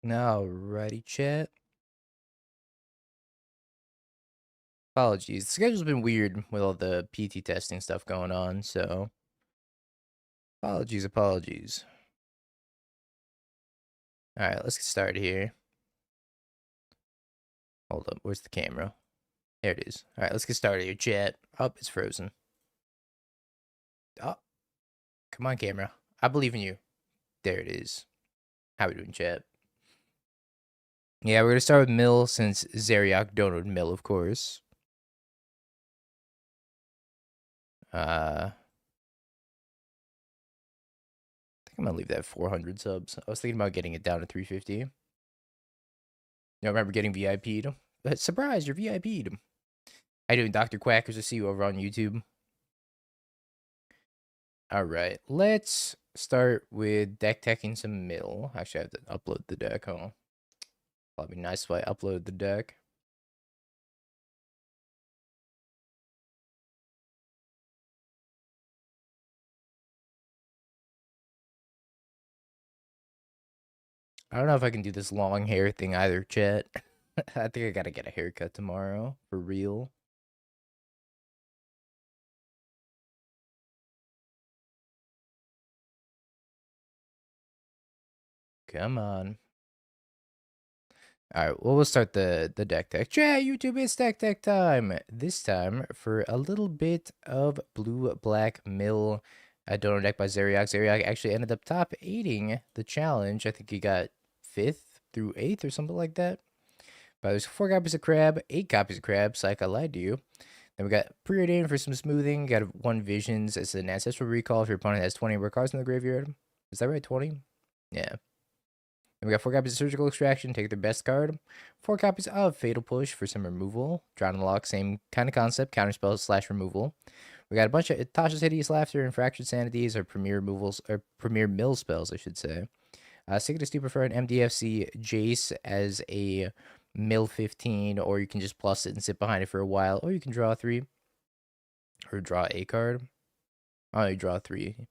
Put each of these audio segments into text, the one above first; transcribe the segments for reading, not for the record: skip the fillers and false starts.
Alrighty, chat. Apologies. The schedule's been weird with all the PT testing stuff going on, so apologies. Alright, let's get started here. Hold up, where's the camera? There it is. Alright, let's get started here, chat. Oh, it's frozen. Oh, come on, camera. I believe in you. There it is. How we doing, chat? Yeah, we're gonna start with Mill since Zeriak donated Mill, of course. I think I'm gonna leave that at 400 subs. I was thinking about getting it down to 350. You remember getting VIP'd? Surprise, you're VIP'd. How you doing, Dr. Quackers? I see you over on YouTube. All right, let's start with deck teching some mill. Actually, I have to upload the deck, huh? Probably nice if I upload the deck. I don't know if I can do this long hair thing either, chat. I think I gotta get a haircut tomorrow, for real. Come on. All right, well, we'll start the deck tech. Chat, YouTube, it's deck tech time. This time for a little bit of blue-black mill. Donor deck by Zeriak. Zeriak actually ended up top 8ing the challenge. I think he got 5th through 8th or something like that. But there's 4 copies of Crab, 8 copies of Crab. Psych, I lied to you. Then we got Preordained for some smoothing. Got 1 Visions as an ancestral recall if your opponent has 20 rare cards in the graveyard. Is that right? 20? Yeah. Then we got 4 copies of Surgical Extraction, take their best card. 4 copies of Fatal Push for some removal. Drown and Lock, same kind of concept, counterspell / removal. We got a bunch of Tasha's Hideous Laughter and Fractured Sanities, or premier removals, or premier mill spells, I should say. Sickness Do prefer an MDFC Jace as a mill 15, or you can just plus it and sit behind it for a while, or you can draw 3, or draw a card. Oh, you draw 3. And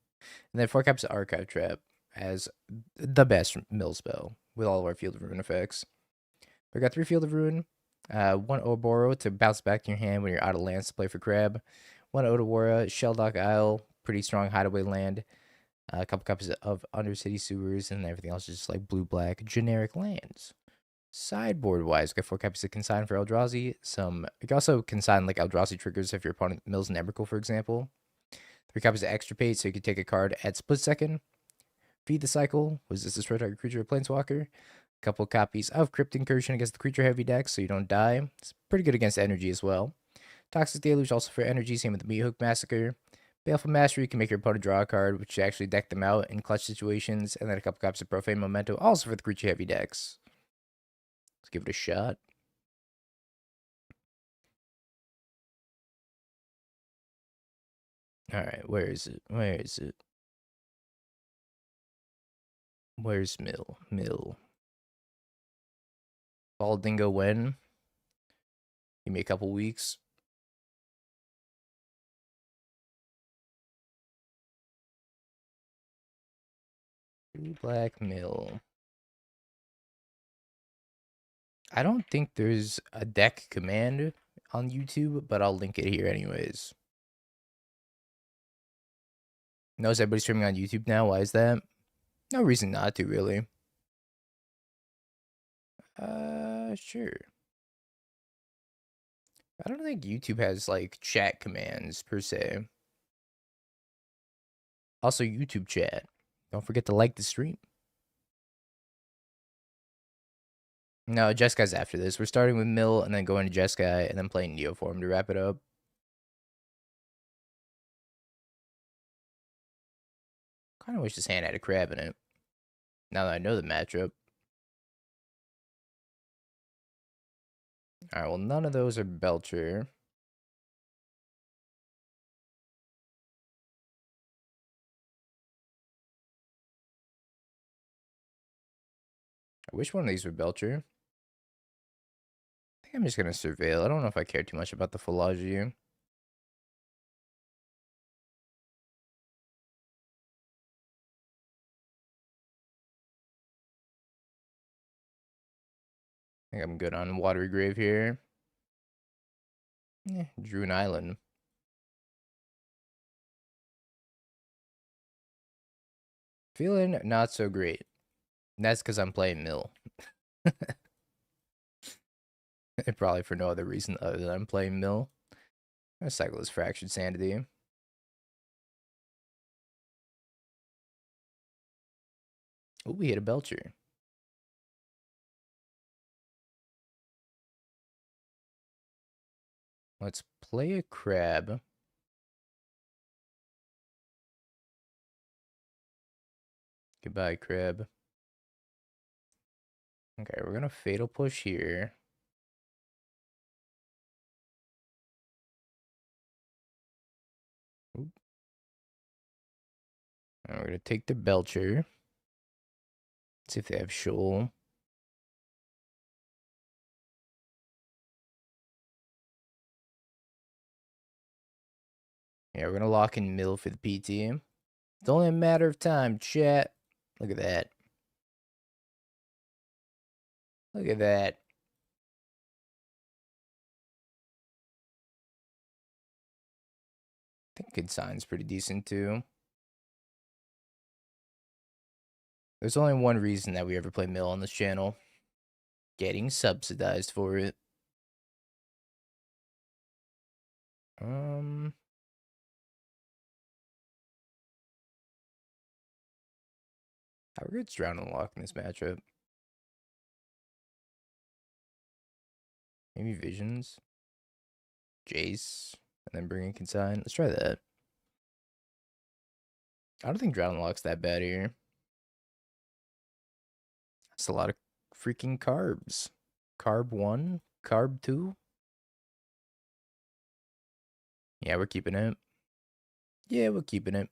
then 4 copies of Archive Trap as the best mill spell with all of our Field of Ruin effects. We got 3 Field of Ruin, 1 Oboro to bounce back in your hand when you're out of lands to play for Crab, 1 Odawara, Shelldock Isle, pretty strong hideaway land, a couple copies of Undercity Sewers, and everything else is just like blue-black generic lands. Sideboard-wise, we got 4 copies of Consign for Eldrazi. You can also consign like Eldrazi triggers if your opponent mills an Emrakul, for example. 3 copies of Extirpate, so you can take a card at split second. Feed the Cycle, was this destroy target creature or planeswalker? A couple copies of Crypt Incursion against the creature heavy deck, so you don't die. It's pretty good against energy as well. Toxic Deluge also for energy, same with the Meat Hook Massacre. Baleful Mastery can make your opponent draw a card, which actually deck them out in clutch situations. And then a couple copies of Profane Memento, also for the creature heavy decks. Let's give it a shot. Alright, where is it? Where is it? Where's Mill? Mill. YungDingo when? Give me a couple weeks. Black Mill. I don't think there's a deck command on YouTube, but I'll link it here anyways. Knows everybody streaming on YouTube now. Why is that? No reason not to, really. Sure. I don't think YouTube has, like, chat commands, per se. Also, YouTube chat. Don't forget to like the stream. No, Jeskai's after this. We're starting with Mill, and then going to Jeskai, and then playing Neoform to wrap it up. Kind of wish this hand had a crab in it. Now that I know the matchup. Alright, well, none of those are Belcher. I wish one of these were Belcher. I think I'm just going to Surveil. I don't know if I care too much about the Philology. I think I'm good on Watery Grave here. Drew an Island. Feeling not so great. And that's because I'm playing Mill. Probably for no other reason other than I'm playing Mill. I cycle this Fractured Sanity. Oh, we hit a Belcher. Let's play a Crab. Goodbye, Crab. Okay, we're gonna Fatal Push here. Oop. And we're gonna take the Belcher. See if they have Shoal. Yeah, we're gonna lock in Mill for the PT. It's only a matter of time, chat. Look at that. Look at that. I think Consign's pretty decent too. There's only one reason that we ever play Mill on this channel. Getting subsidized for it. How good's Drown and Lock in this matchup? Maybe Visions. Jace. And then bring in Consign. Let's try that. I don't think Drown and Lock's that bad here. That's a lot of freaking carbs. Carb 1, carb 2. Yeah, we're keeping it. Yeah, we're keeping it.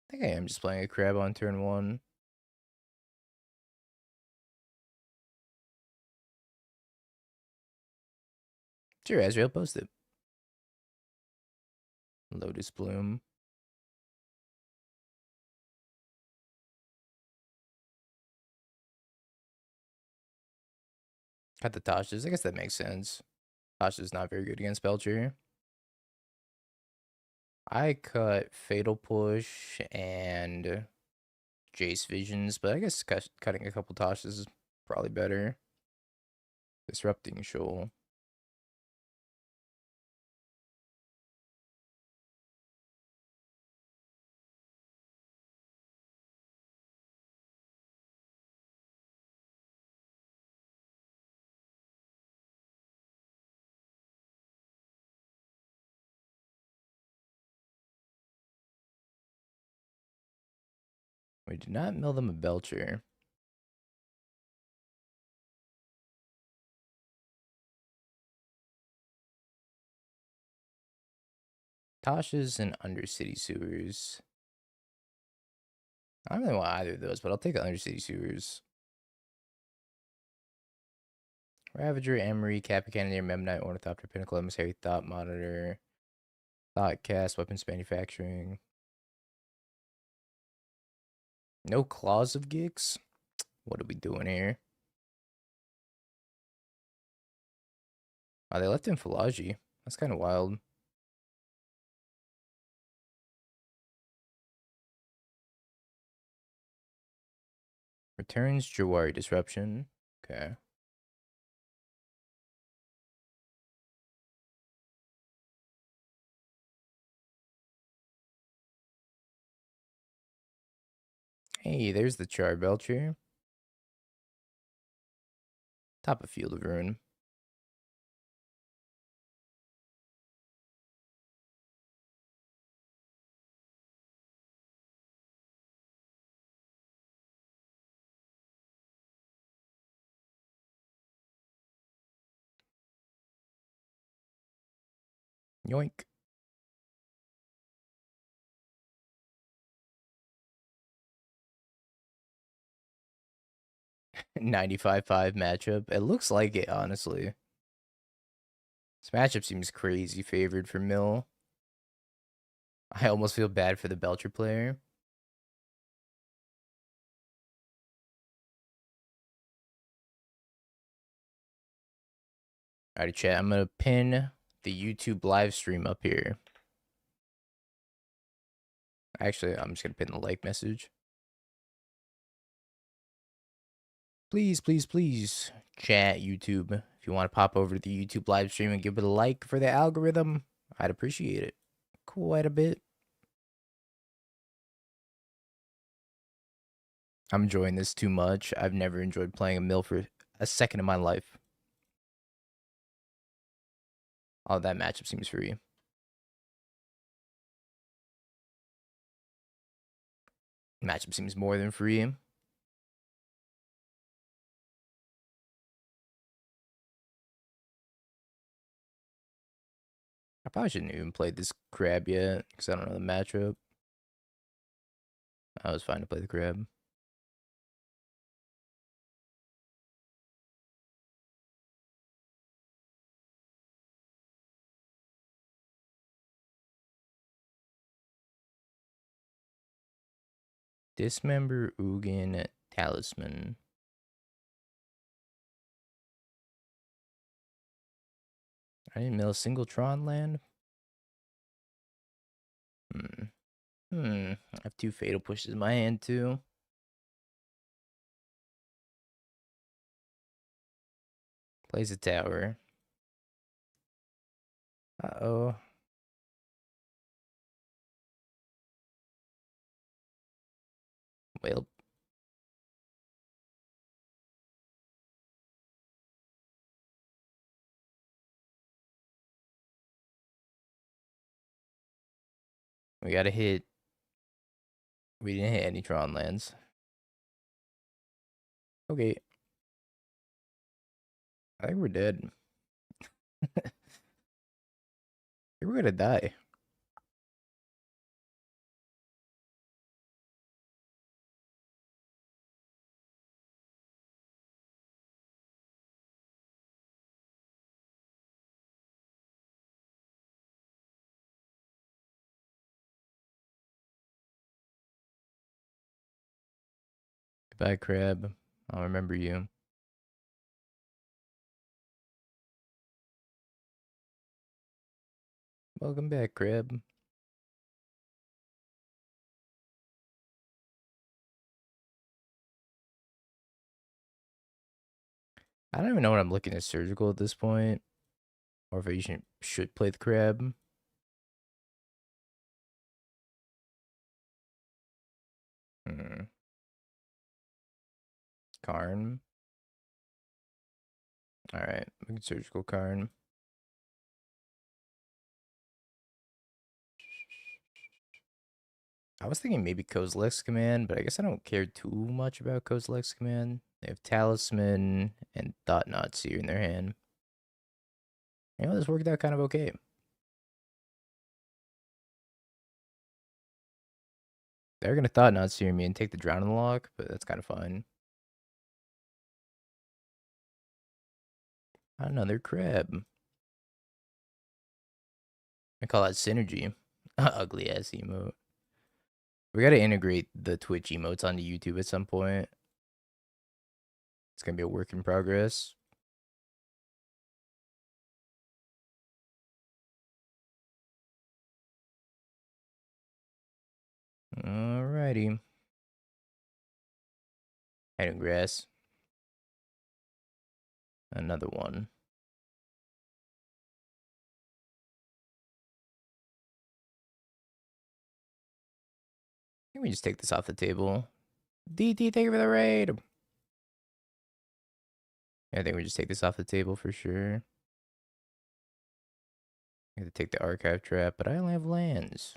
I think I am just playing a Crab on turn 1. Sure, Azrael, post it. Lotus Bloom. Got the Tasha's. I guess that makes sense. Tasha's not very good against Belcher. I cut Fatal Push and Jace Visions, but I guess cutting a couple Tasha's is probably better. Disrupting Shoal. We did not mill them a Belcher. Tasha's and Undercity Sewers. I don't really want either of those, but I'll take the Undercity Sewers. Ravager, Emery, Cappy Cannoneer, Memnite, Ornithopter, Pinnacle, Emissary, Thought Monitor, Thought Cast, Weapons Manufacturing. No Claws of Gix? What are we doing here? Oh, they left in Philology. That's kind of wild. Returns Jawari Disruption. Okay. Hey, there's the Char Belcher. Top of Field of Ruin. Yoink. 95-5 matchup. It looks like it, honestly. This matchup seems crazy favored for Mill. I almost feel bad for the Belcher player. Alrighty, chat. I'm gonna pin the YouTube live stream up here. Actually, I'm just gonna pin the like message. Please, please, please, chat YouTube. If you want to pop over to the YouTube live stream and give it a like for the algorithm, I'd appreciate it quite a bit. I'm enjoying this too much. I've never enjoyed playing a mill for a second in my life. Oh, that matchup seems free. Matchup seems more than free. I probably shouldn't even play this crab yet because I don't know the matchup. I was fine to play the crab. Dismember, Ugin, Talisman. I didn't mill a single Tron land. I have 2 fatal pushes in my hand too. Plays a tower. Uh-oh. Well. We gotta hit. We didn't hit any Tron lands. Okay. I think we're dead. I think we're gonna die. Goodbye, crab. I'll remember you. Welcome back, crab. I don't even know what I'm looking at surgical at this point. Or if I should play the crab. Karn. Alright, we can surgical Karn. I was thinking maybe Kozilek's Command, but I guess I don't care too much about Kozilek's Command. They have Talisman and Thought Knot Seer in their hand. You know, this worked out kind of okay. They're gonna Thought Knot Seer me and take the Drowning Lock, but that's kind of fine. Another crab. I call that synergy. Ugly ass emote. We gotta integrate the Twitch emotes onto YouTube at some point. It's gonna be a work in progress. Alrighty. Hidden grass. Another one. I think we just take this off the table. DT, thank you for the raid. I think we just take this off the table for sure. I have to take the archive trap, but I only have lands.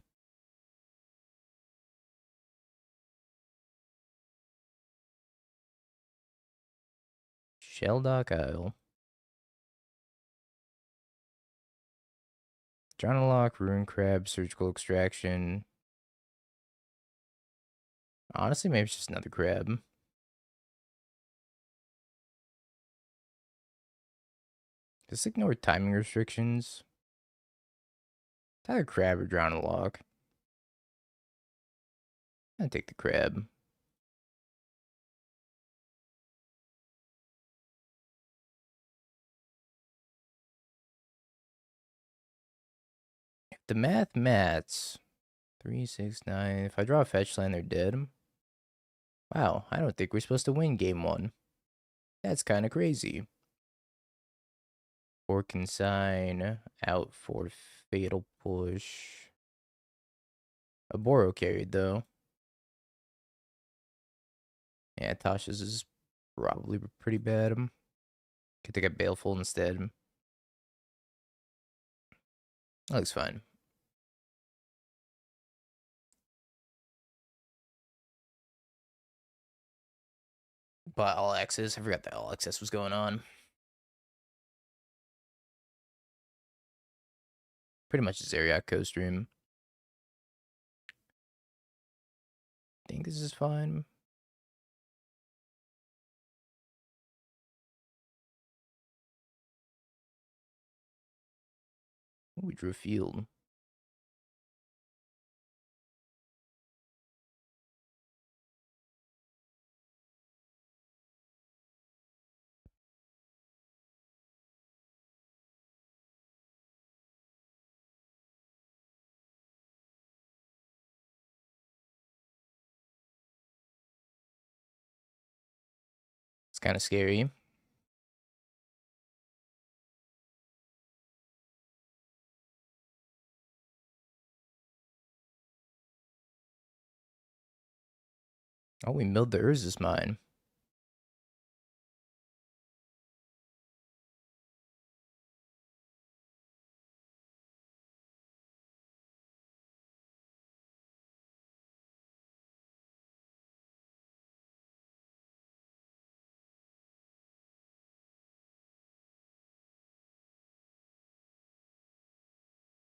Shelldock Isle. Drownalock, Ruin Crab, Surgical Extraction. Honestly, maybe it's just another crab. Just ignore timing restrictions. It's either crab or Drownalock. I'll take the crab. the maths. 3, 6, 9. If I draw a fetch land, they're dead. Wow, I don't think we're supposed to win game 1. That's kind of crazy. 4 consign, out for fatal push. A Boro carried though. Yeah, Tasha's is probably pretty bad. Could take a Baleful instead. That looks fine. But all access, I forgot that all access was going on. Pretty much a Zeriak co-stream. I think this is fine. Ooh, we drew a field. It's kind of scary. Oh, we milled the Urza's mine.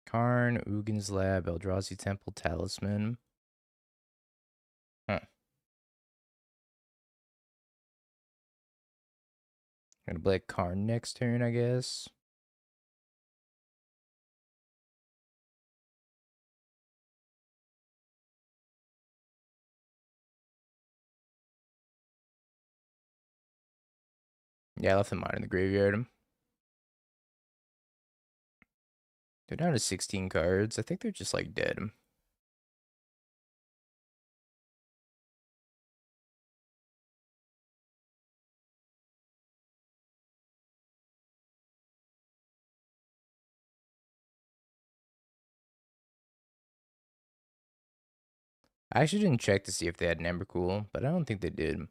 Karn, Ugin's Lab, Eldrazi Temple, Talisman. Huh. Gonna play Karn next turn, I guess. Yeah, I left the mine in the graveyard. They're down to 16 cards. I think they're just like dead. I actually didn't check to see if they had an Embercool, but I don't think they did.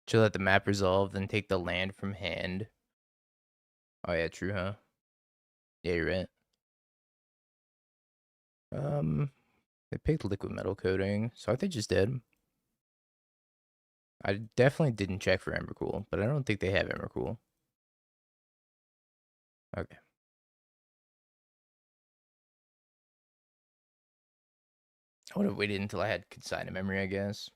To let the map resolve, then take the land from hand. Oh yeah, true, huh? Yeah, you're right. They picked liquid metal coating, so I think just dead. I definitely didn't check for Embercool, but I don't think they have Embercool. Okay. I would have waited until I had consign to memory, I guess.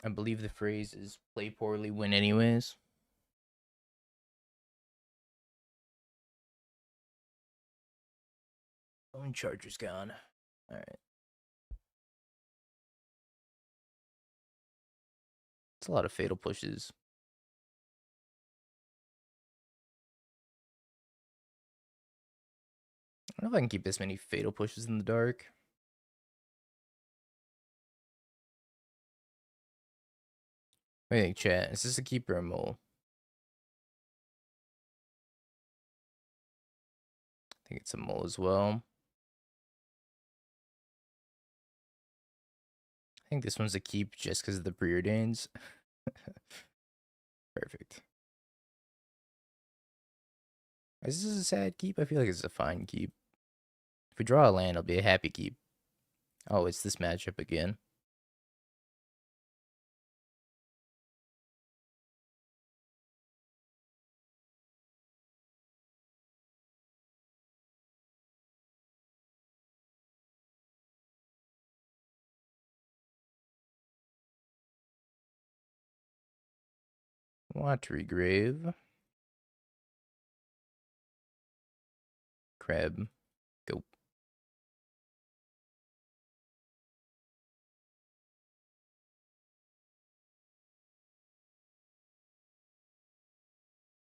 I believe the phrase is play poorly, win anyways. Phone charger's gone. Alright. It's a lot of fatal pushes. I don't know if I can keep this many fatal pushes in the dark. What do you think, chat? Is this a keeper or mole? I think it's a mole as well. I think this one's a keep just because of the preordains. Perfect. Is this a sad keep? I feel like it's a fine keep. If we draw a land, it'll be a happy keep. Oh, it's this matchup again. Watery Grave. Crab. Go.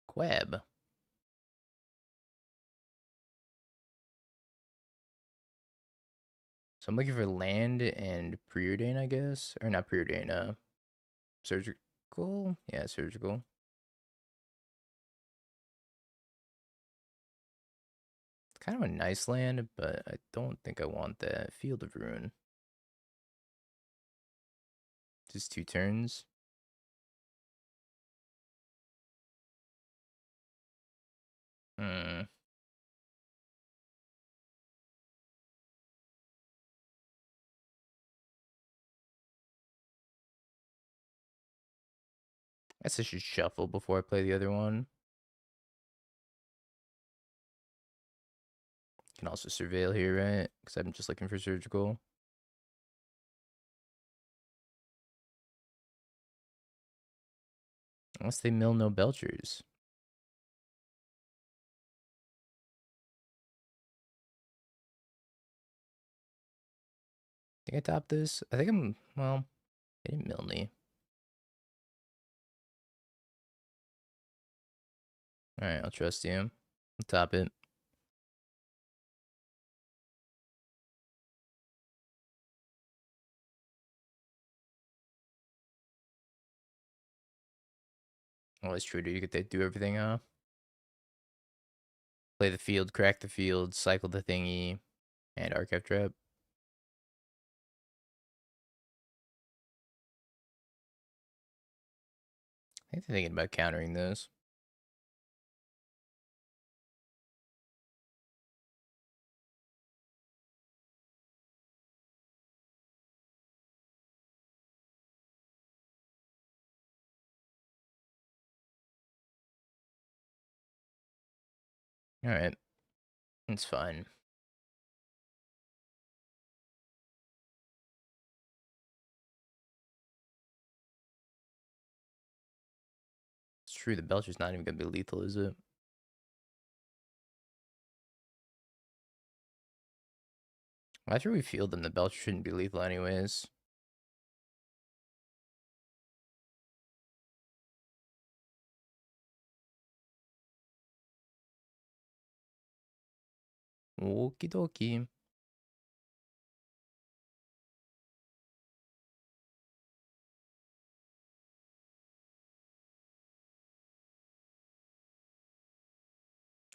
Quab. So I'm looking for land and preordain, I guess. Or not preordain, surgical? Yeah, surgical. It's kind of a nice land, but I don't think I want that. Field of Ruin. Just 2 turns. Hmm. I guess I should shuffle before I play the other one. Can also surveil here, right? Because I'm just looking for surgical. Unless they mill no belchers. Think I top this? I think I'm, well, they didn't mill me. Alright, I'll trust you. I'll top it. Well, it's true. You get to do everything, huh? Play the field, crack the field, cycle the thingy, and archive trap. I think they're thinking about countering this. Alright. It's fine. It's true, the belcher's not even gonna be lethal, is it? After we field them, the belcher shouldn't be lethal anyways. Okie dokie.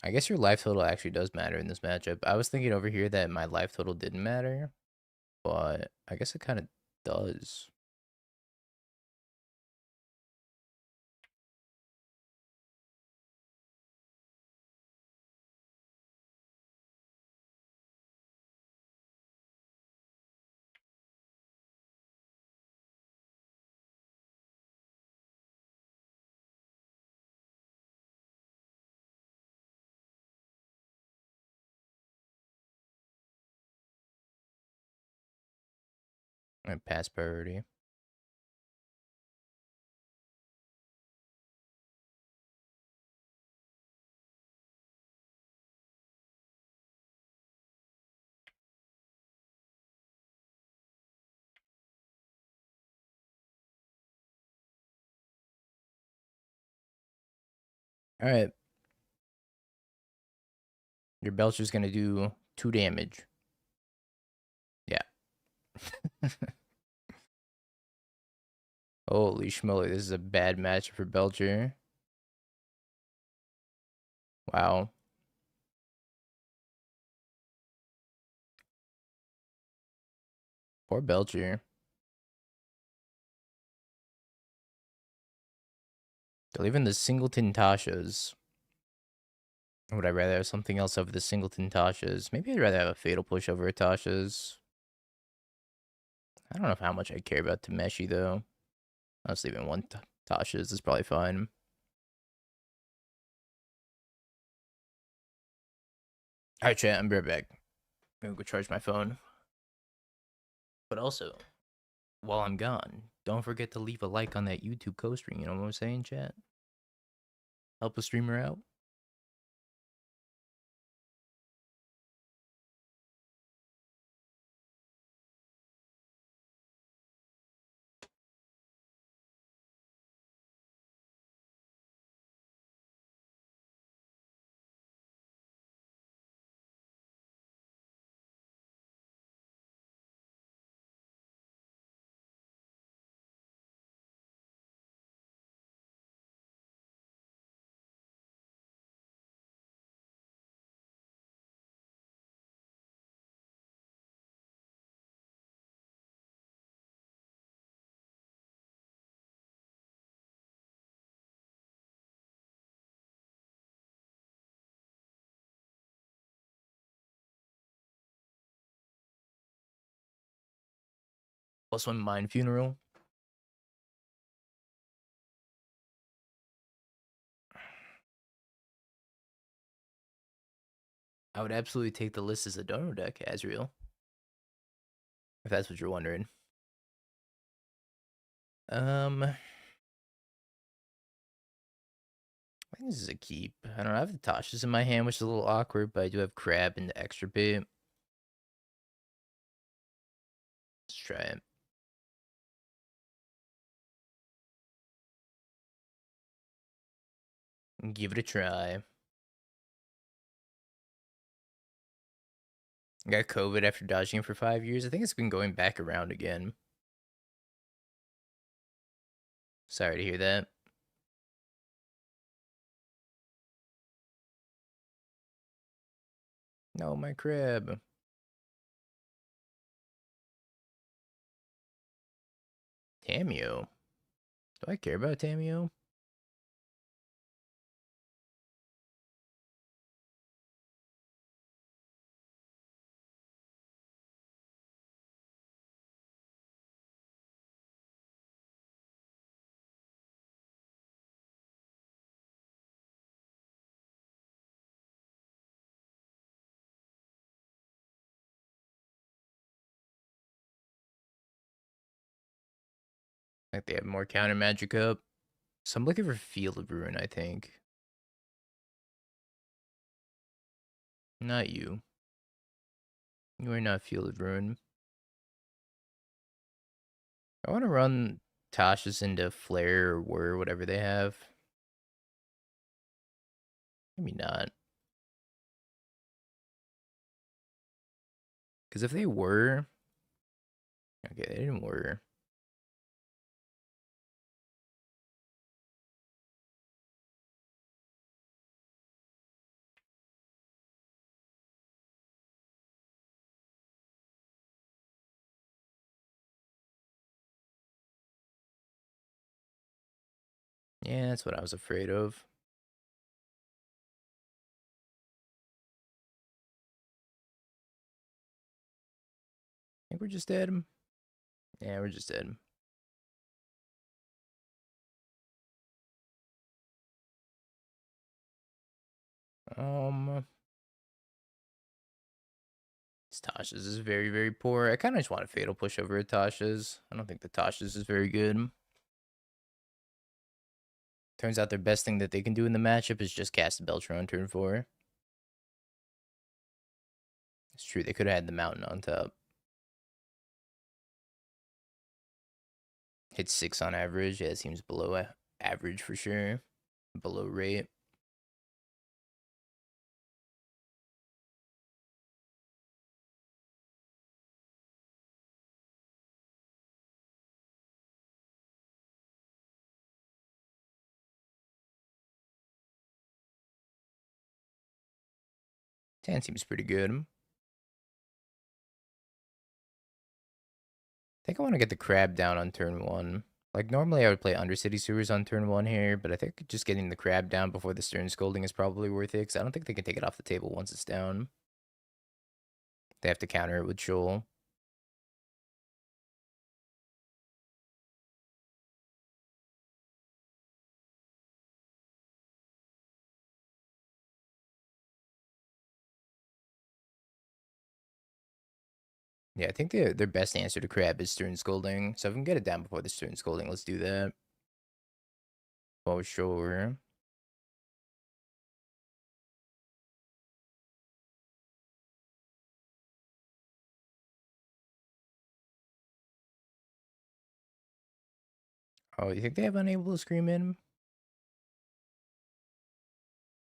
I guess your life total actually does matter in this matchup. I was thinking over here that my life total didn't matter, but I guess it kind of does. I pass priority. All right. Your belcher's gonna do 2 damage. Yeah. Holy schmoly, this is a bad match for Belcher. Wow. Poor Belcher. They're leaving the Singleton Tashas. Would I rather have something else over the Singleton Tashas? Maybe I'd rather have a Fatal Push over a Tasha's. I don't know how much I care about Tameshi, though. I was leaving one Tasha's is probably fine. Alright, chat, I'll be right back. I'm gonna go charge my phone. But also, while I'm gone, don't forget to leave a like on that YouTube co-stream. You know what I'm saying, chat? Help a streamer out. +1 Mind Funeral. I would absolutely take the list as a donor deck, Azrael. If that's what you're wondering. I think this is a keep. I don't know. I have the Tasha's in my hand, which is a little awkward, but I do have Crab and the extra bit. Let's try it. Give it a try. I got COVID after dodging for 5 years. I think it's been going back around again. Sorry to hear that. No, my crib. Tamio. Do I care about Tamio? Like they have more counter magic up. So I'm looking for Field of Ruin, I think. Not you. You are not Field of Ruin. I want to run Tasha's into Flare or Whir, whatever they have. Maybe not. Because if they were... Okay, they didn't were. Yeah, that's what I was afraid of. I think we're just dead. Yeah, we're just dead. Tasha's is very, very poor. I kind of just want a Fatal Push over Tasha's. I don't think the Tasha's is very good. Turns out their best thing that they can do in the matchup is just cast a Belcher on turn 4. It's true, they could have had the Mountain on top. Hit 6 on average. Yeah, it seems below average for sure. Below rate. Tan seems pretty good. I think I want to get the Crab down on turn 1. Like, normally I would play Undercity Sewers on turn 1 here, but I think just getting the Crab down before the Stern Scolding is probably worth it, because I don't think they can take it off the table once it's down. They have to counter it with Shoal. Yeah, I think their best answer to Crab is Stern Scolding. So if we can get it down before the Stern Scolding, let's do that. For sure. Oh, you think they have Unable to Scream in?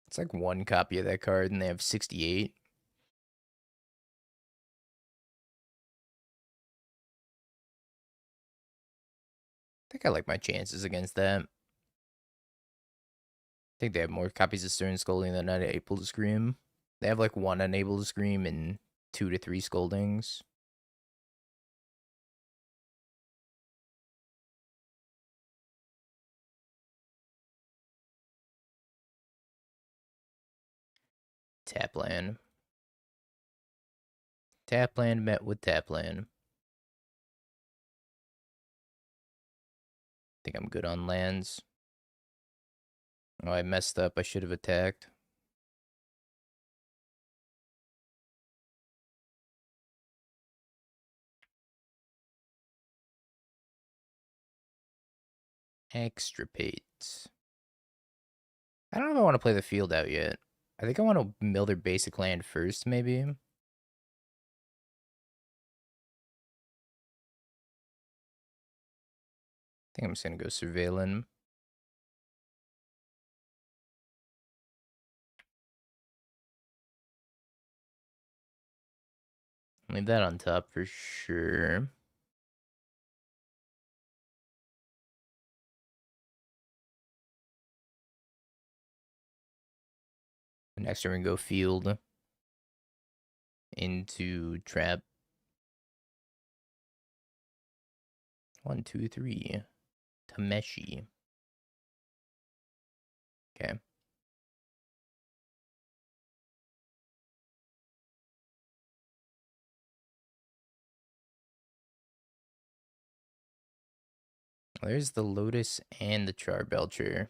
It's like one copy of that card, and they have 68. I think I like my chances against that. I think they have more copies of Stern Scolding than Unable to Scream. They have like one Unable to Scream and 2 to 3 Scoldings. Tap land. Tap land met with tap land. Think I'm good on lands. Oh, I messed up. I should have attacked. Extirpate. I don't know if I want to play the field out yet. I think I want to mill their basic land first, maybe. I think I'm just going to go Surveillance. Leave that on top for sure. Next we're going to go field into trap. 1, 2, 3. Tameshi. Okay. There's the Lotus and the Charbelcher.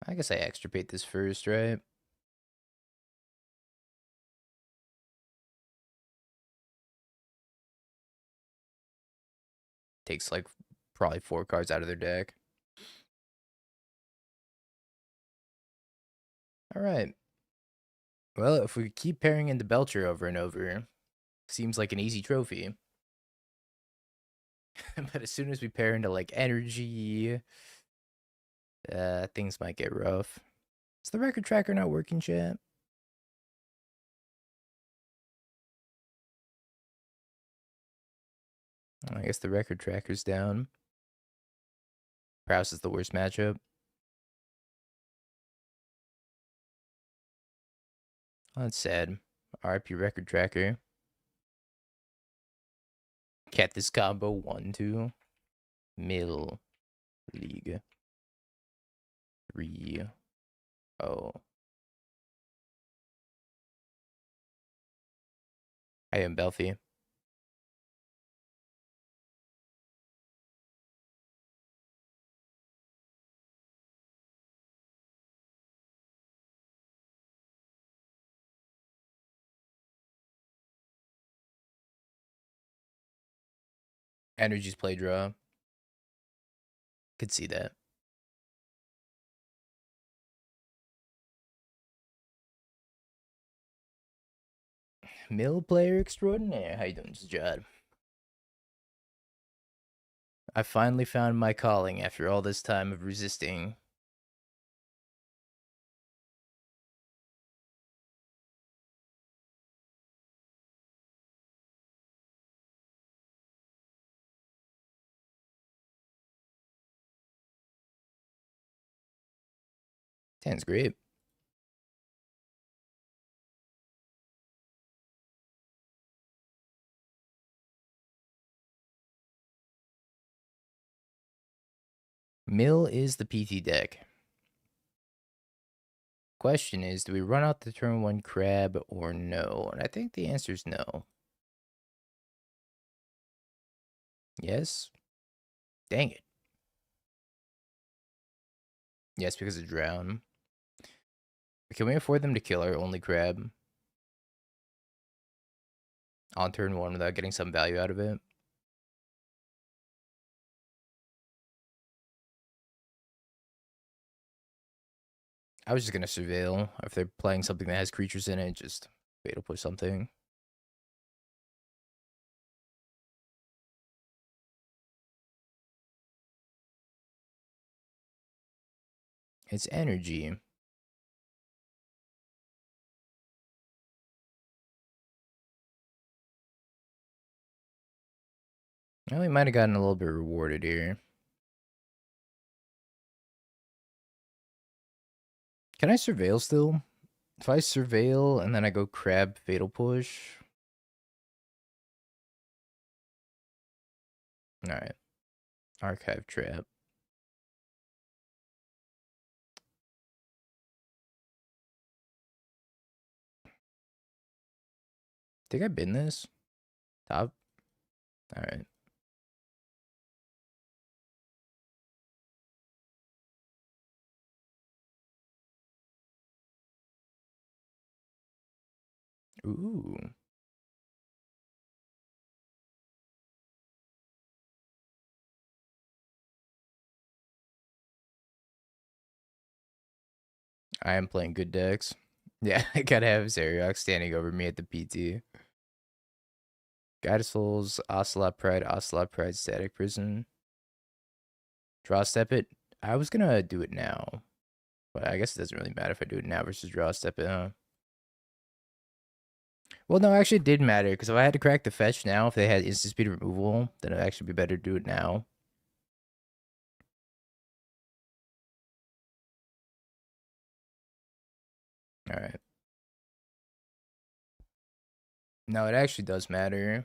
I guess I extirpate this first, right? Takes like probably 4 cards out of their deck. All right. Well, if we keep pairing into Belcher over and over, seems like an easy trophy. But as soon as we pair into like energy, things might get rough. Is the record tracker not working, chat? I guess the record tracker's down. Perhaps it's the worst matchup. Oh, that's sad. RP record tracker. Cat this combo 1, 2. Mill. League. 3. Oh. I am Belfie. Energy's play draw. Could see that. Mill player extraordinaire. How you doing, Jad? I finally found my calling after all this time of resisting. Sounds great. Mill is the PT deck. Question is, do we run out the turn 1 crab or no? And I think the answer is no. Yes? Dang it. Yes, because of drown. Can we afford them to kill our only crab on turn 1 without getting some value out of it? I was just gonna surveil. If they're playing something that has creatures in it, just fatal push something. It's energy. Well, we might have gotten a little bit rewarded here. Can I surveil still? If I surveil and then I go crab fatal push. Alright. Archive trap. Think I bin this? Top? Alright. Ooh. I am playing good decks. Yeah, I gotta have Zeriak standing over me at the PT. Guide Souls, Ocelot Pride, Static Prison. Draw step it. I was gonna do it now, but I guess it doesn't really matter if I do it now versus draw step it, huh? Well, no, actually it did matter, because if I had to crack the fetch now, if they had instant speed removal, then it'd actually be better to do it now. Alright. No, it actually does matter.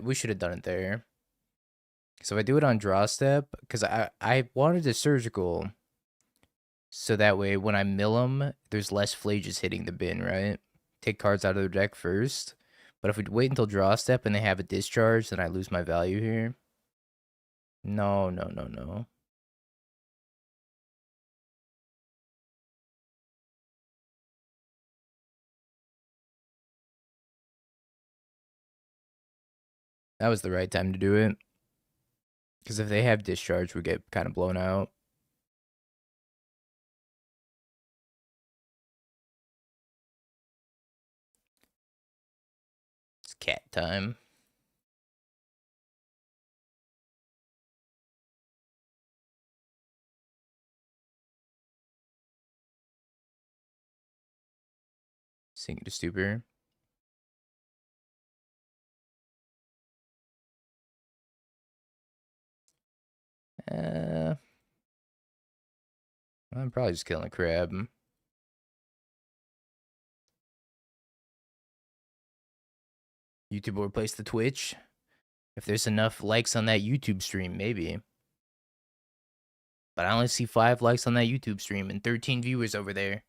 We should have done it there. So if I do it on draw step, because I wanted a surgical, so that way when I mill them, there's less flages hitting the bin, right? Take cards out of the deck first. But if we wait until draw step and they have a discharge, then I lose my value here. No, no, no, no. That was the right time to do it. Because if they have discharge, we get kind of blown out. It's cat time. Sink to stupor. I'm probably just killing a crab. YouTube will replace the Twitch. If there's enough likes on that YouTube stream, maybe. But I only see 5 likes on that YouTube stream and 13 viewers over there.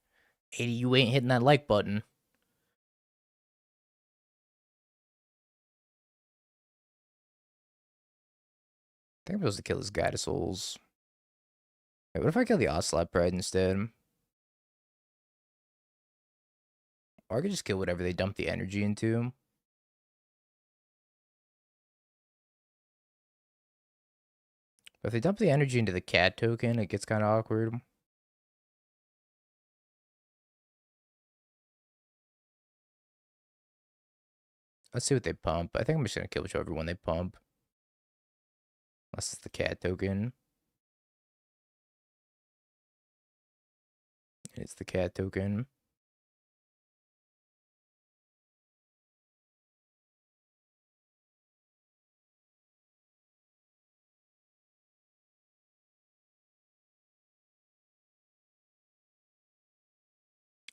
80, you ain't hitting that like button. I think I'm supposed to kill this guy to souls. Wait, what if I kill the Ocelot Pride instead? Or I could just kill whatever they dump the energy into. But if they dump the energy into the cat token, it gets kind of awkward. Let's see what they pump. I think I'm just going to kill whichever one they pump. Unless it's the cat token. It's the cat token.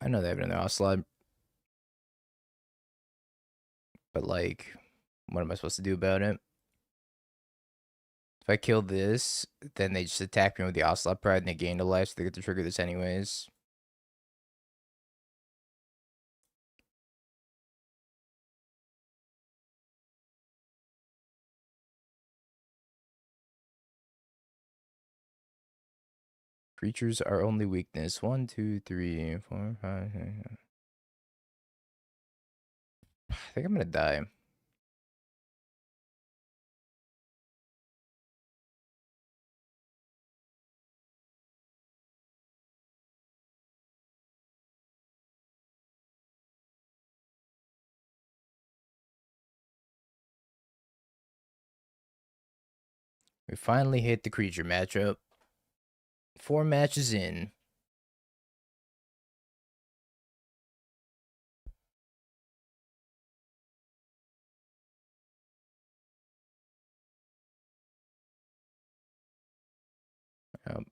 I know they have it in their Ocelot. But, like, what am I supposed to do about it? If I kill this, then they just attack me with the Ocelot Pride and they gain a life, so they get to trigger this anyways. Creatures are only weakness. 1, 2, 3, 4, 5, 6. I think I'm gonna die. We finally hit the creature matchup. 4 matches in. Um,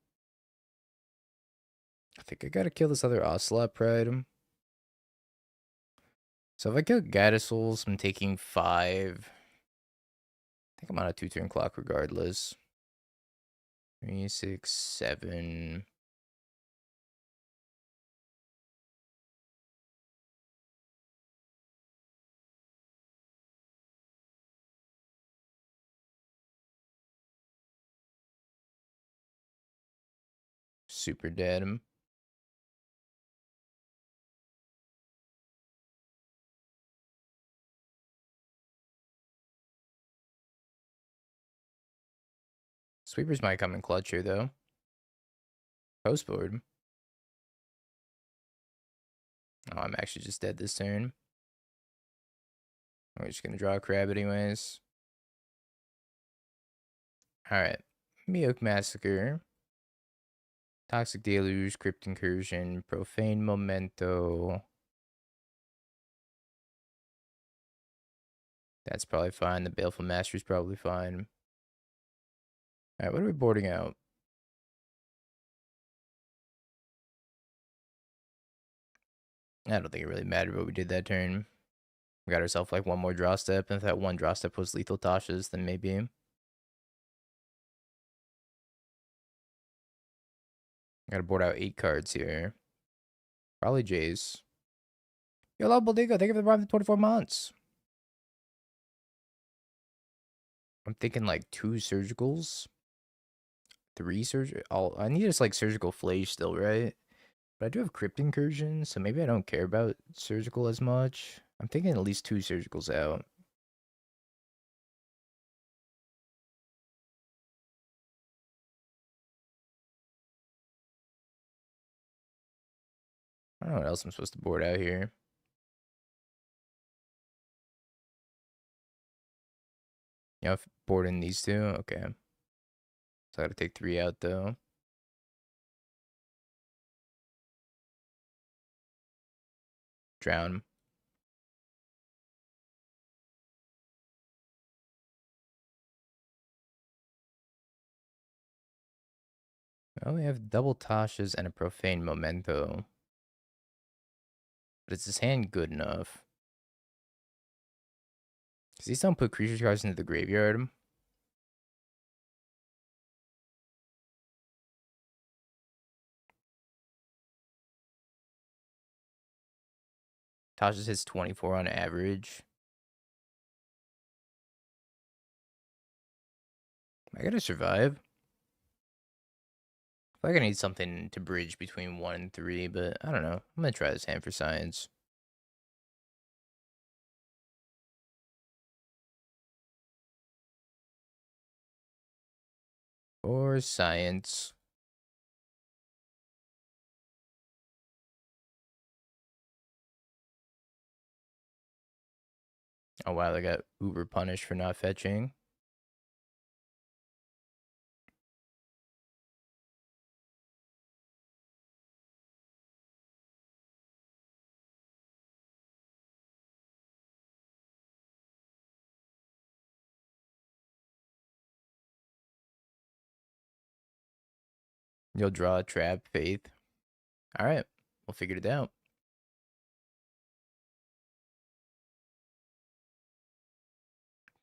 I think I gotta kill this other Ocelot Pride. So if I kill Gadisouls, I'm taking 5. I think I'm on a 2-turn clock regardless. 3, 6, 7. Super dead. Sweepers might come in clutch here, though. Post board. Oh, I'm actually just dead this turn. We're just gonna draw a crab anyways. Alright. Meoke Massacre. Toxic Deluge, Crypt Incursion, Profane Memento. That's probably fine. The Baleful Master is probably fine. Alright, what are we boarding out? I don't think it really mattered what we did that turn. We got ourselves like one more draw step, and if that one draw step was lethal Tasha's, then maybe. Gotta board out 8 cards here. Probably Jace. Yo, YungDingo, thank you for the prime 24 months. I'm thinking like 2 surgicals. 3 surgical. I need just like surgical flage still, right? But I do have crypt incursion, so maybe I don't care about surgical as much. I'm thinking at least 2 surgicals out. I don't know what else I'm supposed to board out here. Yeah, boarding these 2. Okay. So I gotta take 3 out though. Drown. Oh, we have double Tasha's and a profane memento. But is this hand good enough? Because these don't put creature cards into the graveyard. Tasha's hits 24 on average. I gotta survive. I feel like I need something to bridge between 1 and 3, but I don't know. I'm gonna try this hand for science. For science. Oh wow, they got uber punished for not fetching. You'll draw a trap, Faith. Alright, we'll figure it out.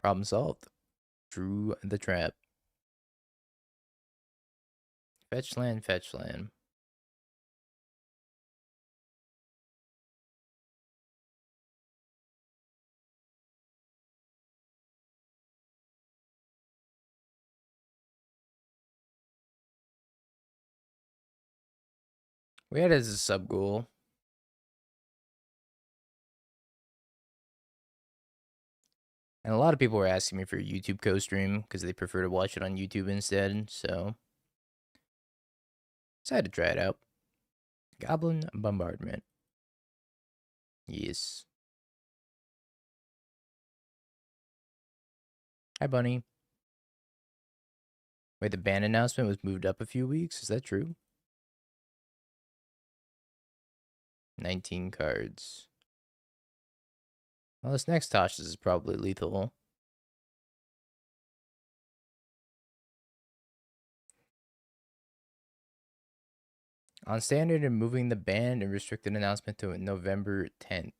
Problem solved. Drew the trap. Fetch land, fetch land. We had it as a sub goal. And a lot of people were asking me for a YouTube co-stream because they prefer to watch it on YouTube instead, so decided to try it out. Goblin Bombardment. Yes. Hi, Bunny. Wait, the ban announcement was moved up a few weeks? Is that true? 19 cards. Well, this next Tosh is probably lethal. On standard and moving the banned and restricted announcement to November 10th.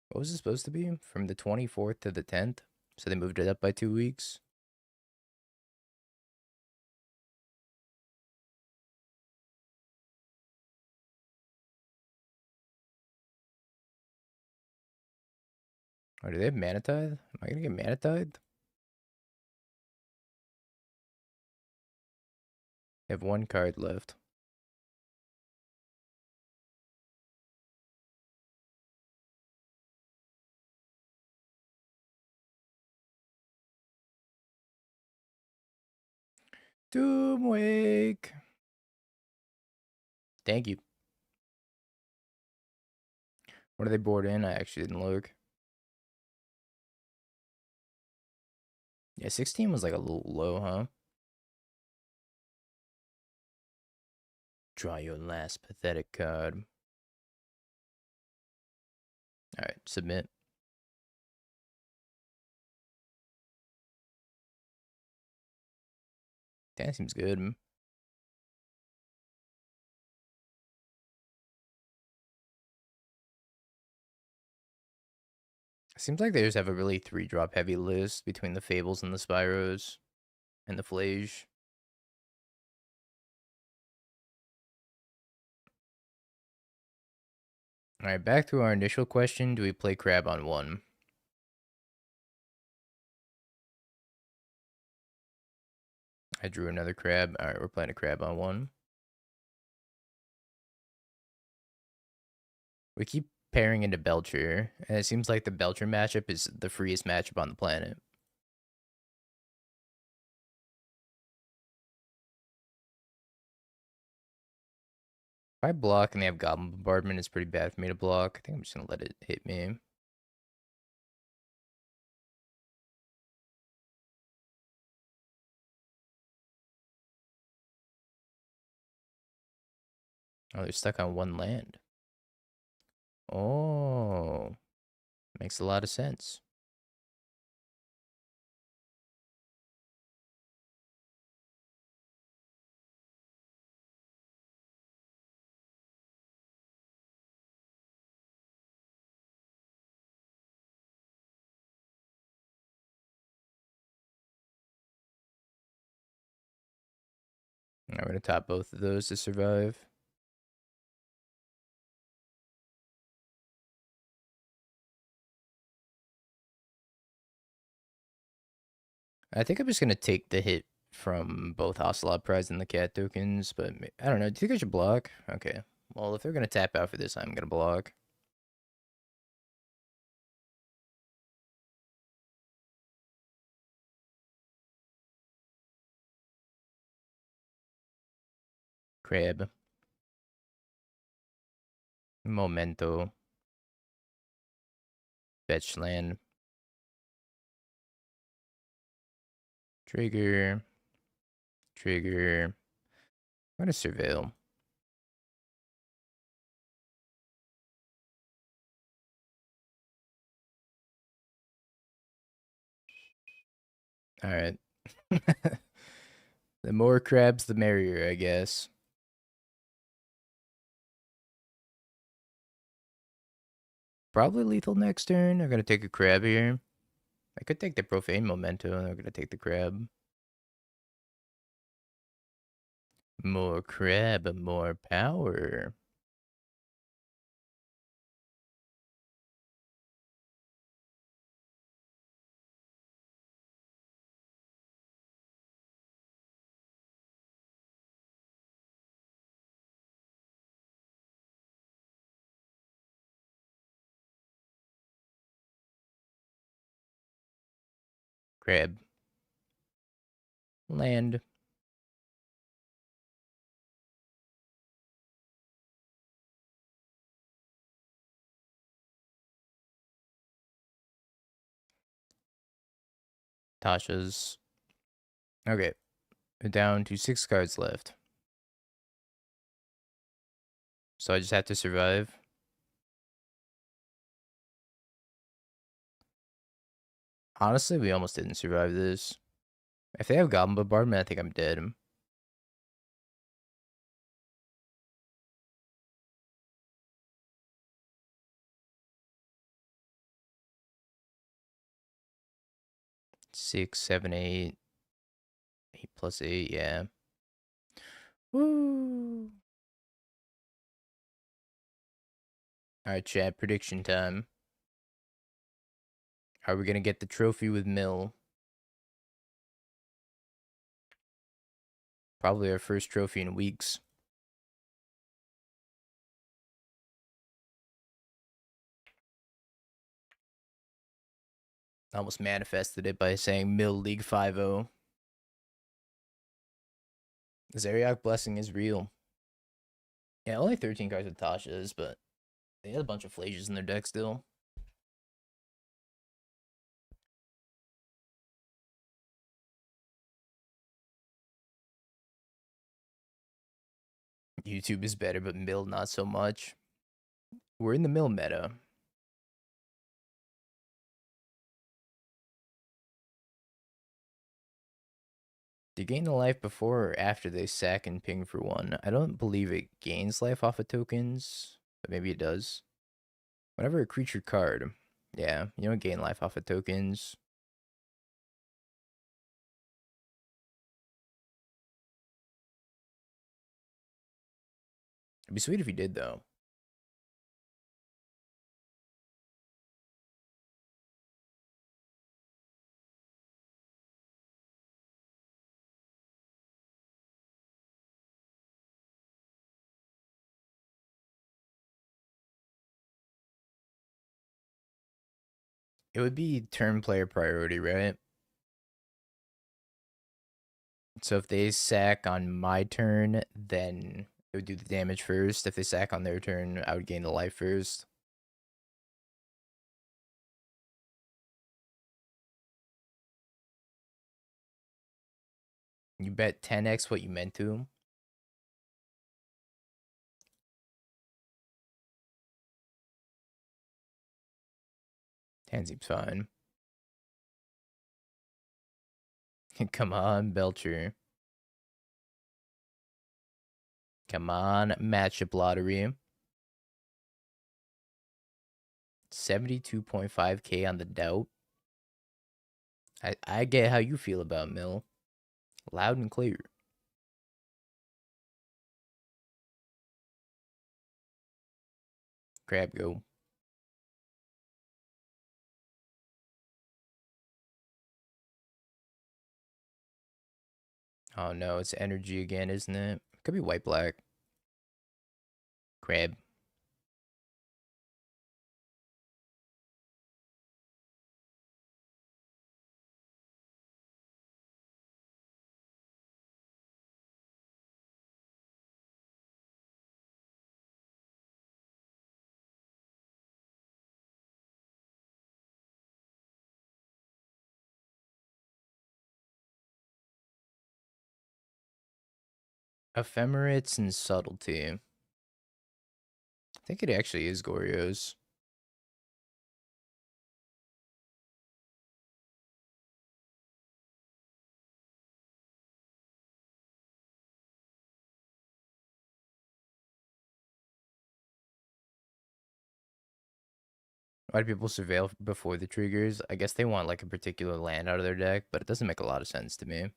What was it supposed to be? From the 24th to the 10th? So they moved it up by 2 weeks? Or do they have Mana Tithe? Am I gonna get Mana Tithe? They have 1 card left. Doomwake! Thank you. What are they board in? I actually didn't look. Yeah, 16 was like a little low, huh? Draw your last pathetic card. Alright, submit. That seems good. Seems like they just have a really 3-drop heavy list between the Fables and the Spyros and the Flage. Alright, back to our initial question. Do we play Crab on 1? I drew another Crab. Alright, we're playing a Crab on 1. We keep pairing into Belcher, and it seems like the Belcher matchup is the freest matchup on the planet. If I block and they have Goblin Bombardment, it's pretty bad for me to block. I think I'm just going to let it hit me. Oh, they're stuck on 1 land. Oh, makes a lot of sense. I'm going to top both of those to survive. I think I'm just going to take the hit from both Ocelot Prize and the Cat tokens, but I don't know. Do you think I should block? Okay. Well, if they're going to tap out for this, I'm going to block. Crab. Memento. Fetch land. Trigger. Trigger. I'm going to surveil. Alright. The more crabs, the merrier, I guess. Probably lethal next turn. I'm going to take a crab here. I could take the Profane Memento, and I'm going to take the crab. More crab, more power. Crab. Land. Tasha's. Okay. Down to 6 cards left. So I just have to survive. Honestly, we almost didn't survive this. If they have Goblin Bombardment, I think I'm dead. 6, 7, 8. 8 plus 8, yeah. Woo! Alright, chat, prediction time. Are we gonna get the trophy with Mill? Probably our first trophy in weeks. Almost manifested it by saying Mill League 5-0. Zeriak Blessing is real. Yeah, only 13 cards with Tasha's, but they had a bunch of Flages in their deck still. YouTube is better, but Mill not so much. We're in the Mill meta. Do you gain the life before or after they sack and ping for 1? I don't believe it gains life off of tokens, but maybe it does. Whenever a creature card, yeah, you don't gain life off of tokens. It'd be sweet if you did, though. It would be turn player priority, right? So if they sack on my turn, then it would do the damage first. If they sack on their turn, I would gain the life first. You bet 10x what you meant to. Ten seems fine. Come on, Belcher. Come on, matchup lottery. 72.5k on the doubt. I get how you feel about Mill. Loud and clear. Crab go. Oh no, it's energy again, isn't it? Could be white black. Crab. Ephemerates and subtlety. I think it actually is Goryo's. Why do people surveil before the triggers? I guess they want like a particular land out of their deck, but it doesn't make a lot of sense to me.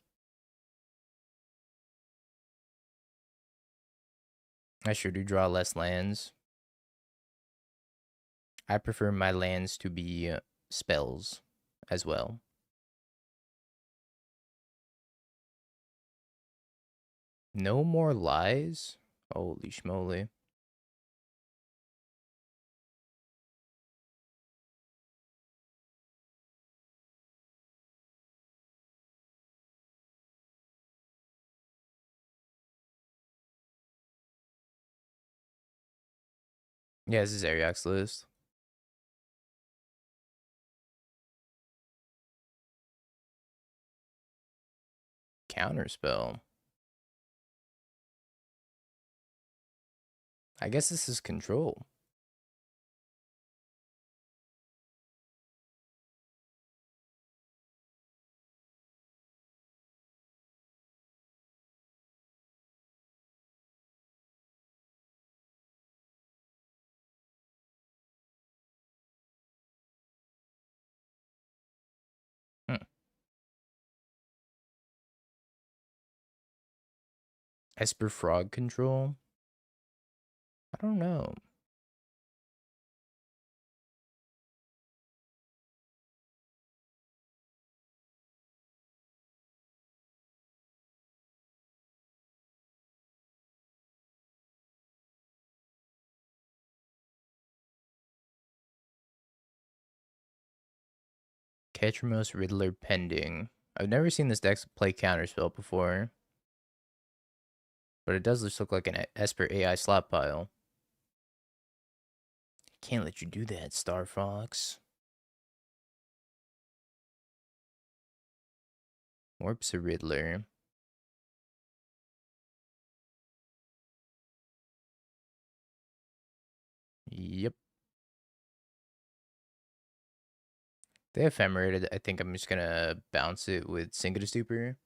I sure do draw less lands. I prefer my lands to be spells as well. No more lies? Holy schmoly. Yeah, this is Ariok's list. Counterspell. I guess this is control. Hmm. Esper Frog control? I don't know. Ketramos Riddler pending. I've never seen this deck play Counterspell before. But it does just look like an Esper AI slot pile. Can't let you do that, Star Fox. Warps a Riddler. Yep. They ephemerated. I think I'm just gonna bounce it with Syncada Stupor.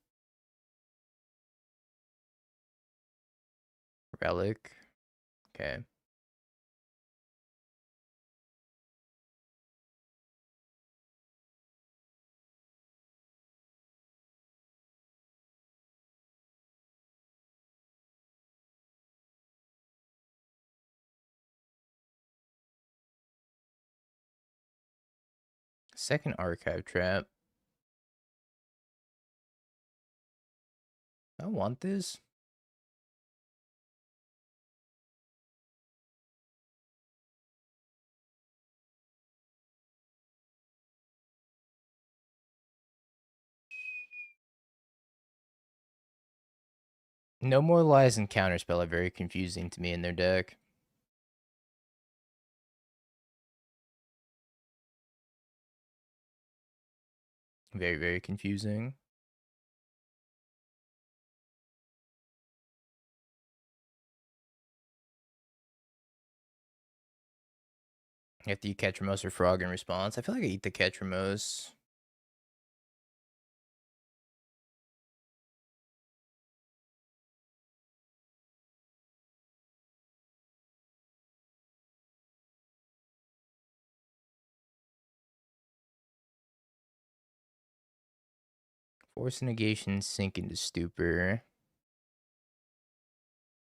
Relic. Okay. Second archive trap. I want this. No More Lies and Counterspell are very confusing to me in their deck. Very, very confusing. You have to eat Ketramos or Frog in response. I feel like I eat the Ketramos. Force negation, sink into stupor.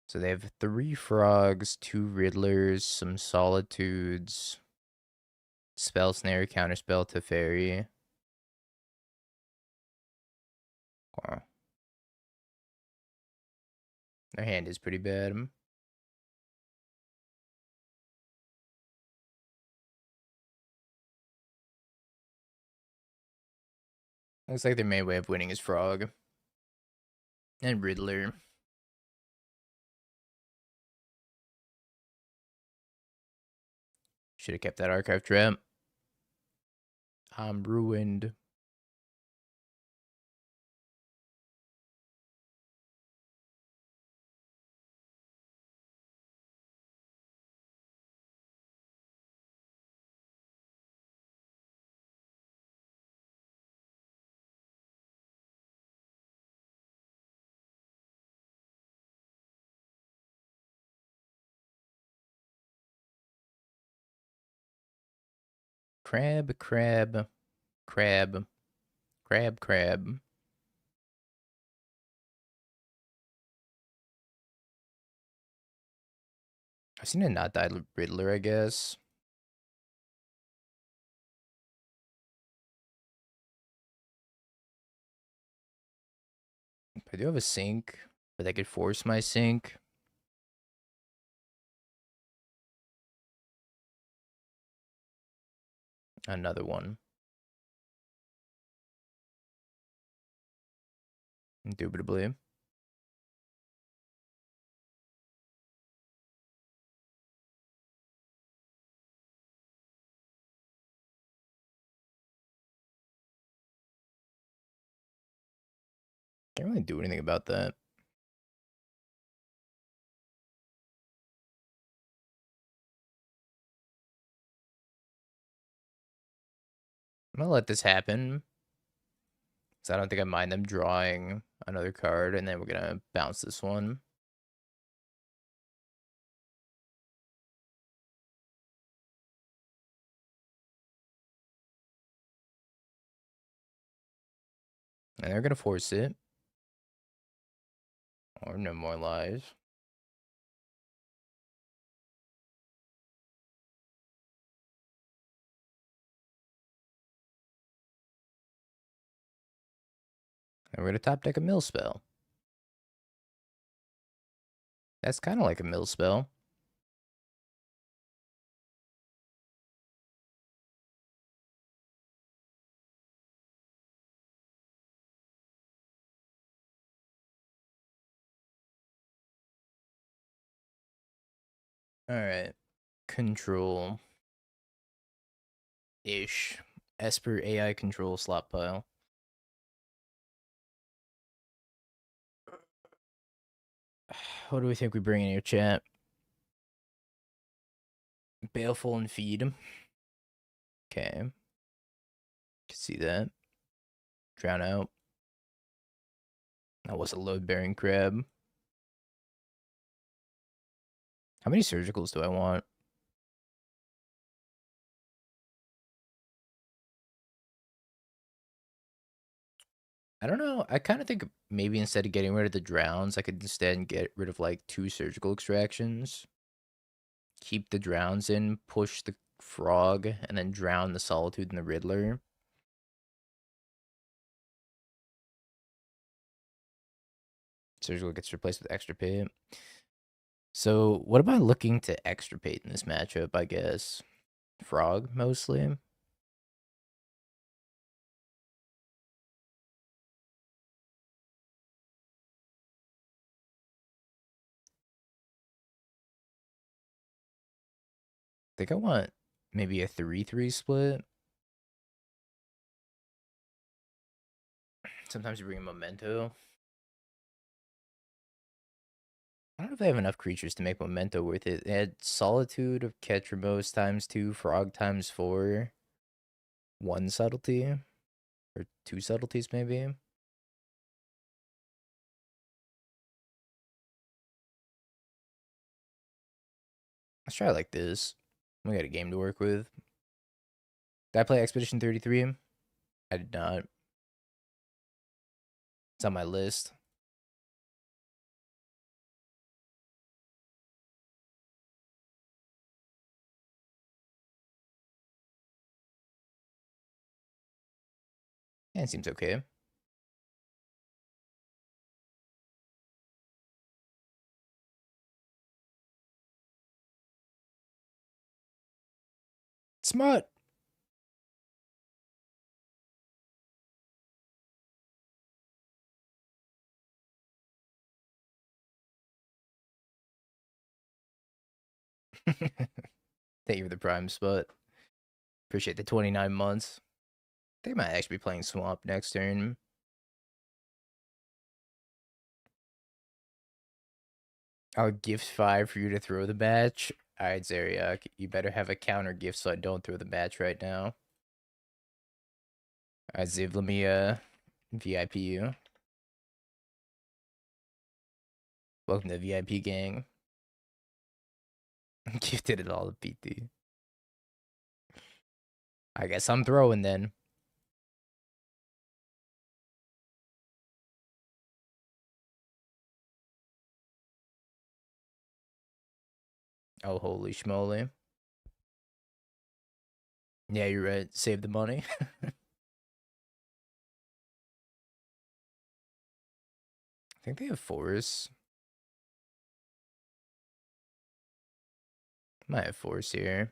So they have 3 frogs, 2 riddlers, some solitudes, spell snare, counterspell to fairy. Wow. Their hand is pretty bad. Looks like their main way of winning is frog. And riddler. Should have kept that archive trap. I'm ruined. Crab, crab, crab, crab, crab. I've seen a not die riddler, I guess. I do have a sink, but I could force my sink. Another one. Indubitably. Can't really do anything about that. I'm gonna let this happen. So I don't think I mind them drawing another card, and then we're gonna bounce this one. And they're gonna force it. Or no more lives. And we're gonna top deck a mill spell. That's kind of like a mill spell. Alright. Control. Ish. Esper AI control slot pile. What do we think we bring in here, chat? Baleful and feed. Okay. Can see that. Drown out. That was a load bearing crab. How many surgicals do I want? I don't know. I kind of think maybe instead of getting rid of the drowns, I could instead get rid of like 2 surgical extractions. Keep the drowns in, push the frog, and then drown the solitude and the Riddler. Surgical gets replaced with extirpate. So what am I looking to extirpate in this matchup, I guess? Frog, mostly. I think I want maybe a 3-3 split. Sometimes you bring a memento. I don't know if they have enough creatures to make memento worth it. They had Solitude of Ketramos ×2, Frog ×4, 1 subtlety, or 2 subtleties maybe. Let's try it like this. We got a game to work with. Did I play Expedition 33? I did not. It's on my list. Yeah, it seems okay. Smart. Thank you for the prime spot. Appreciate the 29 months. I think I might actually be playing Swamp next turn. I'll gift 5 for you to throw the batch. Alright, Zeriak, you better have a counter gift so I don't throw the batch right now. Alright, Ziv, let me VIP you. Welcome to the VIP gang. Gifted it all to PT. I guess I'm throwing then. Oh, holy schmoly. Yeah, you're right. Save the money. I think they have forests. Might have forests here.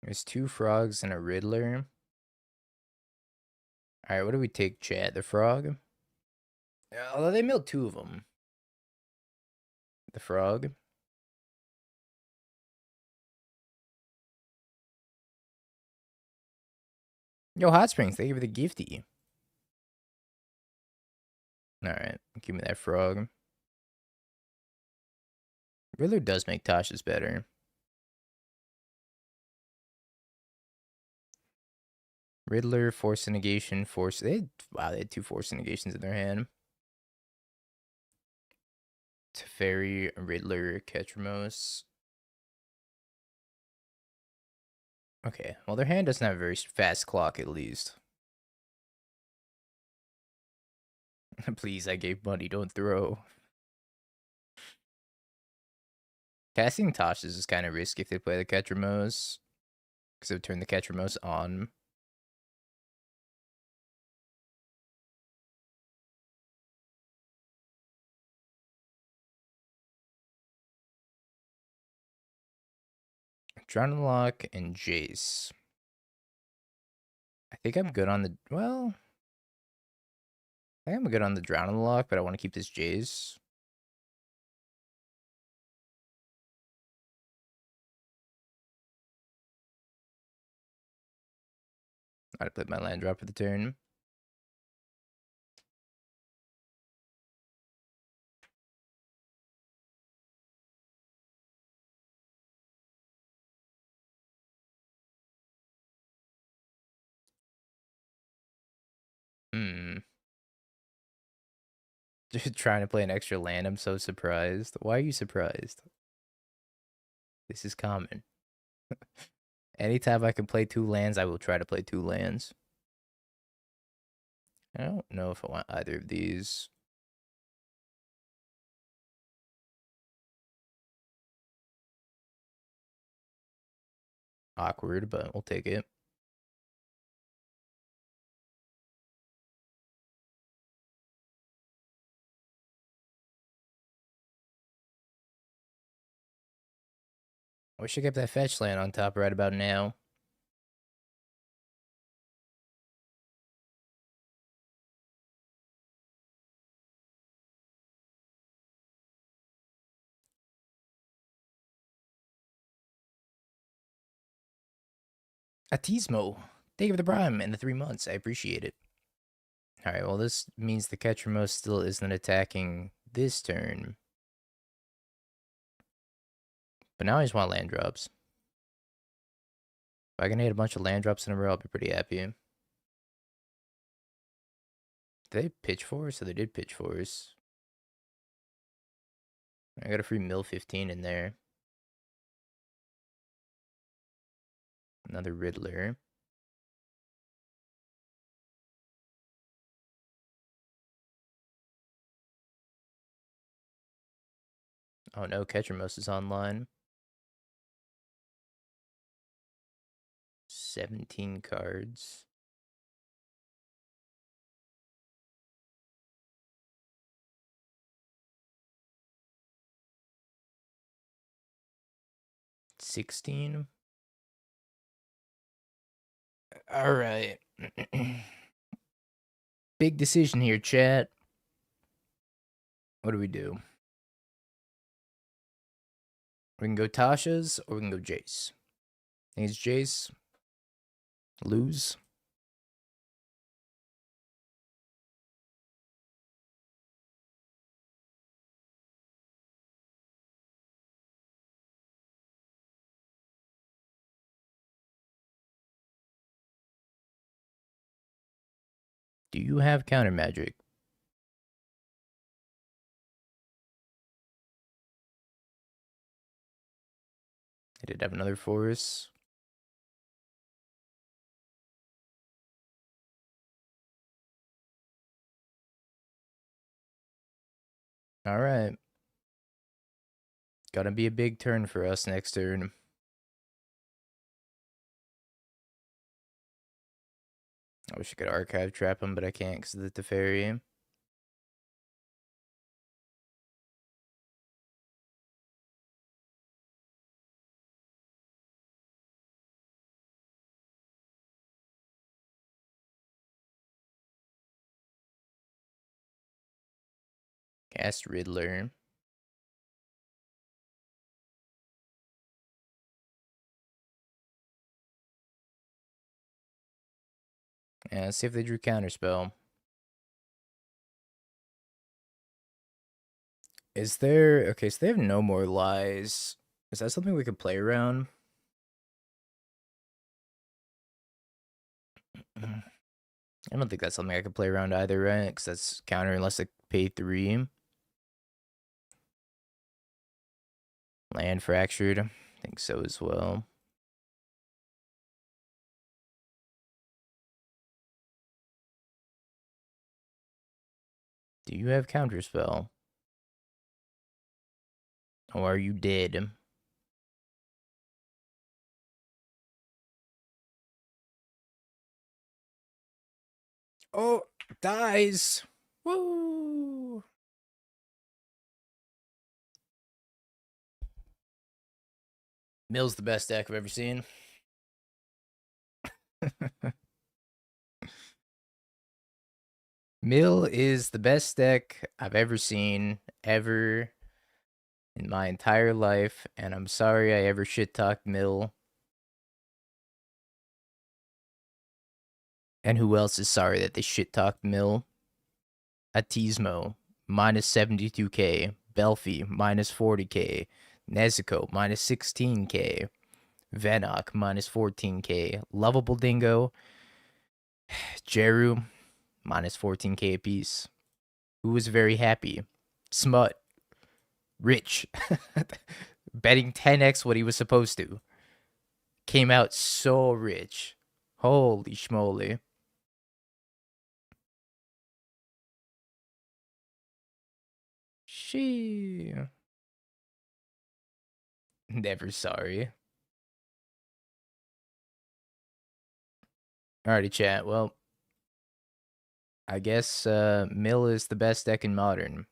There's 2 frogs and a Riddler. Alright, what do we take, chat? The frog? Yeah, although they milled 2 of them. The frog. Yo, Hot Springs, thank you for the gifty. Alright, give me that frog. Riddler does make Tasha's better. Riddler, Force Negation, Force. Wow, they had 2 Force Negations in their hand. Teferi, Riddler, Ketramos. Okay, well, their hand doesn't have a very fast clock, at least. Please, I gave money, don't throw. Casting Tasha's is kind of risky if they play the Ketramose, because it would turn the Ketramose on. Drownlock and Jace. I think I'm good on the, well, I think I'm good on the Drownlock, but I want to keep this Jace. I'd play my land drop for the turn. Hmm. Just trying to play an extra land. I'm so surprised. Why are you surprised? This is common. Anytime I can play 2 lands, I will try to play 2 lands. I don't know if I want either of these. Awkward, but we'll take it. I wish I kept that fetch land on top right about now. Atismo. Thank you for the prime and the 3 months. I appreciate it. Alright, well, this means the Ketramose still isn't attacking this turn. But now I just want land drops. If I can hit a bunch of land drops in a row, I'll be pretty happy. Did they pitch for us? So they did pitch for us. I got a free mill 15 in there. Another Riddler. Oh no, Ketramose is online. 17 cards. $16. All right. Big decision here, chat. What do we do? We can go Tasha's or we can go Jace. I think it's Jace. Lose. Do you have counter magic? I did have another force. All right. Gonna be a big turn for us next turn. I wish I could archive trap him, but I can't because of the Teferi. Cast Riddler. Yeah, let's see if they drew Counterspell. Is there... Okay, so they have no more lies. Is that something we could play around? I don't think that's something I could play around either, right? Because that's counter unless I pay 3. Land Fractured. I think so as well. Do you have counterspell? Or are you dead? Oh, dies. Woo! Mill's the best deck I've ever seen. Mill is the best deck I've ever seen, ever in my entire life, and I'm sorry I ever shit talked Mill. And who else is sorry that they shit talked Mill? Atismo, minus 72k. Belfi, minus 40k. Nezuko, minus 16k. Venok, minus 14k. Lovable Dingo, Jeru, minus 14k apiece. Who was very happy? Smut, rich, betting 10x what he was supposed to. Came out so rich. Holy schmoly. She. Never sorry. Alrighty, chat. Well, I guess Mill is the best deck in Modern.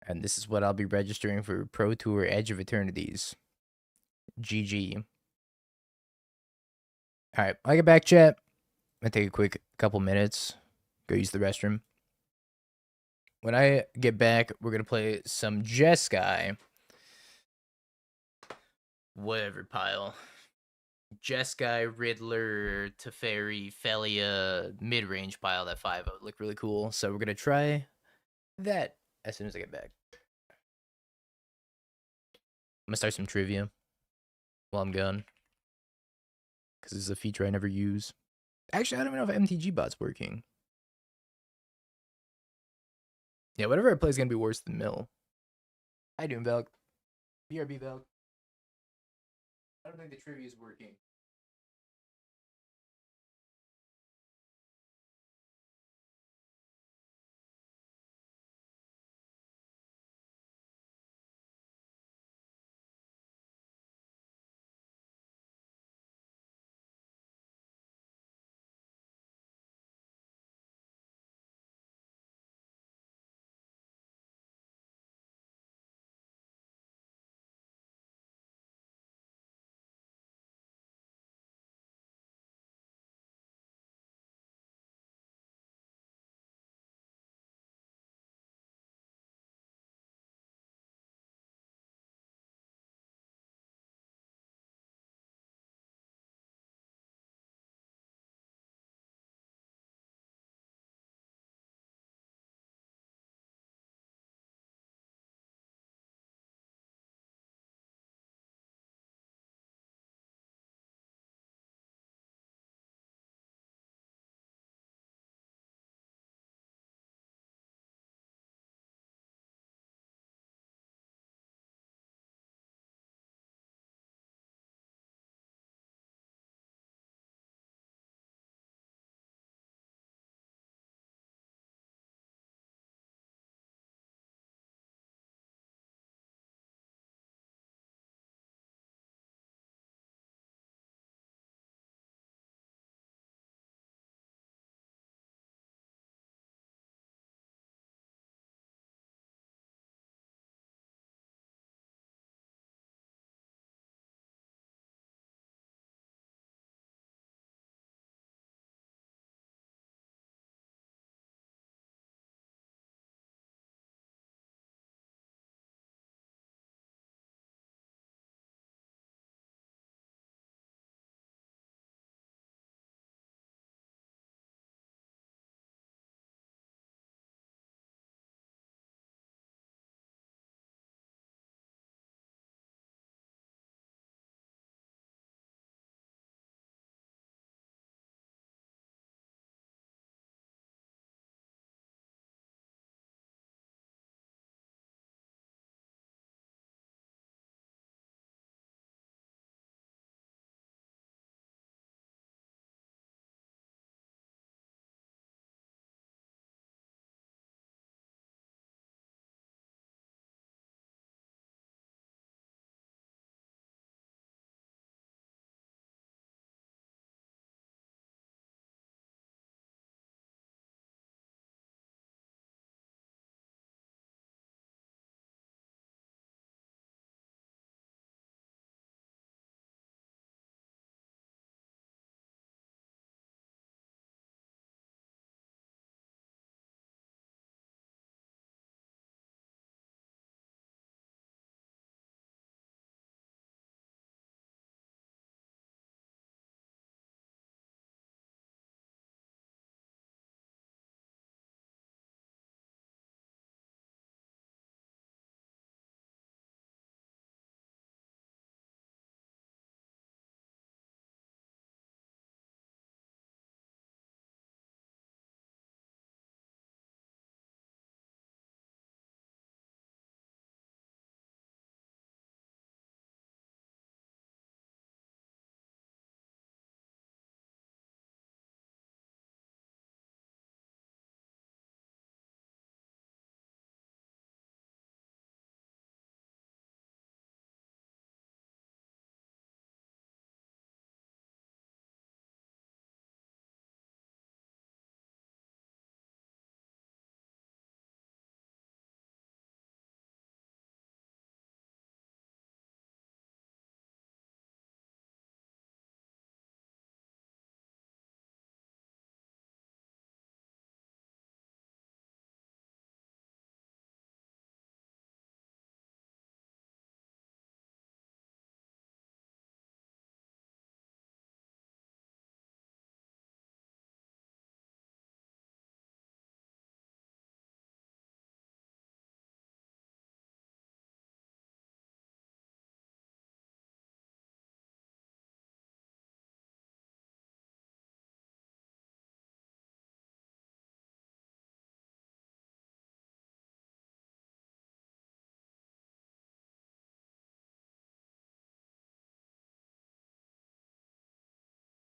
And this is what I'll be registering for Pro Tour Edge of Eternities. GG. Alright, I get back, chat. I'm gonna take a quick couple minutes. Go use the restroom. When I get back, we're gonna play some Jeskai. Whatever pile. Jeskai, Riddler, Teferi, Felia, mid-range pile, that 5 would look really cool. So we're gonna try that as soon as I get back. I'm gonna start some trivia while I'm gone. Because this is a feature I never use. Actually, I don't even know if MTG bot's working. Yeah, whatever I play is gonna be worse than Mill. How you doing, Velk? BRB, Velk. I don't think the trivia is working.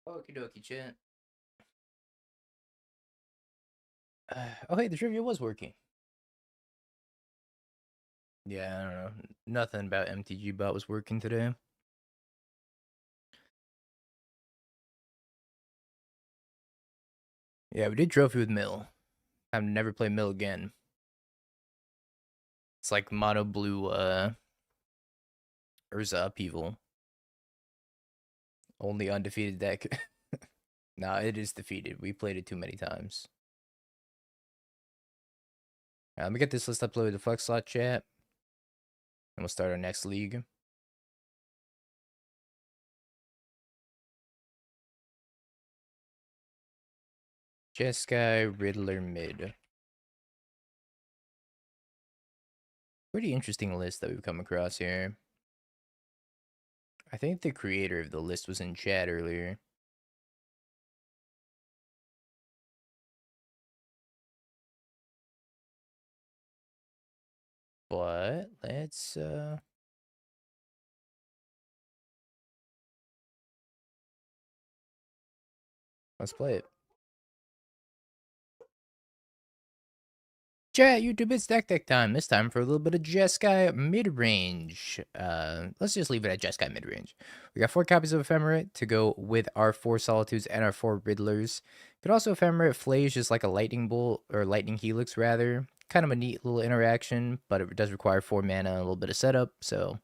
Okie dokie, chat. Oh, hey, the trivia was working. Yeah, I don't know. Nothing about MTG bot was working today. Yeah, we did trophy with Mill. I've never played Mill again. It's like mono blue Urza upheaval. Only undefeated deck. Nah, it is defeated. We played it too many times. Let me get this list uploaded to Flex Slot chat. And we'll start our next league. Jeskai, Riddler mid. Pretty interesting list that we've come across here. I think the creator of the list was in chat earlier. But let's play it. Chat, YouTube, it's deck time. This time for a little bit of Jeskai mid-range. Let's just leave it at Jeskai mid-range. We got 4 copies of Ephemerate to go with our 4 Solitudes and our 4 Riddlers. Could also Ephemerate Flays just like a Lightning Bolt, or Lightning Helix rather. Kind of a neat little interaction, but it does require 4 mana and a little bit of setup, so...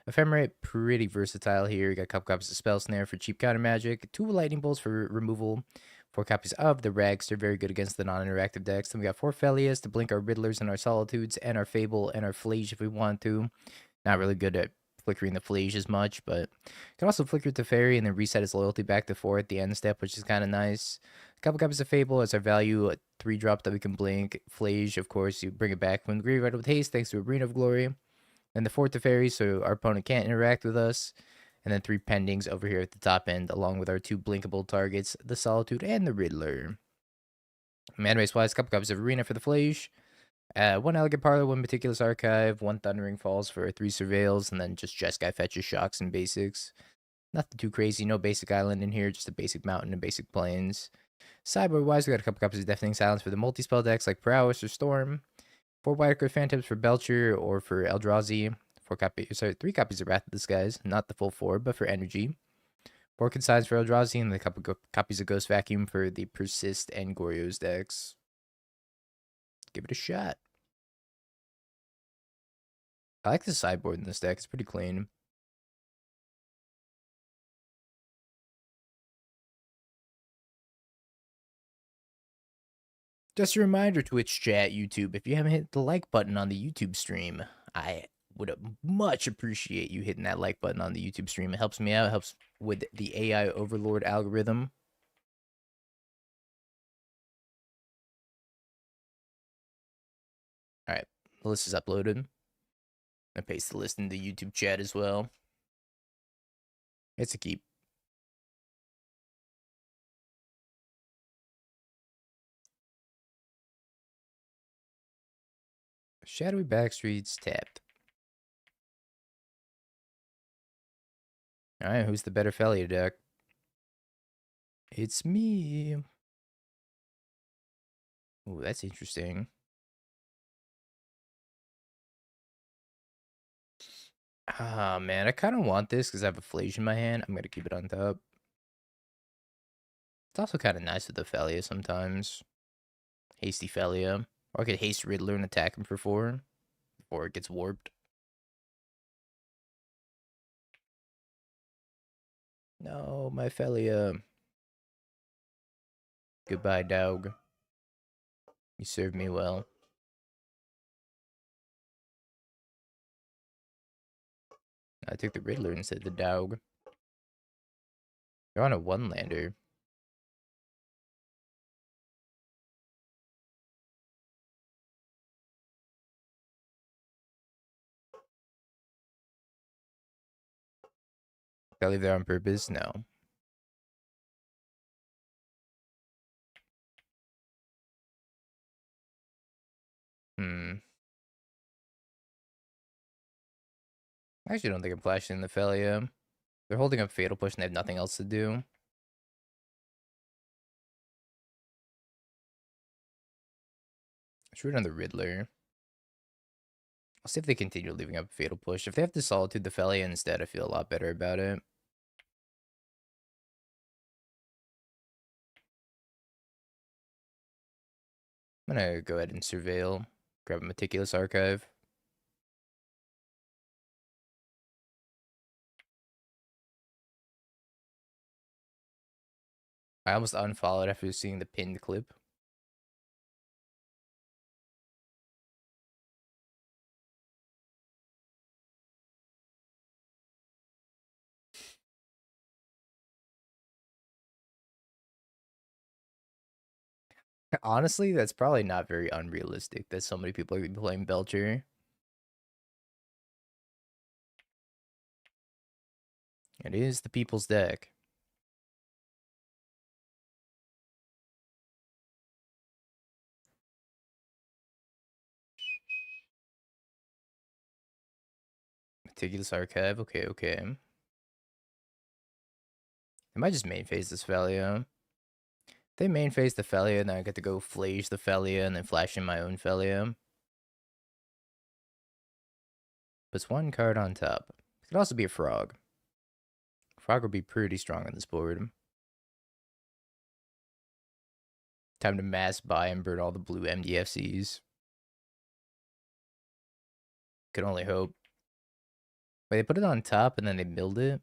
Ephemerate, pretty versatile here. You got a couple copies of Spell Snare for cheap counter magic, 2 Lightning Bolts for removal, 4 copies of the Rags. They're very good against the non-interactive decks. Then we got 4 Felias to blink our Riddlers and our Solitudes, and our Fable and our Flage if we want to. Not really good at flickering the Flage as much, but can also flicker the Fairy and then reset his loyalty back to 4 at the end step, which is kind of nice. A couple copies of Fable as our value, a 3-drop that we can blink. Flage, of course, you bring it back from the graveyard with haste thanks to Arena of Glory. And the 4th Teferi, so our opponent can't interact with us. And then 3 pendings over here at the top end, along with our 2 blinkable targets, the Solitude and the Riddler. Mana base wise, couple copies of Arena for the Flage. 1 Elegant Parlor, 1 Meticulous Archive, 1 Thundering Falls for 3 Surveils, and then just Jeskai fetches, shocks, and basics. Nothing too crazy, no basic island in here, just a basic mountain and basic plains. Sideboard wise, we got a couple copies of Deafening Silence for the multi-spell decks like Prowess or Storm. 4 Wirecard Phantoms for Belcher or for Eldrazi. 3 copies of Wrath of the Skies, not the full 4, but for energy. 4 Consigns for Eldrazi, and a couple copies of Ghost Vacuum for the Persist and Goryo's decks. Give it a shot. I like the sideboard in this deck, it's pretty clean. Just a reminder, Twitch chat, YouTube, if you haven't hit the like button on the YouTube stream, I would much appreciate you hitting that like button on the YouTube stream. It helps me out, it helps with the AI Overlord algorithm. Alright, the list is uploaded. I paste the list in the YouTube chat as well. It's a keep. Shadowy Backstreets tapped. Alright, who's the better Felia deck? It's me. Ooh, that's interesting. Ah, man, I kind of want this because I have a Flage in my hand. I'm going to keep it on top. It's also kind of nice with the Felia sometimes. Hasty Felia. Or I could haste Riddler and attack him for 4 before it gets warped. No, my Felia. Goodbye, dog. You served me well. I took the Riddler instead of the dog. They're on a 1-lander. Did I leave there on purpose? No. I actually don't think I'm flashing the Felia. They're holding up Fatal Push and they have nothing else to do. Let's root on the Riddler. I'll see if they continue leaving up a Fatal Push. If they have to Solitude the Felia instead, I feel a lot better about it. I'm gonna go ahead and Surveil. Grab a Meticulous Archive. I almost unfollowed after seeing the pinned clip. Honestly, that's probably not very unrealistic that so many people are playing Belcher. It is the people's deck. Meticulous Archive. Okay, okay. I might just main phase this Felia. They main phase the Felia, and then I get to go Flage the Felia and then flash in my own Felia. Puts one card on top. It could also be a Frog. Frog would be pretty strong on this board. Time to mass buy and burn all the blue MDFCs. Could only hope. Wait, they put it on top and then they milled it?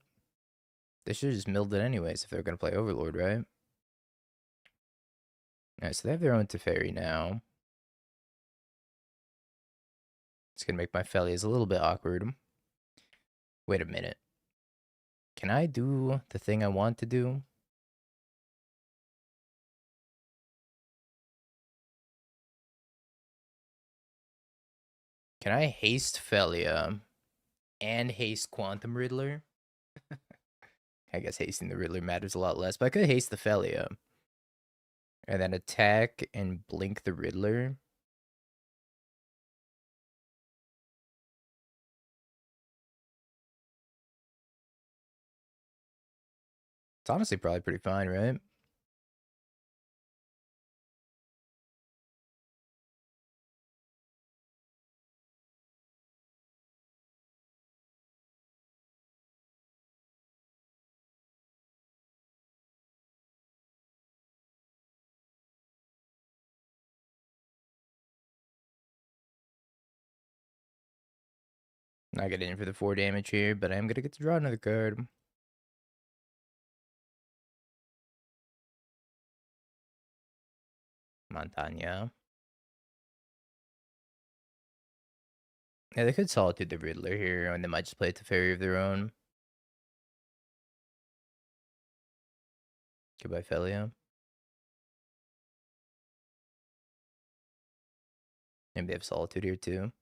They should have just milled it anyways if they're going to play Overlord, right? Alright, so they have their own Teferi now. It's going to make my Felias a little bit awkward. Wait a minute. Can I do the thing I want to do? Can I haste Felia and haste Quantum Riddler? I guess hasting the Riddler matters a lot less, but I could haste the Felia. And then attack and blink the Riddler. It's honestly probably pretty fine, right? Not getting in for the 4 damage here, but I am going to get to draw another card. Montagna. Yeah, they could Solitude the Riddler here, and they might just play it to Fairy of their own. Goodbye, Felia. Maybe they have Solitude here too.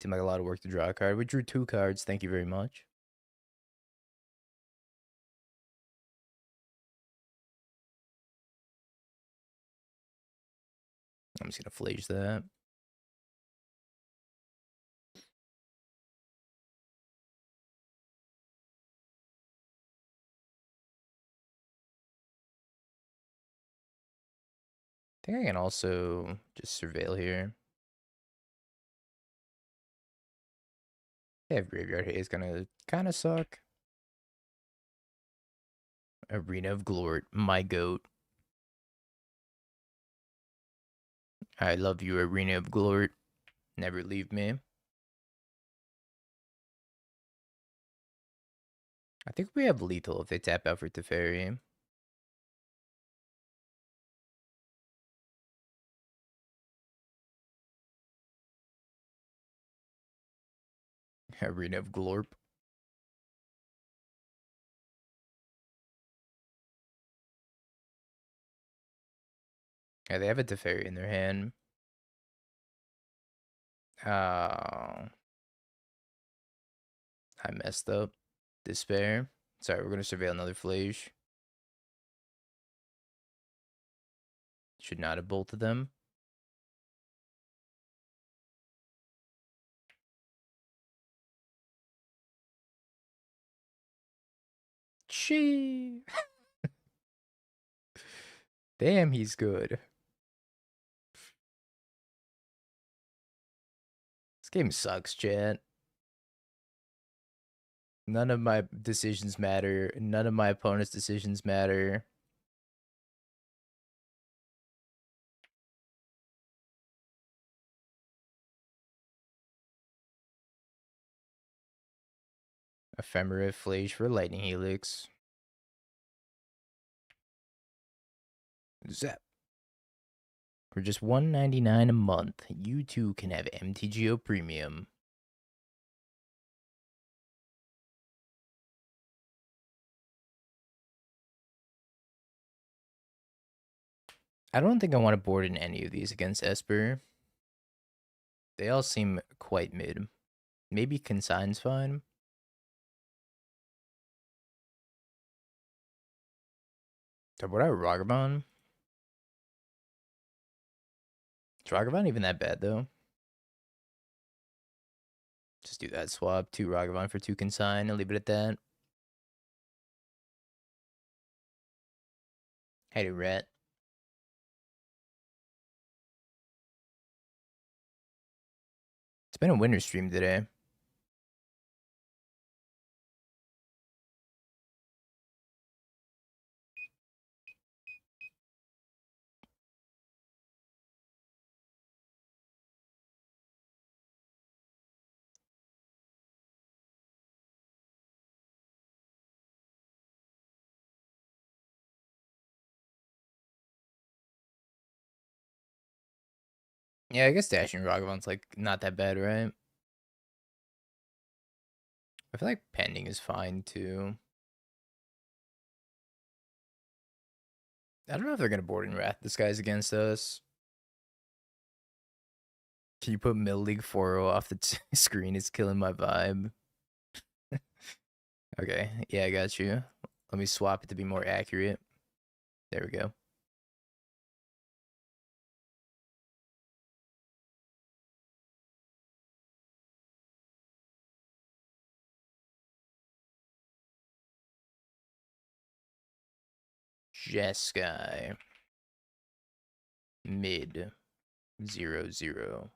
Seemed like a lot of work to draw a card. We drew 2 cards. Thank you very much. I'm just going to Flage that. I think I can also just Surveil here. Yeah, Graveyard Haze is gonna kind of suck. Arena of Glort, my goat. I love you, Arena of Glort. Never leave me. I think we have lethal if they tap out for Teferi. Arena of Glorp. Yeah, they have a Teferi in their hand. Oh, I messed up. Despair. Sorry, we're gonna surveil another Flage. Should not have bolted them. Chee. Damn, he's good. This game sucks, chat. None of my decisions matter. None of my opponent's decisions matter. Ephemera Flage for Lightning Helix. Zap. For just $1.99 a month, you too can have MTGO Premium. I don't think I want to board in any of these against Esper. They all seem quite mid. Maybe Consign's fine. So what about Ragavan? Is Ragavan even that bad though? Just do that swap. 2 Ragavan for 2 Consign and leave it at that. Hey, Rat. It's been a winter stream today. Yeah, I guess dashing Ragavan's like not that bad, right? I feel like pending is fine too. I don't know if they're gonna board in Wrath Disguise against us. Can you put Mill League 4 off the screen? It's killing my vibe. Okay, yeah, I got you. Let me swap it to be more accurate. There we go. Jeskai. Mid. 0-0.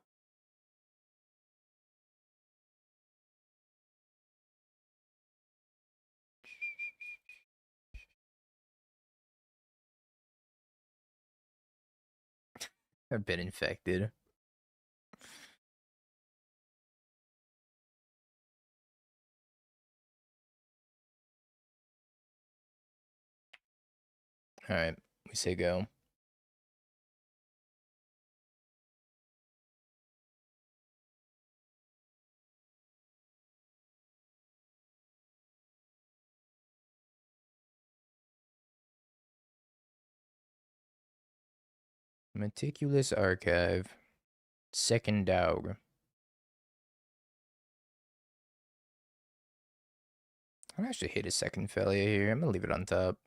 I've been infected. Alright, we say go. Meticulous Archive. Second Dog. I actually hate a second Felia here. I'm gonna leave it on top.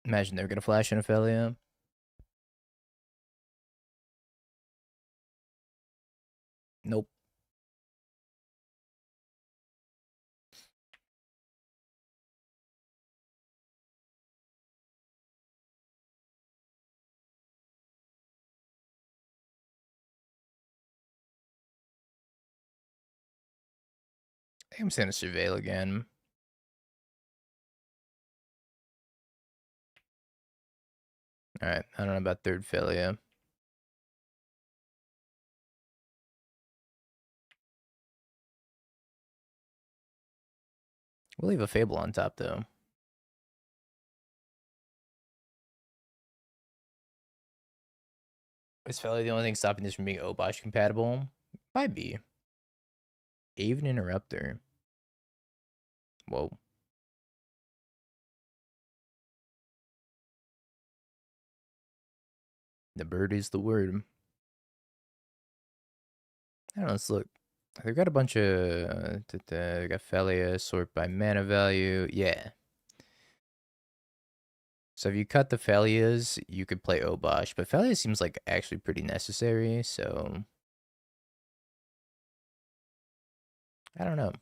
Imagine they're gonna flash in a Felia. Nope. I think I'm just gonna surveil again. Alright, I don't know about third Felia. We'll leave a Fable on top though. Is Felia the only thing stopping this from being Obosh compatible? Might be. Aven Interrupter. Whoa. The bird is the word. I don't know, let's look. They've got a bunch of... They got Felia, sort by mana value. Yeah. So if you cut the Felias, you could play Obosh, but Felia seems like actually pretty necessary, so I don't know.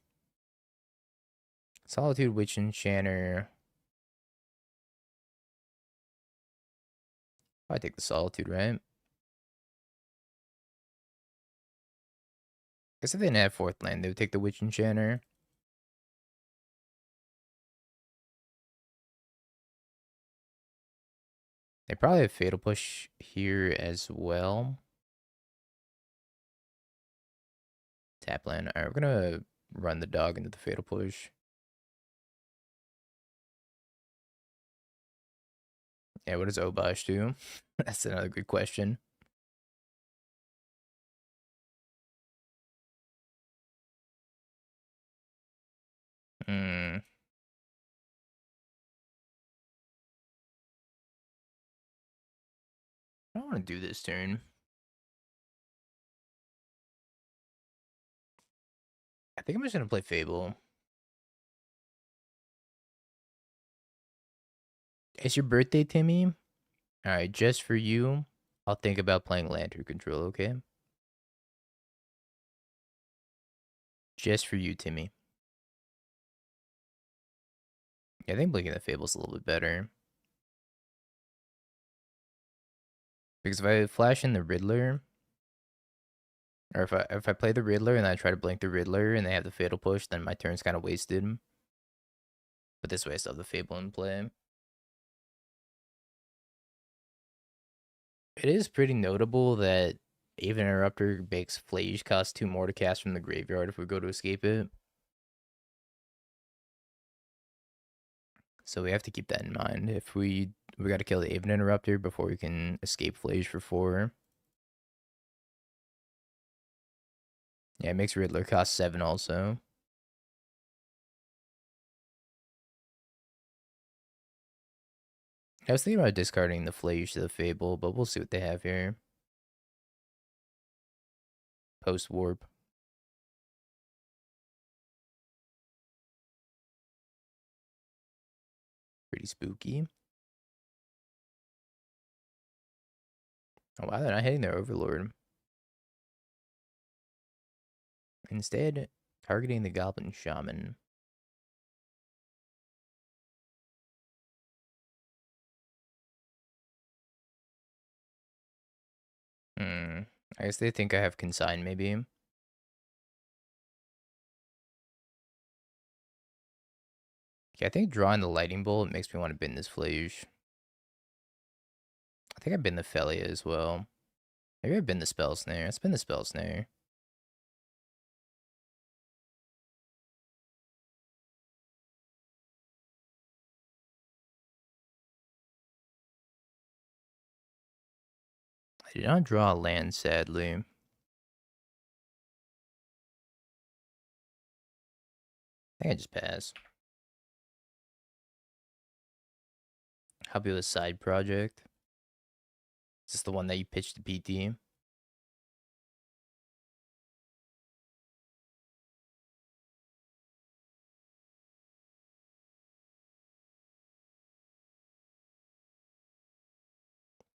Solitude, Witch Enchanter. I take the Solitude, right? Guess if they didn't have fourth land, they would take the Witch Enchanter. They probably have Fatal Push here as well. Tap land. Alright, we're gonna run the dog into the Fatal Push. Yeah, what does Obosh do? That's another good question. Hmm. I don't want to do this turn. I think I'm just gonna play Fable. It's your birthday, Timmy. Alright, just for you, I'll think about playing Lantern Control, okay? Just for you, Timmy. Yeah, I think Blinking the Fable's a little bit better. Because if I flash in the Riddler, or if I play the Riddler and I try to blink the Riddler and they have the Fatal Push, then my turn's kind of wasted. But this way I still have the Fable in play. It is pretty notable that Aven Interrupter makes Flage cost 2 more to cast from the graveyard if we go to escape it. So we have to keep that in mind. If we got to kill the Aven Interrupter before we can escape Flage for 4. Yeah, it makes Riddler cost 7 also. I was thinking about discarding the Flage to the Fable, but we'll see what they have here. Post Warp. Pretty spooky. Oh wow, they're not hitting their Overlord. Instead, targeting the Goblin Shaman. Hmm. I guess they think I have Consign, maybe. Yeah, I think drawing the Lightning Bolt makes me want to bin this Flage. I think I bin the Felia as well. Maybe I bin the Spell Snare. Let's bin the Spell Snare. I did not draw a land, sadly. I think I just pass. Happy with side project. Is this the one that you pitched to PT?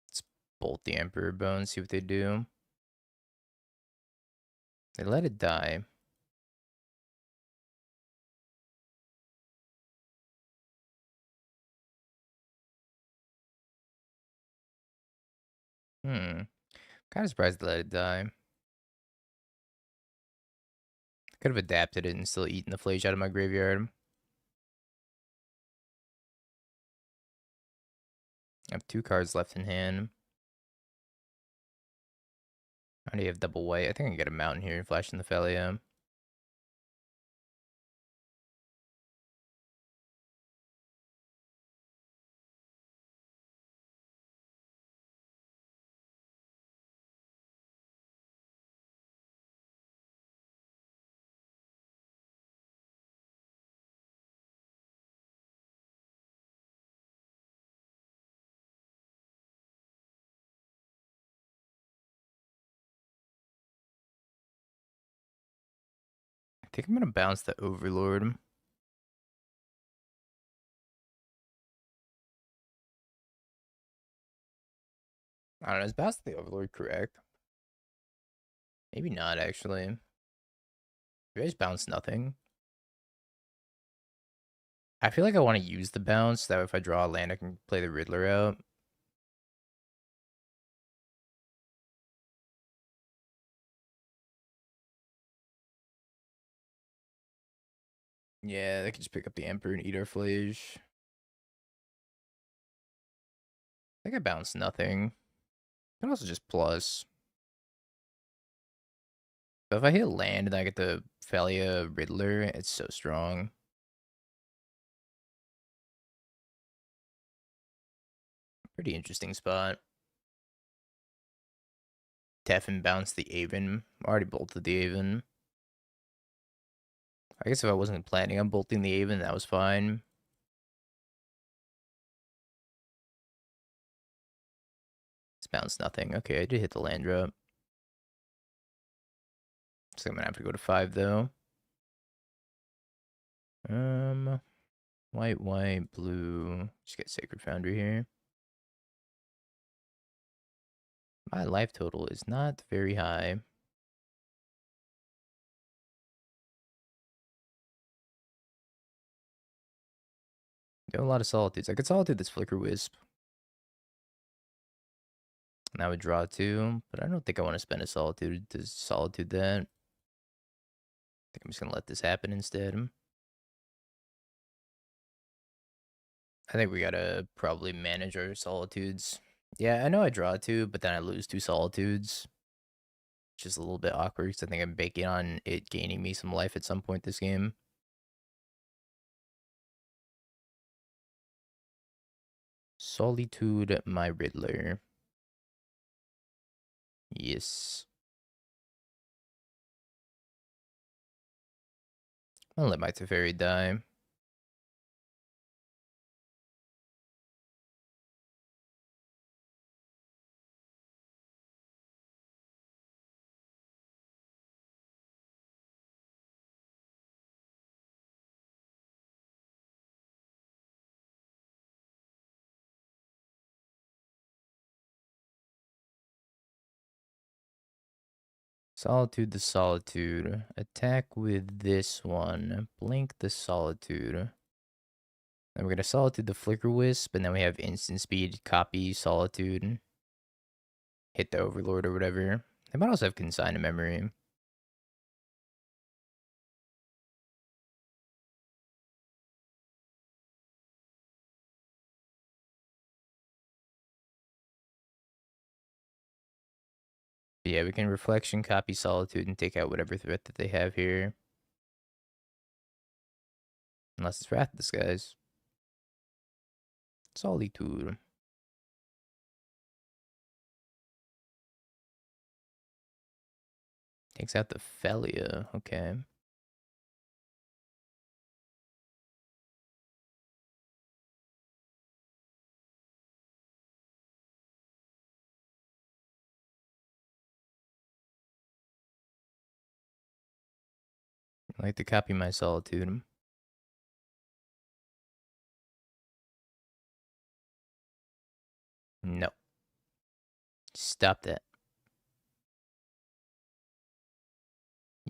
Let's bolt the Emperor Bone, see what they do. They let it die. Hmm. Kind of surprised they let it die. Could have adapted it and still eaten the Flage out of my graveyard. I have 2 cards left in hand. I already have double white. I think I can get a mountain here and flash in the Felia. I think I'm going to bounce the Overlord. I don't know, is Bounce the Overlord correct? Maybe not, actually. You guys bounce nothing. I feel like I want to use the bounce, that way if I draw a land, I can play the Riddler out. Yeah, they could just pick up the Emperor and eat our Flage. I think I bounce nothing. I can also just plus. But if I hit land and I get the Felia Riddler, it's so strong. Pretty interesting spot. Tefn bounced the Aven. Already bolted the Aven. I guess if I wasn't planning on bolting the Aven, that was fine. It's bounced nothing. Okay, I did hit the land drop. So I'm gonna have to go to 5 though. White, white, blue. Just get Sacred Foundry here. My life total is not very high. Doing a lot of Solitudes. I could Solitude this Flicker Wisp. And I would draw 2, but I don't think I want to spend a Solitude to Solitude that. I think I'm just going to let this happen instead. I think we gotta probably manage our Solitudes. Yeah, I know I draw 2, but then I lose 2 Solitudes. Which is a little bit awkward because I think I'm banking on it gaining me some life at some point this game. Solitude, my Riddler. Yes. I'll let my Teferi die. Solitude the Solitude. Attack with this one. Blink the Solitude. Then we're gonna Solitude the Flicker Wisp, and then we have instant speed, copy Solitude. Hit the Overlord or whatever. They might also have Consign to Memory. But yeah, we can Reflection, copy Solitude, and take out whatever threat that they have here. Unless it's Wrath Disguise. Solitude. Takes out the Felia. Okay. I like to copy my Solitude. No. Stop that.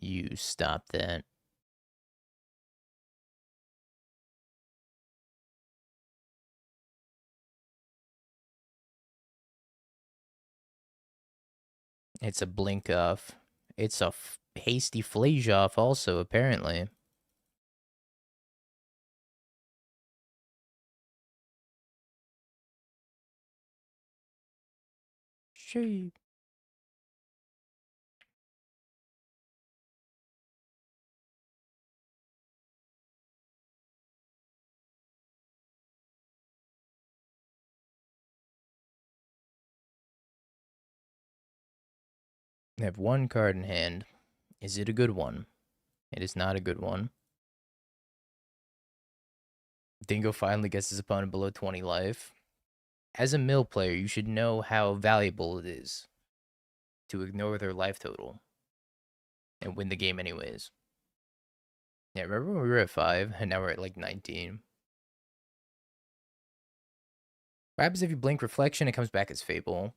You stop that. It's a blink off. It's a hasty flage off also, apparently. She. I have one card in hand. Is it a good one? It is not a good one. Dingo finally gets his opponent below 20 life. As a mill player, you should know how valuable it is to ignore their life total and win the game anyways. Yeah, remember when we were at 5 and now we're at like 19? What happens if you blink Reflection? It comes back as Fable.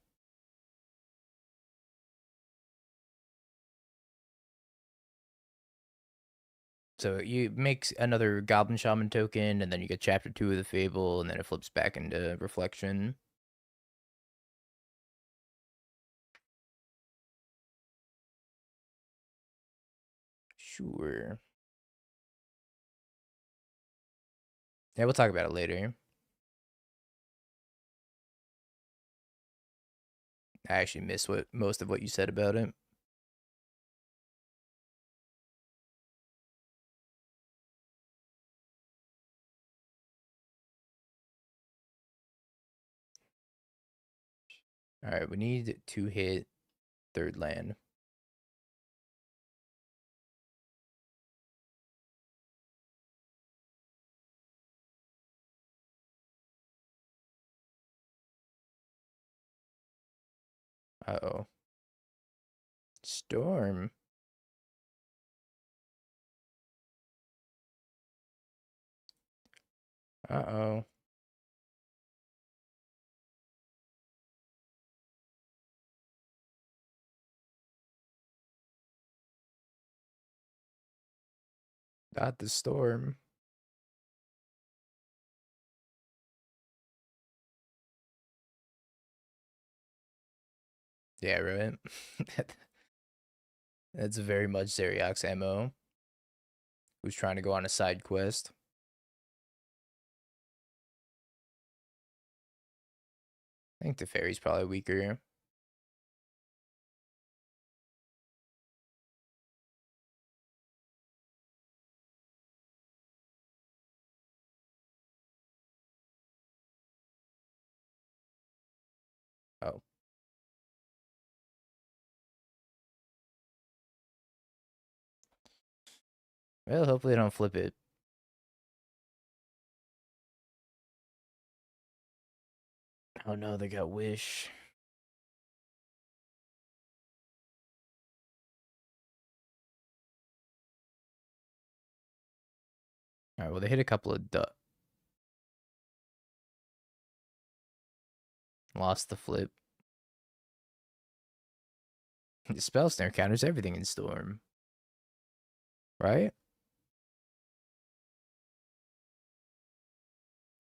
So you make another Goblin Shaman token, and then you get Chapter 2 of the Fable, and then it flips back into Reflection. Sure. Yeah, we'll talk about it later. I actually missed most of what you said about it. All right, we need to hit third land. Uh-oh. Storm. Uh-oh. Not the storm. Yeah, right. That's very much Zeriak's MO, who's trying to go on a side quest. I think the fairy's probably weaker. Oh. Well, hopefully they don't flip it. Oh no, they got Wish. Alright, well, they hit a couple of lost the flip. The spell snare counters everything in Storm. Right?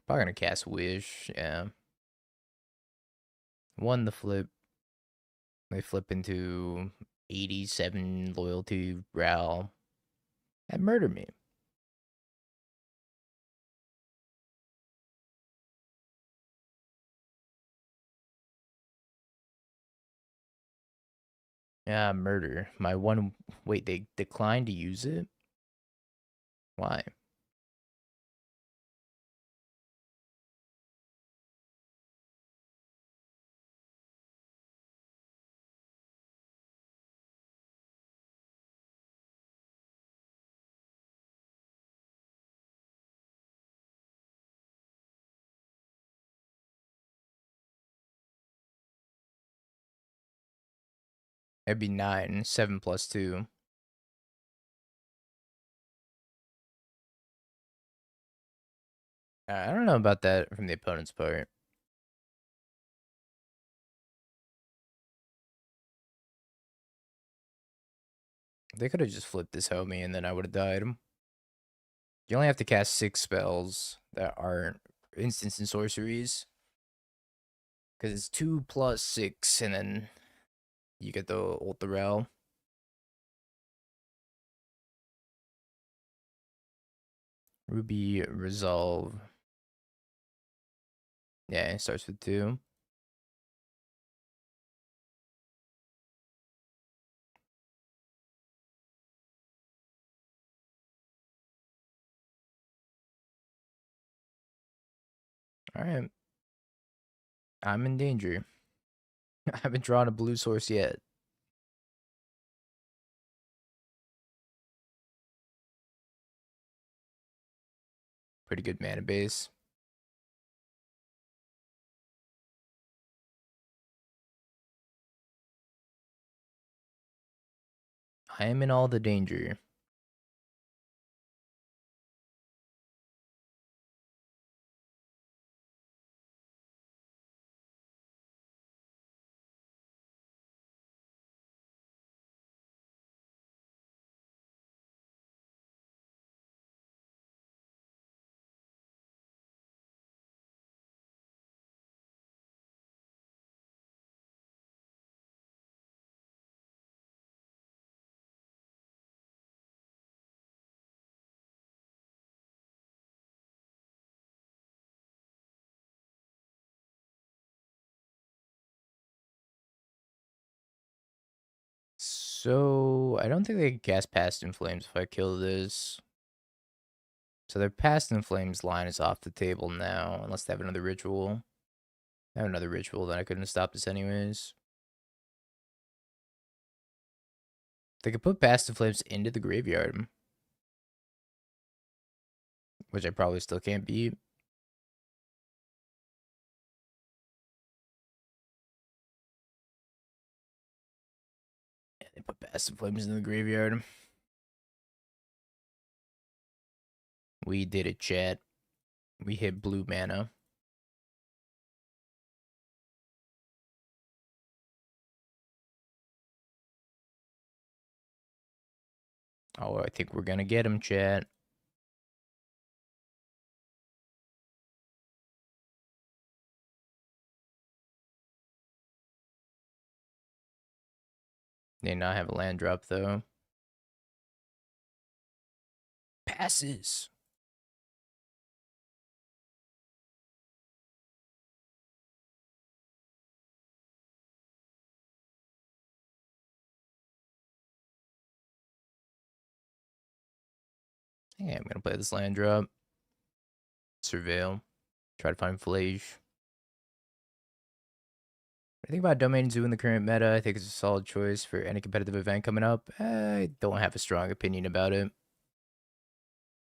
Probably gonna cast Wish, yeah. Won the flip. They flip into 87 loyalty Ral. And murder me. Yeah, murder. My one. Wait, they declined to use it? Why? It'd be 9. 7 plus 2. I don't know about that from the opponent's part. They could have just flipped this homie and then I would have died. You only have to cast 6 spells that aren't instants and sorceries. Because it's 2 plus 6, and then you get the Ultharel. Ruby Resolve. Yeah, it starts with 2. Alright. I'm in danger. I haven't drawn a blue source yet. Pretty good mana base. I am in all the danger. So, I don't think they can cast Past in Flames if I kill this. So their Past in Flames line is off the table now, unless they have another ritual. I have another ritual, then I couldn't stop this anyways. They could put Past in Flames into the graveyard, which I probably still can't beat. Yeah, they put Past in Flames in the graveyard. We did it, chat. We hit blue mana. Oh, I think we're gonna get him, chat. They not have a land drop, though. Passes. Yeah, I'm gonna play this land drop. Surveil. Try to find Flage. I think about Domain Zoo in the current meta. I think it's a solid choice for any competitive event coming up. I don't have a strong opinion about it.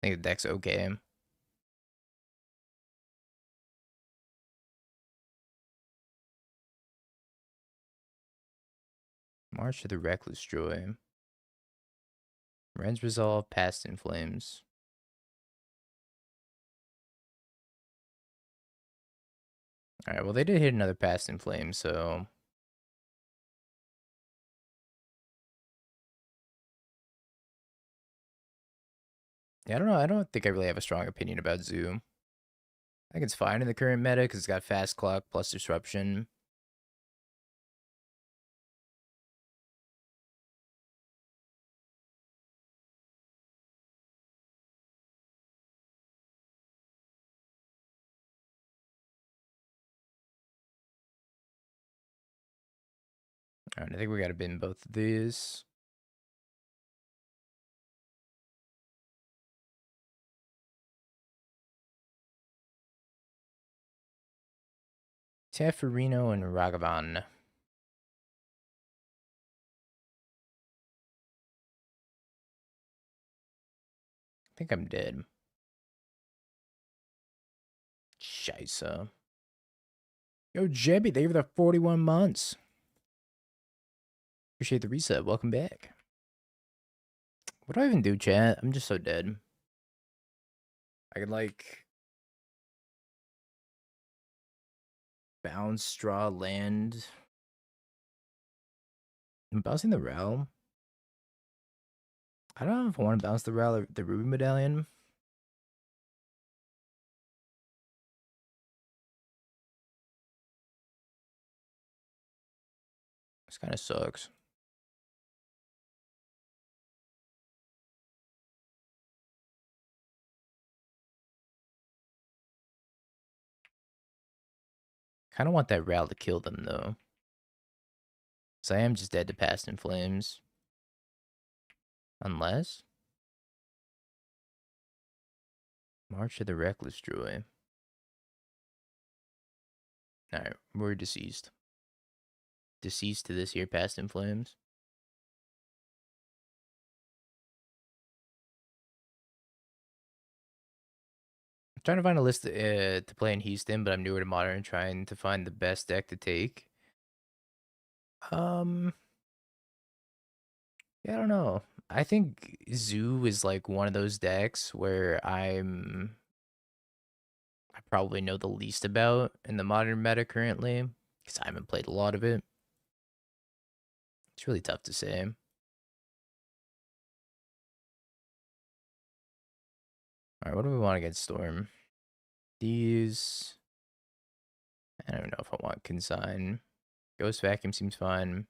I think the deck's okay. March to the Reckless Joy. Ren's Resolve, Past in Flames. Alright, well, they did hit another Past in Flames, so. Yeah, I don't know. I don't think I really have a strong opinion about Zoo. I think it's fine in the current meta because it's got Fast Clock plus Disruption. Alright, I think we gotta bin both of these. Tefferino and Ragavan. I think I'm dead. Scheisse. Yo, Jebby, thank you for the 41 months. Appreciate the reset. Welcome back. What do I even do, chat? I'm just so dead. I could, like, bounce, straw, land. I'm bouncing the Rel. I don't know if I want to bounce the Rel or the Ruby Medallion. This kind of sucks. Kind of want that Rel to kill them, though. So I am just dead to Past in Flames. Unless. March of the Reckless Joy. Alright, we're deceased. Deceased to this here Past in Flames. I'm trying to find a list to play in Houston, but I'm newer to Modern, trying to find the best deck to take. Yeah, I don't know. I think Zoo is like one of those decks where I probably know the least about in the Modern meta currently because I haven't played a lot of it. It's really tough to say. All right, what do we want against Storm? These. I don't know if I want Consign. Ghost Vacuum seems fine.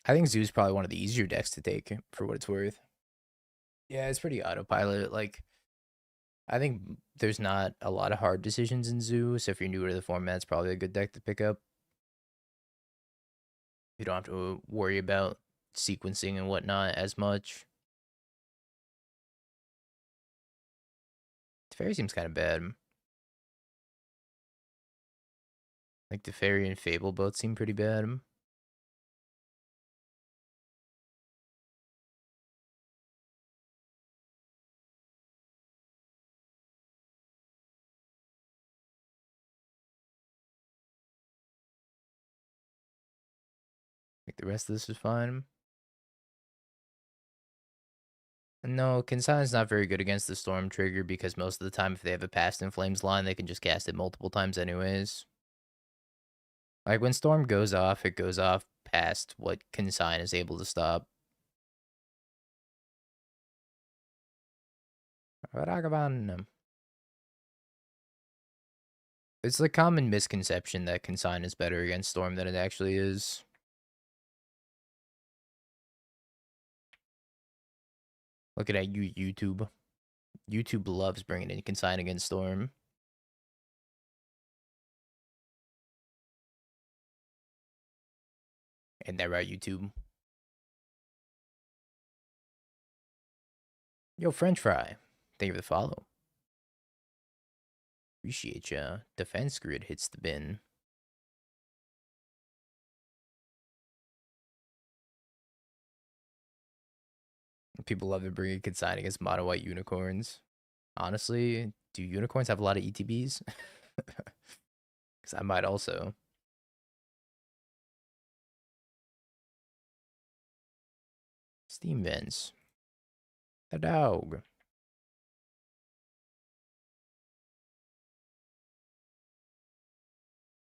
I think Zoo's probably one of the easier decks to take for what it's worth. Yeah, it's pretty autopilot. Like, I think there's not a lot of hard decisions in Zoo, so if you're new to the format, it's probably a good deck to pick up. You don't have to worry about sequencing and whatnot as much. Teferi seems kind of bad. Like Teferi and Fable both seem pretty bad. Like the rest of this is fine. No, Kinsign's not very good against the Storm trigger because most of the time if they have a Past in Flames line, they can just cast it multiple times anyways. Like when Storm goes off, it goes off past what Consign is able to stop. Ragavan. It's the common misconception that Consign is better against Storm than it actually is. Looking at you, YouTube. YouTube loves bringing in Consign against Storm. And that right, YouTube. Yo, French Fry. Thank you for the follow. Appreciate ya. Defense Grid hits the bin. People love to bring in Consign against Mono White Unicorns. Honestly, do unicorns have a lot of ETBs? Because I might also. Steam vents. The dog.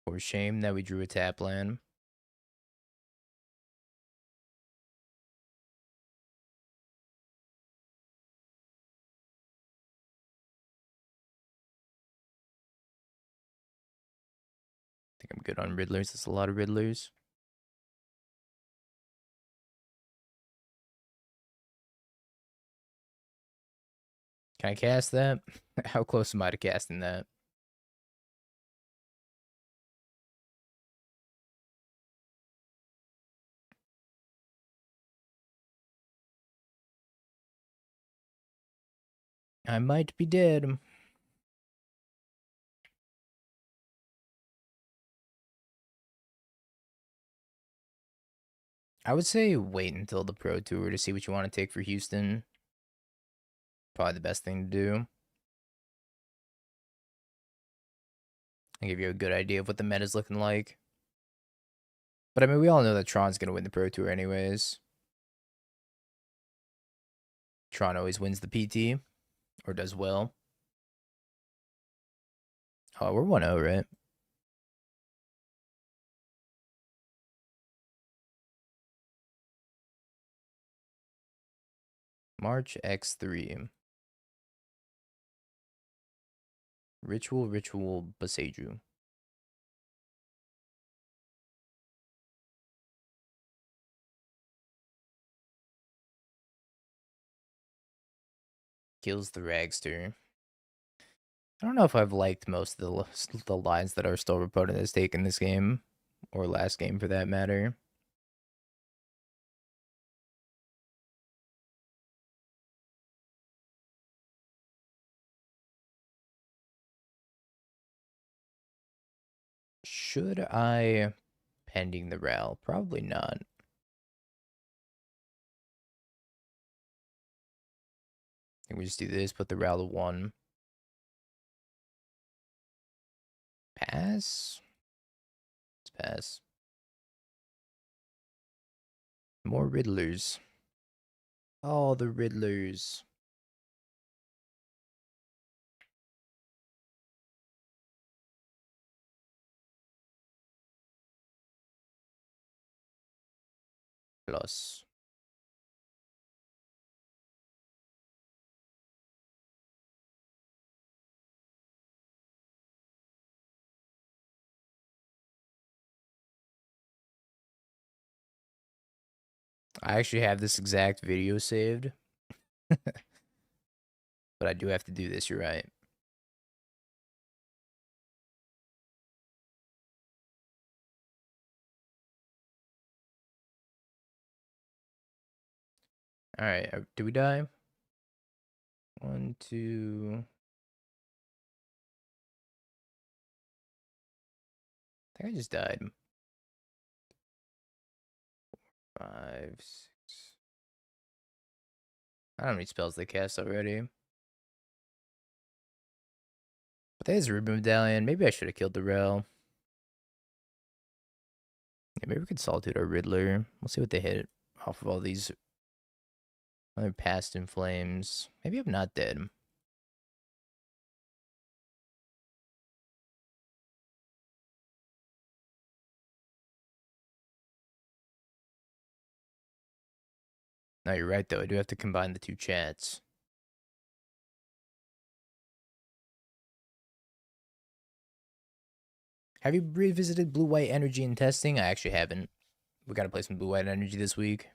For shame that we drew a tap land. I think I'm good on Riddlers. That's a lot of Riddlers. Can I cast that? How close am I to casting that? I might be dead. I would say wait until the Pro Tour to see what you want to take for Houston. Probably the best thing to do. And give you a good idea of what the meta's looking like. But I mean, we all know that Tron's going to win the Pro Tour anyways. Tron always wins the PT, or does well. Oh, we're 1-0, right? March X3. Ritual, Baseju. Kills the Ragster. I don't know if I've liked most of the lines that our store opponent has taken this game, or last game for that matter. Should I pending the Ral? Probably not. I think we just do this, put the Ral to 1. Pass? Let's pass. More Riddlers. Oh, the Riddlers. Plus. I actually have this exact video saved. But I do have to do this, you're right. Alright, do we die? 1, 2... I think I just died. 5, 6... I don't know how many spells they cast already. But there's a Ruby Medallion. Maybe I should have killed the Rel. Yeah, maybe we could Solitude our Riddler. We'll see what they hit off of all these other Past in Flames. Maybe I'm not dead. No, you're right, though. I do have to combine the two chats. Have you revisited Blue-White Energy and testing? I actually haven't. We gotta play some Blue-White Energy this week.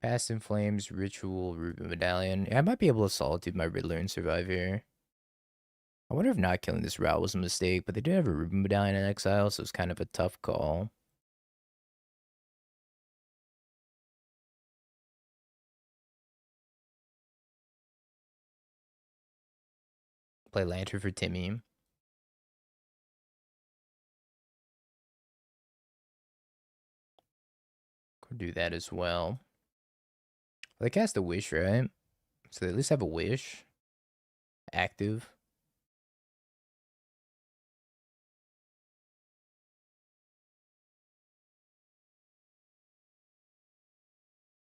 Past in Flames, Ritual, Ruby Medallion. Yeah, I might be able to Solitude my Riddler and survive here. I wonder if not killing this route was a mistake, but they do have a Ruby Medallion in exile, so it's kind of a tough call. Play Lantern for Timmy. Could do that as well. They cast a Wish, right? So they at least have a Wish. Active.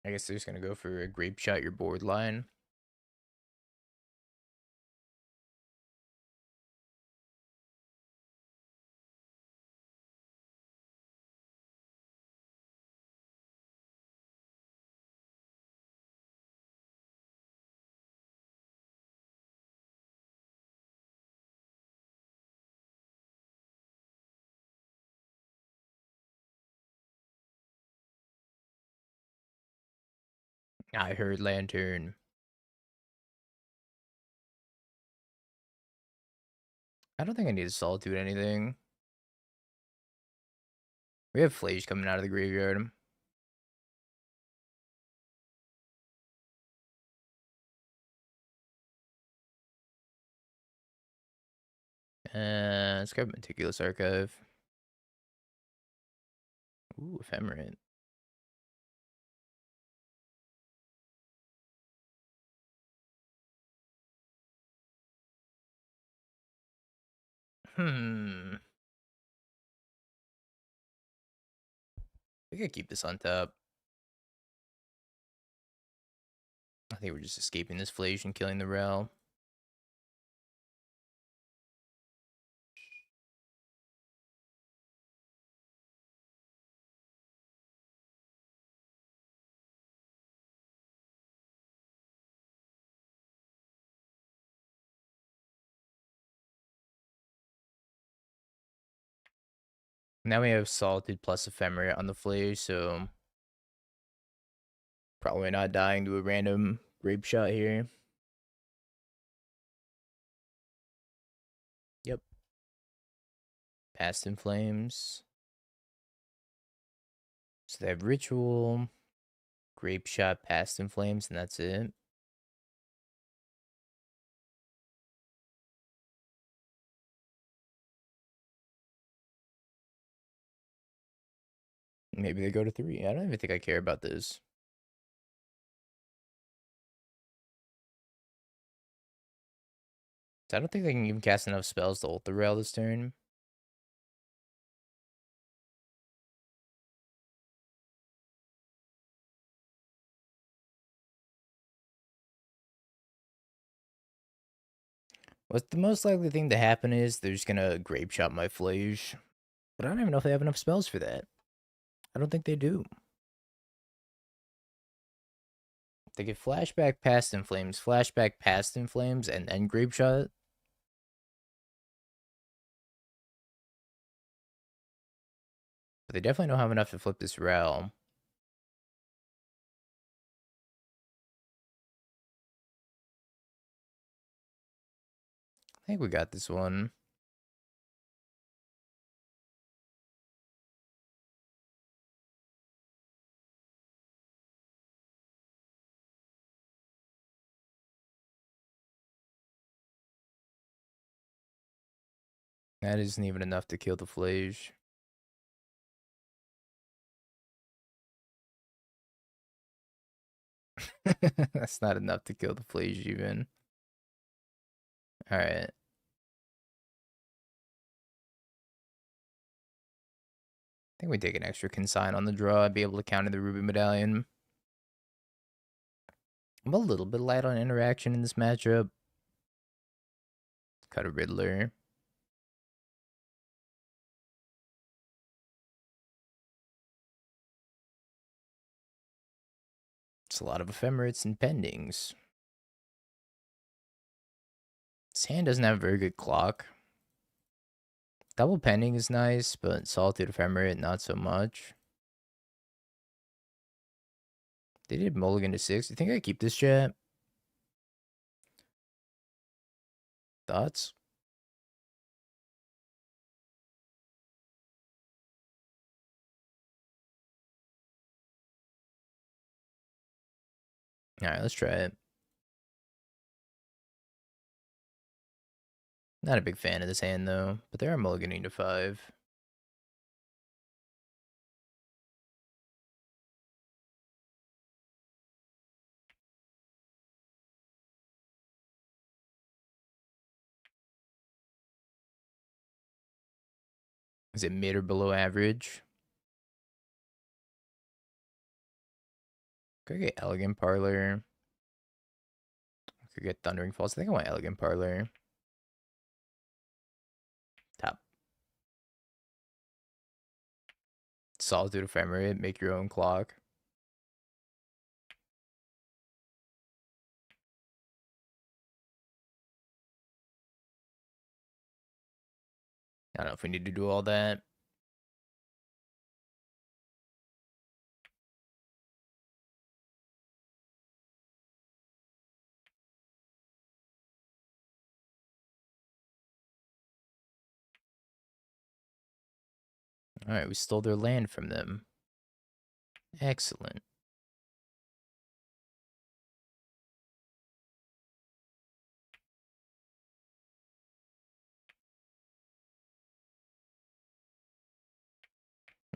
I guess they're just gonna go for a Grape Shot your board line. I heard Lantern. I don't think I need to Solitude anything. We have Flage coming out of the graveyard. Let's grab Meticulous Archive. Ooh, Ephemerate. We could keep this on top. I think we're just escaping this Flage and killing the Rel. Now we have Solitude plus Ephemerate on the Flage, so probably not dying to a random Grape Shot here. Yep. Past in Flames. So they have Ritual, Grape Shot, Past in Flames, and that's it. Maybe they go to 3. I don't even think I care about this. So I don't think they can even cast enough spells to ult the Rel this turn. What's the most likely thing to happen is they're just gonna Grape Shot my Flage. But I don't even know if they have enough spells for that. I don't think they do. They get Flashback, Past in Flames, Flashback, Past in Flames, and then Grape Shot. But they definitely don't have enough to flip this Rel. I think we got this one. That isn't even enough to kill the Flage. That's not enough to kill the Flage even. Alright. I think we take an extra consign on the draw. I'd be able to counter the Ruby Medallion. I'm a little bit light on interaction in this matchup. Cut a Riddler. It's a lot of ephemerates and pendings. This hand doesn't have a very good clock. Double pending is nice, but Solitude Ephemerate, not so much. They did mulligan to 6. You think I keep this chat? Thoughts? Alright, let's try it. Not a big fan of this hand, though, but they are mulliganing to 5. Is it mid or below average? Could I get Elegant Parlor? I could get Thundering Falls. I think I want Elegant Parlor. Top. Solitude Ephemerate, make your own clock. I don't know if we need to do all that. Alright, we stole their land from them. Excellent.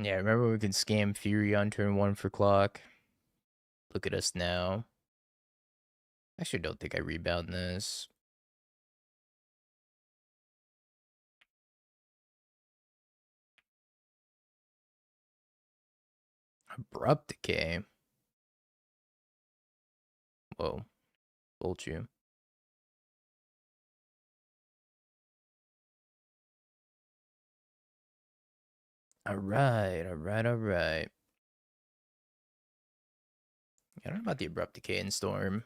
Yeah, remember we can scam Fury on turn 1 for clock. Look at us now. Actually, don't think I rebound this. Abrupt Decay. Whoa. Bolt you. Alright, alright, alright. I don't know about the Abrupt Decay in Storm.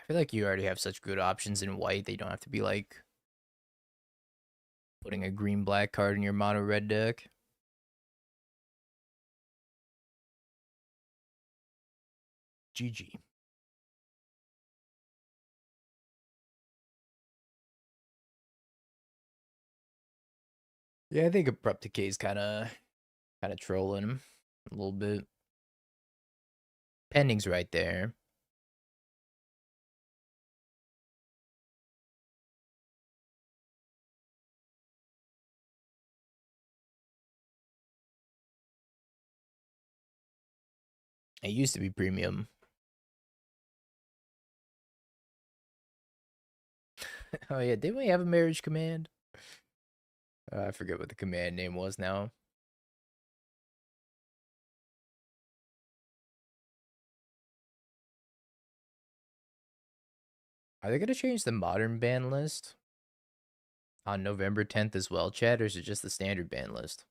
I feel like you already have such good options in white that you don't have to be like putting a green-black card in your mono red deck. GG. Yeah, I think Abrupt Decay is kind of trolling him a little bit. Pending's right there. It used to be premium. Oh yeah, didn't we have a marriage command? I forget what the command name was now. Are they gonna change the modern ban list on November 10th as well, Chad, or is it just the standard ban list?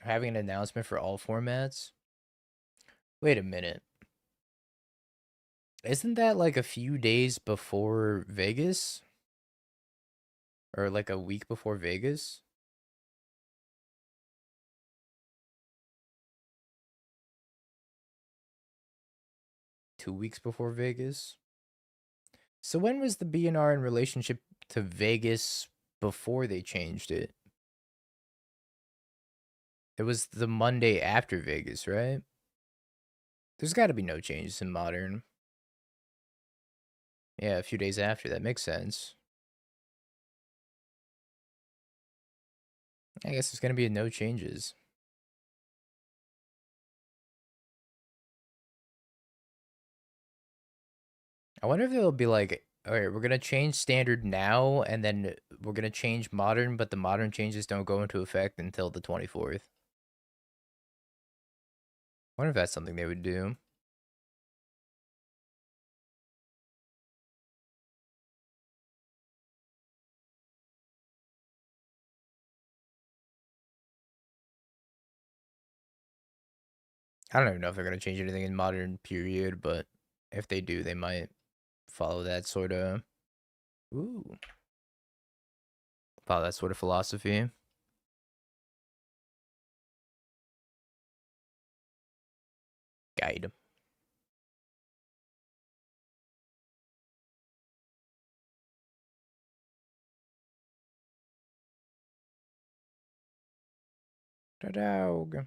Having an announcement for all formats? Wait a minute. Isn't that like a few days before Vegas? Or like a week before Vegas? Two weeks before Vegas? So when was the BNR in relationship to Vegas before they changed it? It was the Monday after Vegas, right? There's got to be no changes in Modern. Yeah, a few days after. That makes sense. I guess there's going to be no changes. I wonder if it'll be like, all right, we're going to change Standard now, and then we're going to change Modern, but the Modern changes don't go into effect until the 24th. I wonder if that's something they would do. I don't even know if they're going to change anything in Modern, period, but if they do, they might follow that sort of. Ooh. Follow that sort of philosophy. Guide. Da-dog.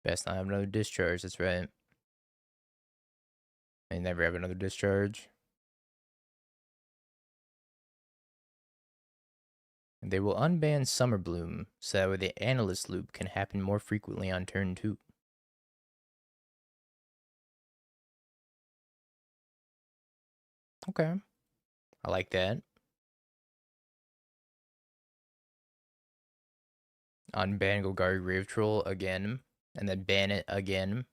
Best not have another discharge, that's right. I never have another discharge. And they will unban Summer Bloom, so that way the Analyst loop can happen more frequently on turn 2. Okay. I like that. Unban Golgari Grave Troll again, and then ban it again.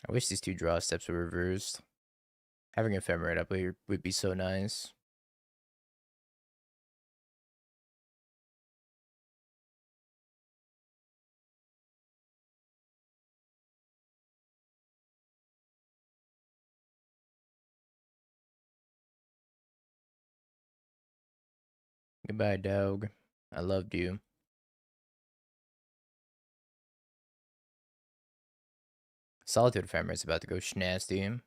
I wish these two draw steps were reversed. Having Ephemerate up here would be so nice. Goodbye, dog. I loved you. Solitude Ephemerate's about to go schnasty.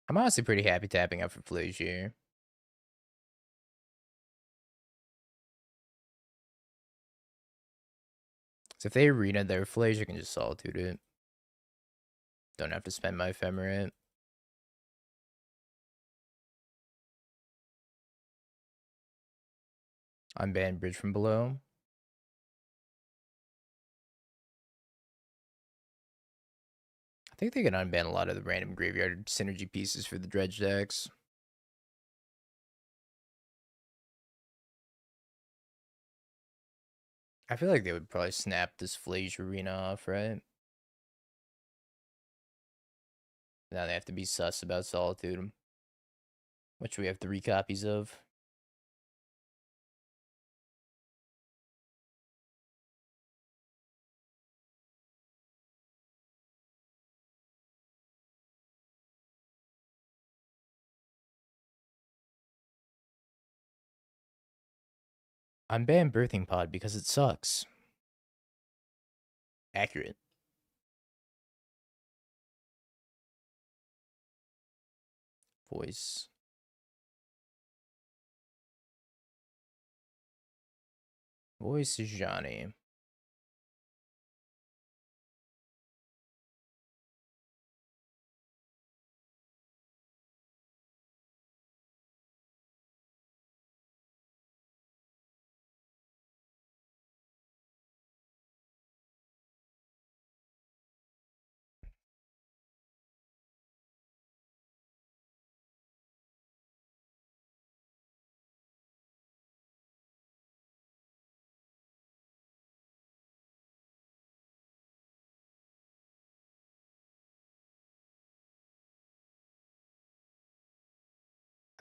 I'm honestly pretty happy tapping up for Flash here. So if they arena their Flash, I can just Solitude it. Don't have to spend my Ephemerate. Unban Bridge from Below. I think they can unban a lot of the random graveyard synergy pieces for the dredge decks. I feel like they would probably snap this Flash Arena off, right? Now they have to be sus about Solitude, which we have 3 copies of. Unban Birthing Pod because it sucks. Accurate. Voice. Voice is Johnny.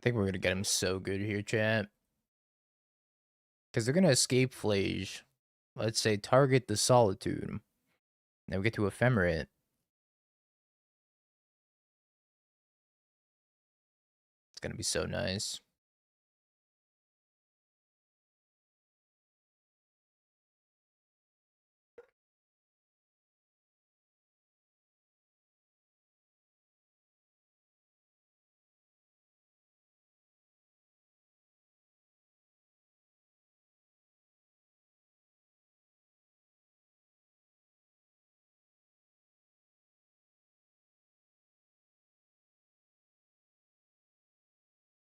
think we're gonna get him so good here, chat. Because they're gonna escape Flage. Let's say target the Solitude. Then we get to Ephemerate. It's gonna be so nice.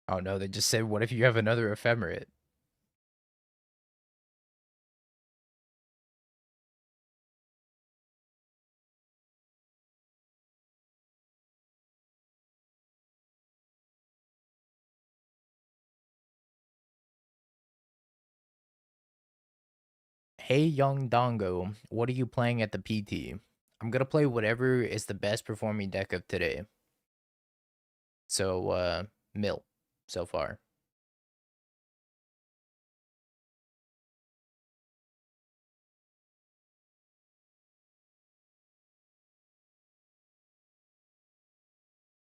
Oh no, they just said, what if you have another Ephemerate? Hey YungDingo, what are you playing at the PT? I'm gonna play whatever is the best performing deck of today. So, Mill, so far.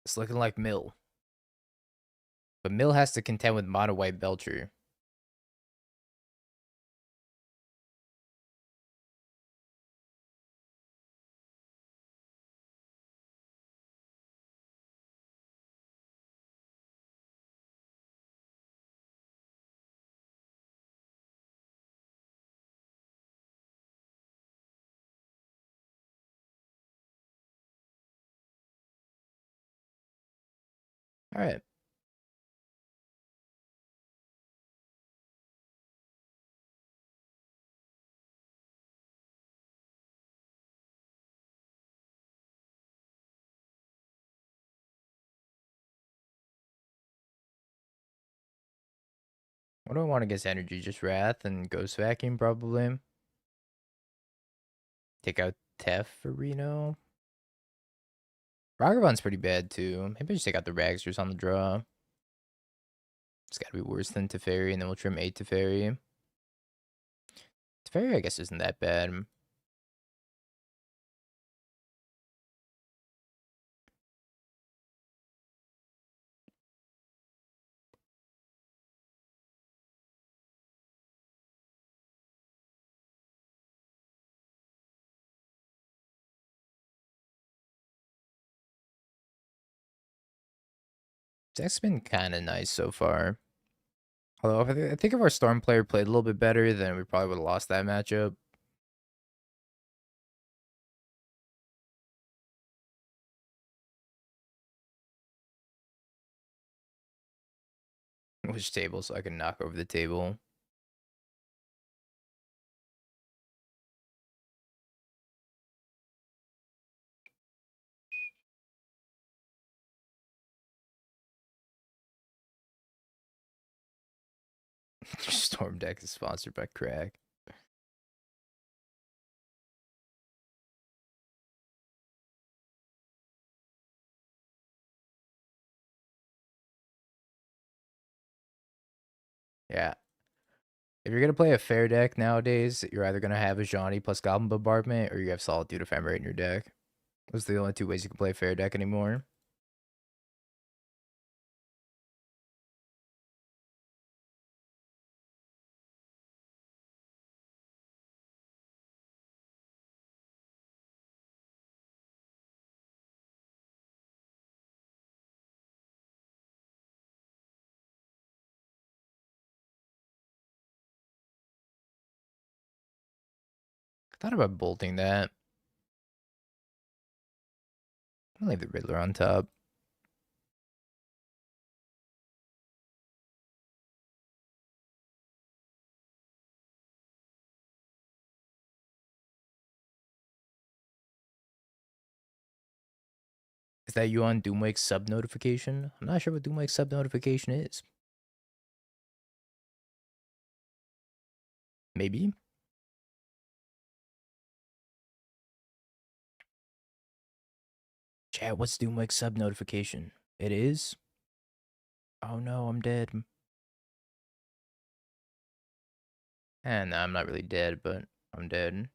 It's looking like Mill. But Mill has to contend with Mono White Belcher. Alright. What do I want against energy? Just Wrath and Ghost Vacuum, probably. Take out Tef for Reno. Ragavan's pretty bad, too. Maybe just take out the Ragsters on the draw. It's gotta be worse than Teferi, and then we'll trim 8 Teferi. Teferi, I guess, isn't that bad. Deck's been kind of nice so far. Although, I think if our Storm player played a little bit better, then we probably would have lost that matchup. Which table, so I can knock over the table. Storm deck is sponsored by Crack. Yeah. If you're gonna play a fair deck nowadays, you're either gonna have a Johnny plus Goblin Bombardment, or you have Solitude Ephemerate in your deck. Those are the only two ways you can play a fair deck anymore. I thought about bolting that. I'll leave the Riddler on top. Is that you on Doomwake's sub notification? I'm not sure what Doomwake's sub notification is. Maybe. Chat, what's Doomwake's sub notification? It is Oh no, I'm dead. And I'm not really dead, but I'm dead.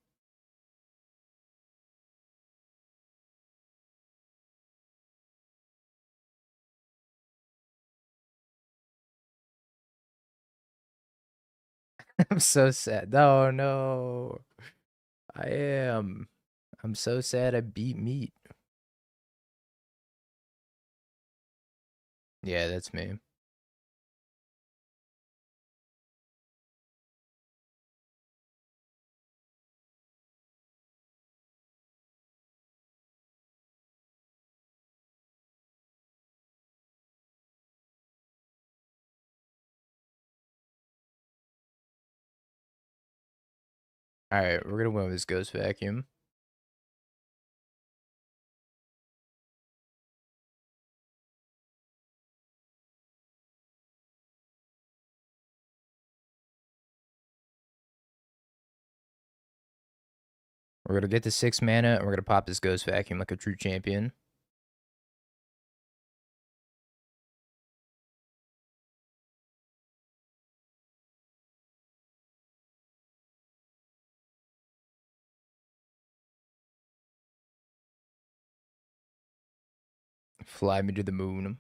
I'm so sad. No, no. I am. I'm so sad I beat meat. Yeah, that's me. Alright, we're gonna win with this ghost vacuum. We're gonna get the 6 mana and we're gonna pop this ghost vacuum like a true champion. Fly me to the moon.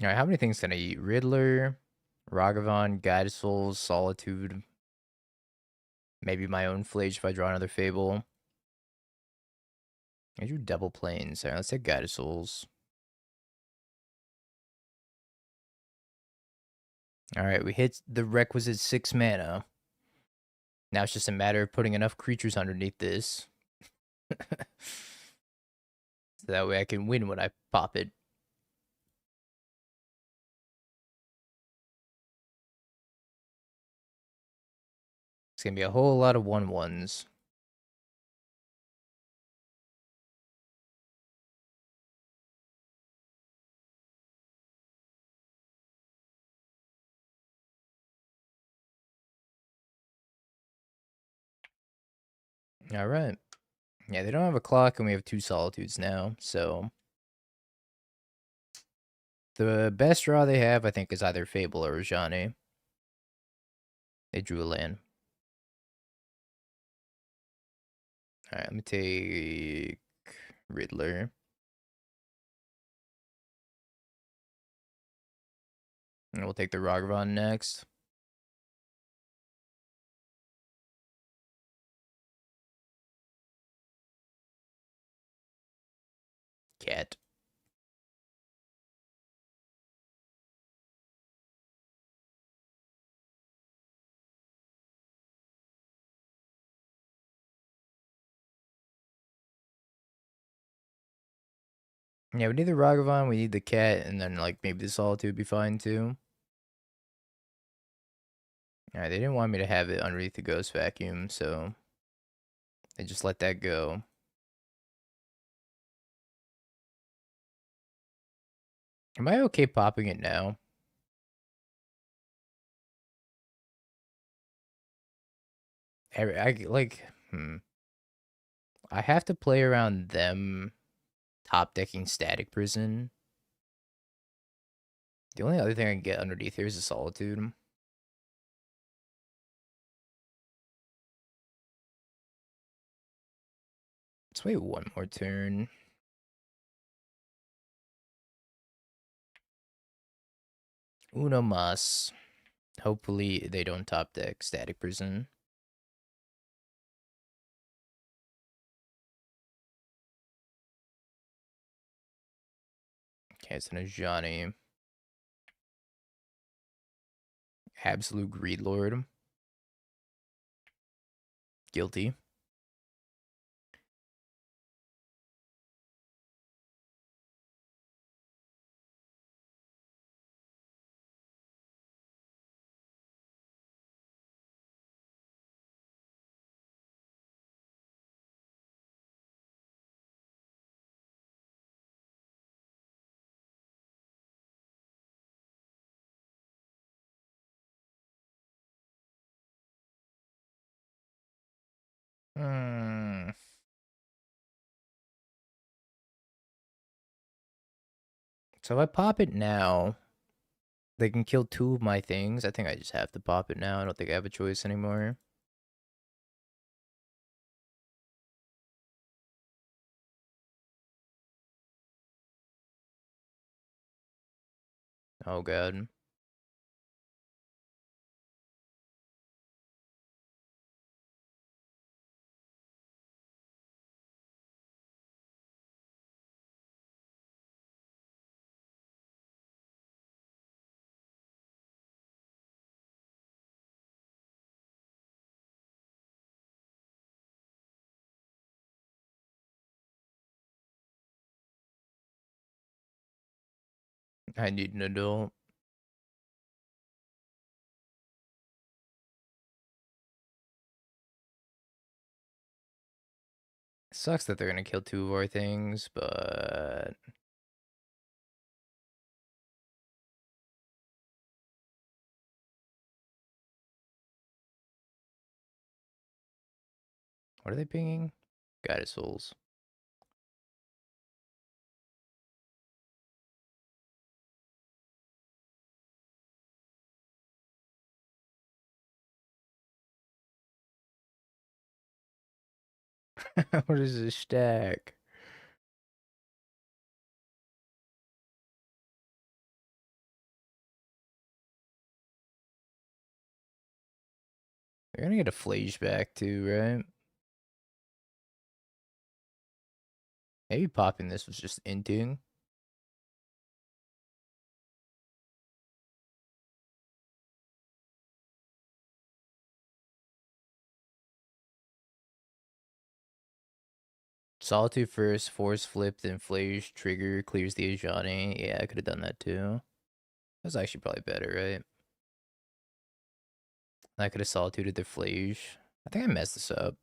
Alright, how many things can I eat? Riddler, Ragavan, Guided Souls, Solitude. Maybe my own Flage if I draw another Fable. I drew double planes. Alright, let's take Guided Souls. Alright, we hit the requisite 6 mana. Now it's just a matter of putting enough creatures underneath this. So that way I can win when I pop it. It's gonna be a whole lot of 1/1s. Alright. Yeah, they don't have a clock and we have 2 Solitudes now, so... The best draw they have, I think, is either Fable or Rajani. They drew a land. Alright, let me take Riddler. And we'll take the Ragavan next. Cat. Yeah, we need the Ragavan, we need the cat, and then, like, maybe the Solitude would be fine, too. Alright, they didn't want me to have it underneath the Ghost Vacuum, so... They just let that go. Am I okay popping it now? I have to play around them top decking Static Prison. The only other thing I can get underneath here is a Solitude. Let's wait one more turn. Uno mas. Hopefully they don't top deck Static Prison. Okay, it's an Ajani. Absolute Greed Lord. Guilty. So if I pop it now, they can kill 2 of my things. I think I just have to pop it now. I don't think I have a choice anymore. Oh god. I need an adult. Sucks that they're gonna kill 2 of our things, but what are they pinging? Goddess souls. What is this stack? They're gonna get a flashback too, right? Maybe popping this was just inting. Solitude first, force flip, then flash, trigger, clears the Ajani. Yeah, I could have done that too. That was actually probably better, right? I could have solituded the flash. I think I messed this up.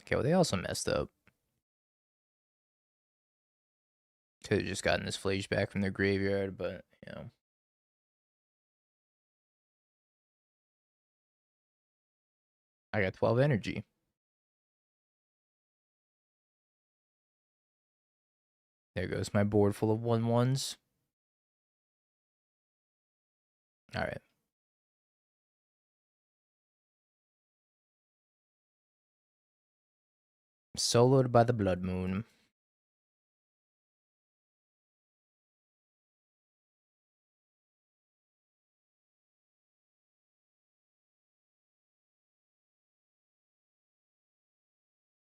Okay, well, they also messed up. Could have just gotten this flash back from their graveyard, but, you know. I got 12 energy. There goes my board full of 1/1s. Alright. Soloed by the Blood Moon.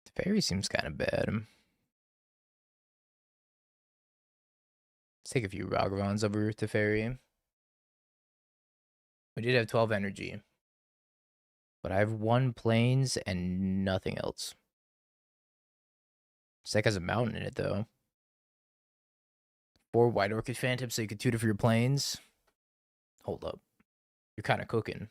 The fairy seems kind of bad. Let's take a few Ragavans over to fairy. We did have 12 energy. But I have 1 plains and nothing else. This deck has a mountain in it, though. 4 White Orchid Phantom, so you could tutor for your plains. Hold up. You're kind of cooking.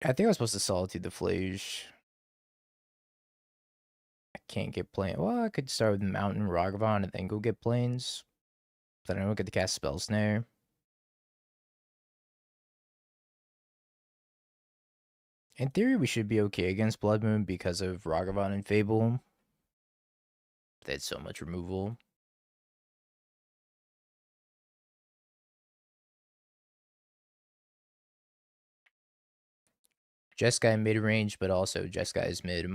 I think I was supposed to Solitude the Flage. I can't get plains. Well, I could start with Mountain Ragavan and then go get plains. But I don't get to cast Spell Snare. In theory, we should be okay against Blood Moon because of Ragavan and Fable. They had so much removal. Jeskai mid range, but also Jeskai is mid.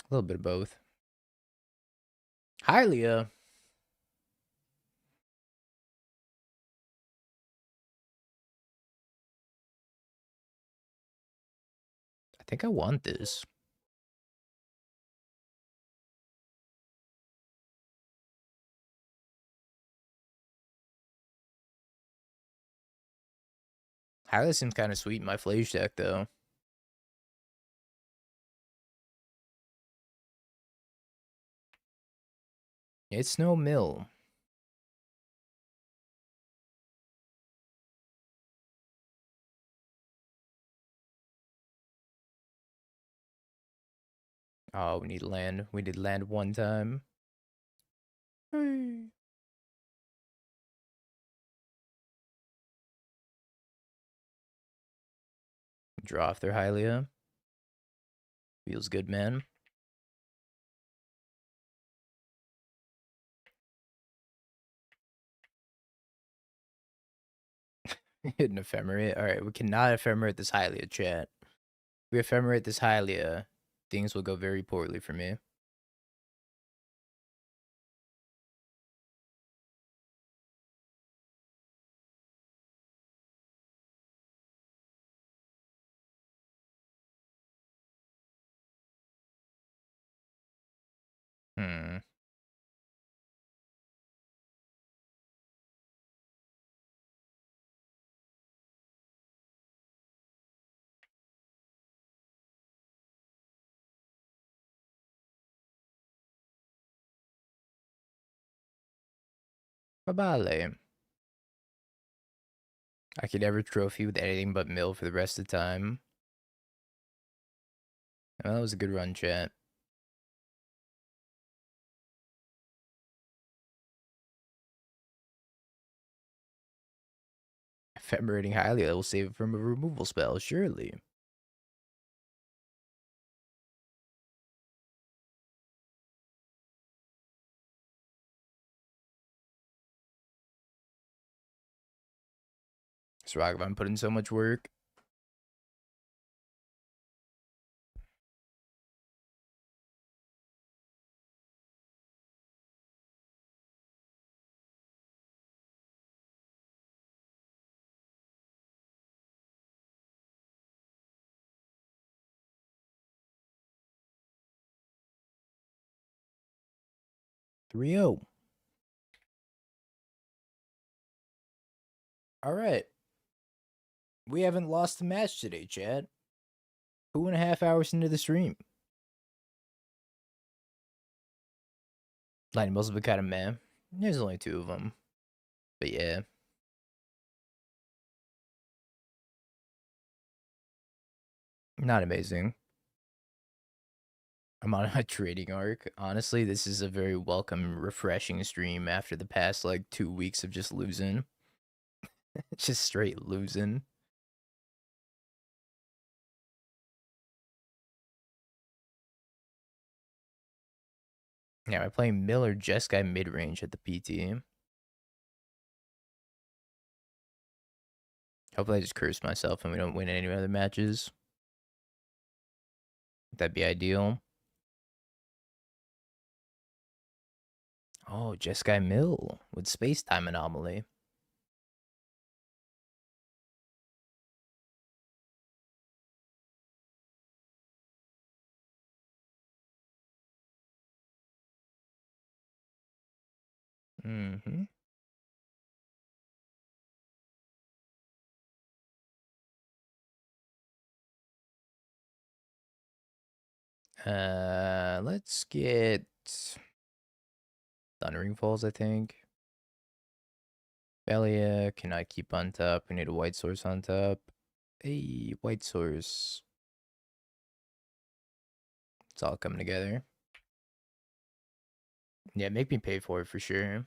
A little bit of both. Hylia. I think I want this. Hylia seems kind of sweet in my Flage deck, though. It's no mill. Oh, we need land. We did land 1 time. Hey. Draw off their Hylia. Feels good, man. Hit an ephemerate. Alright, we cannot ephemerate this Hylia, chat. If we ephemerate this Hylia, things will go very poorly for me. Hmm. Babale. I could ever trophy with anything but mill for the rest of the time. Well, that was a good run, chat. Ephemerating Hylia will save it from a removal spell, surely. Sragavan put in so much work. Three 0. All right. We haven't lost a match today, Chad. 2.5 hours into the stream. Lightning bolts have been kind of meh. There's only 2 of them. But yeah. Not amazing. I'm on a trading arc. Honestly, this is a very welcome, refreshing stream after the past, like, 2 weeks of just losing. Just straight losing. Yeah, we're playing Miller Jeskai mid range at the PT. Hopefully I just curse myself and we don't win any other matches. That'd be ideal. Oh, Jeskai Mill with space-time anomaly. Mm-hmm. Let's get Thundering Falls, I think. Belia, can I keep on top? We need a white source on top. Hey, white source. It's all coming together. Yeah, make me pay for it for sure.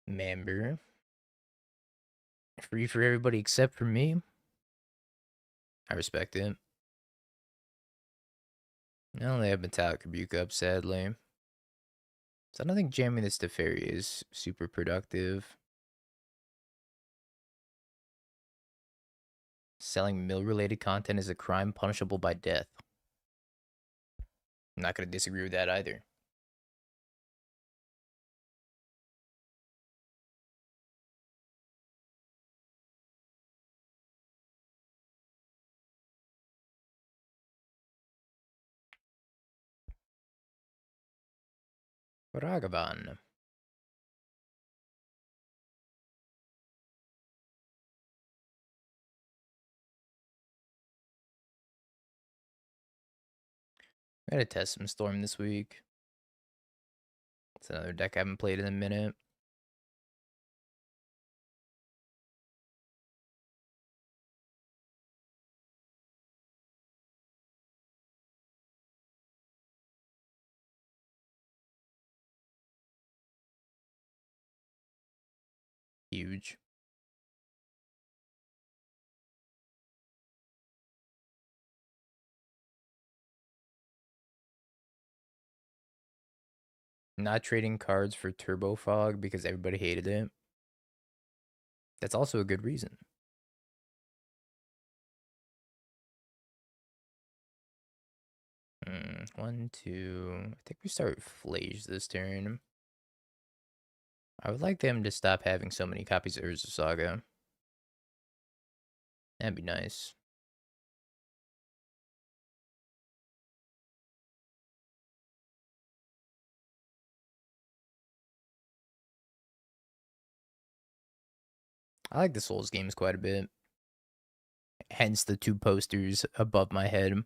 Member. Free for everybody except for me. I respect it. I only have Metallic Rebuke up, sadly. So I don't think jamming this Teferi is super productive. Selling mill-related content is a crime punishable by death. I'm not going to disagree with that either. Ragavan. I gotta test some Storm this week. It's another deck I haven't played in a minute. Huge. Not trading cards for Turbo Fog because everybody hated it. That's also a good reason. One, two. I think we start Flage this turn. I would like them to stop having so many copies of Urza Saga. That'd be nice. I like the Souls games quite a bit. Hence the two posters above my head.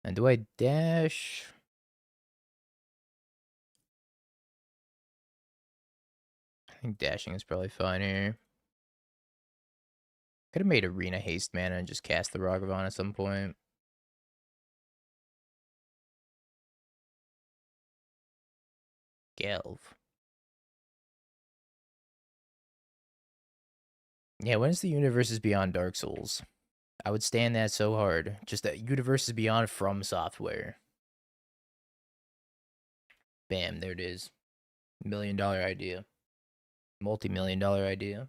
And do I dash? I think dashing is probably fine here. Could have made Arena Haste mana and just cast the Ragavan at some point. Gelv. Yeah, when is the Universes Beyond Dark Souls? I would stand that so hard. Just that Universes Beyond from software. Bam, there it is. $1 million idea. Multi-million-dollar idea.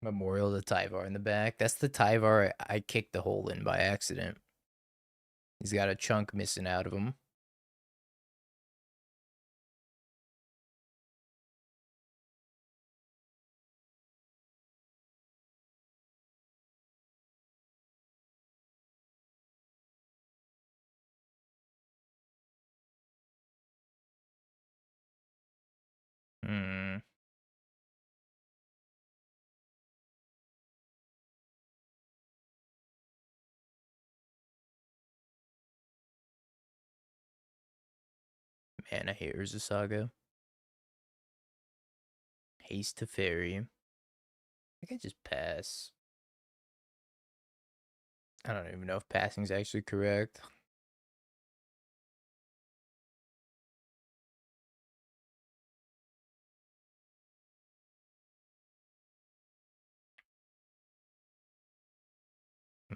Memorial to Tyvar in the back. That's the Tyvar I kicked the hole in by accident. He's got a chunk missing out of him. Hmm. Man, I hate Urza Saga. Haste to Fairy. I could just pass. I don't even know if passing is actually correct.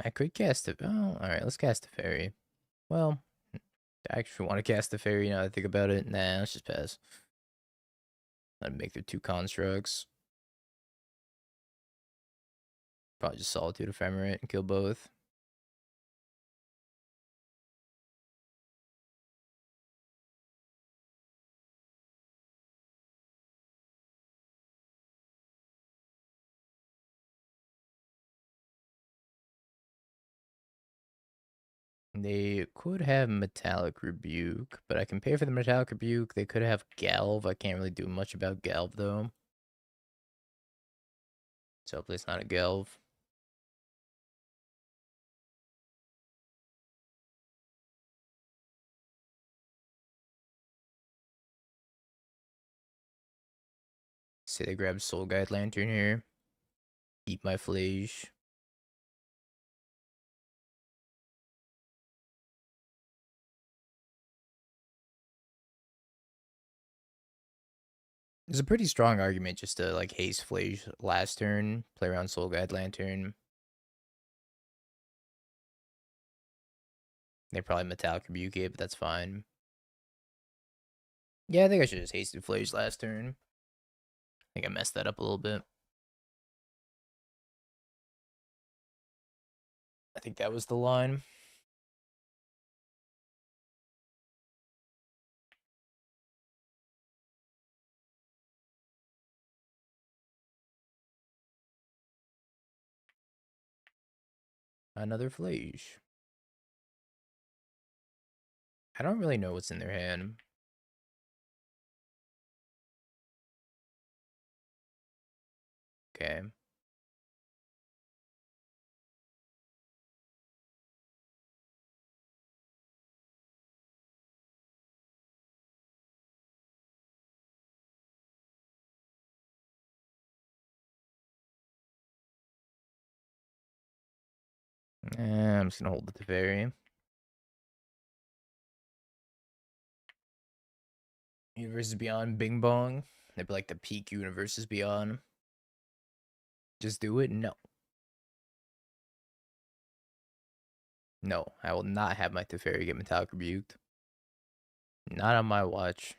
I could cast it. Oh, alright, let's cast the Fairy. Well, I actually want to cast the Fairy now that I think about it. Nah, let's just pass. I'd make the two constructs. Probably just Solitude Ephemerate and kill both. They could have Metallic Rebuke, but I can pay for the Metallic Rebuke. They could have Galv. I can't really do much about Galv, though. So hopefully it's not a Galv. Say they grab Soul Guide Lantern here. Eat my Flage. There's a pretty strong argument just to like haste Flage last turn, play around Soul Guide Lantern. They probably Metallic Rebuke it, but that's fine. Yeah, I think I should just hasted Flage last turn. I think I messed that up a little bit. I think that was the line. Another Flage. I don't really know what's in their hand. Okay. I'm just gonna hold the Teferi. Universes Beyond, Bing Bong. They'd be like the peak Universes Beyond. Just do it? No. No, I will not have my Teferi get Metallic Rebuked. Not on my watch.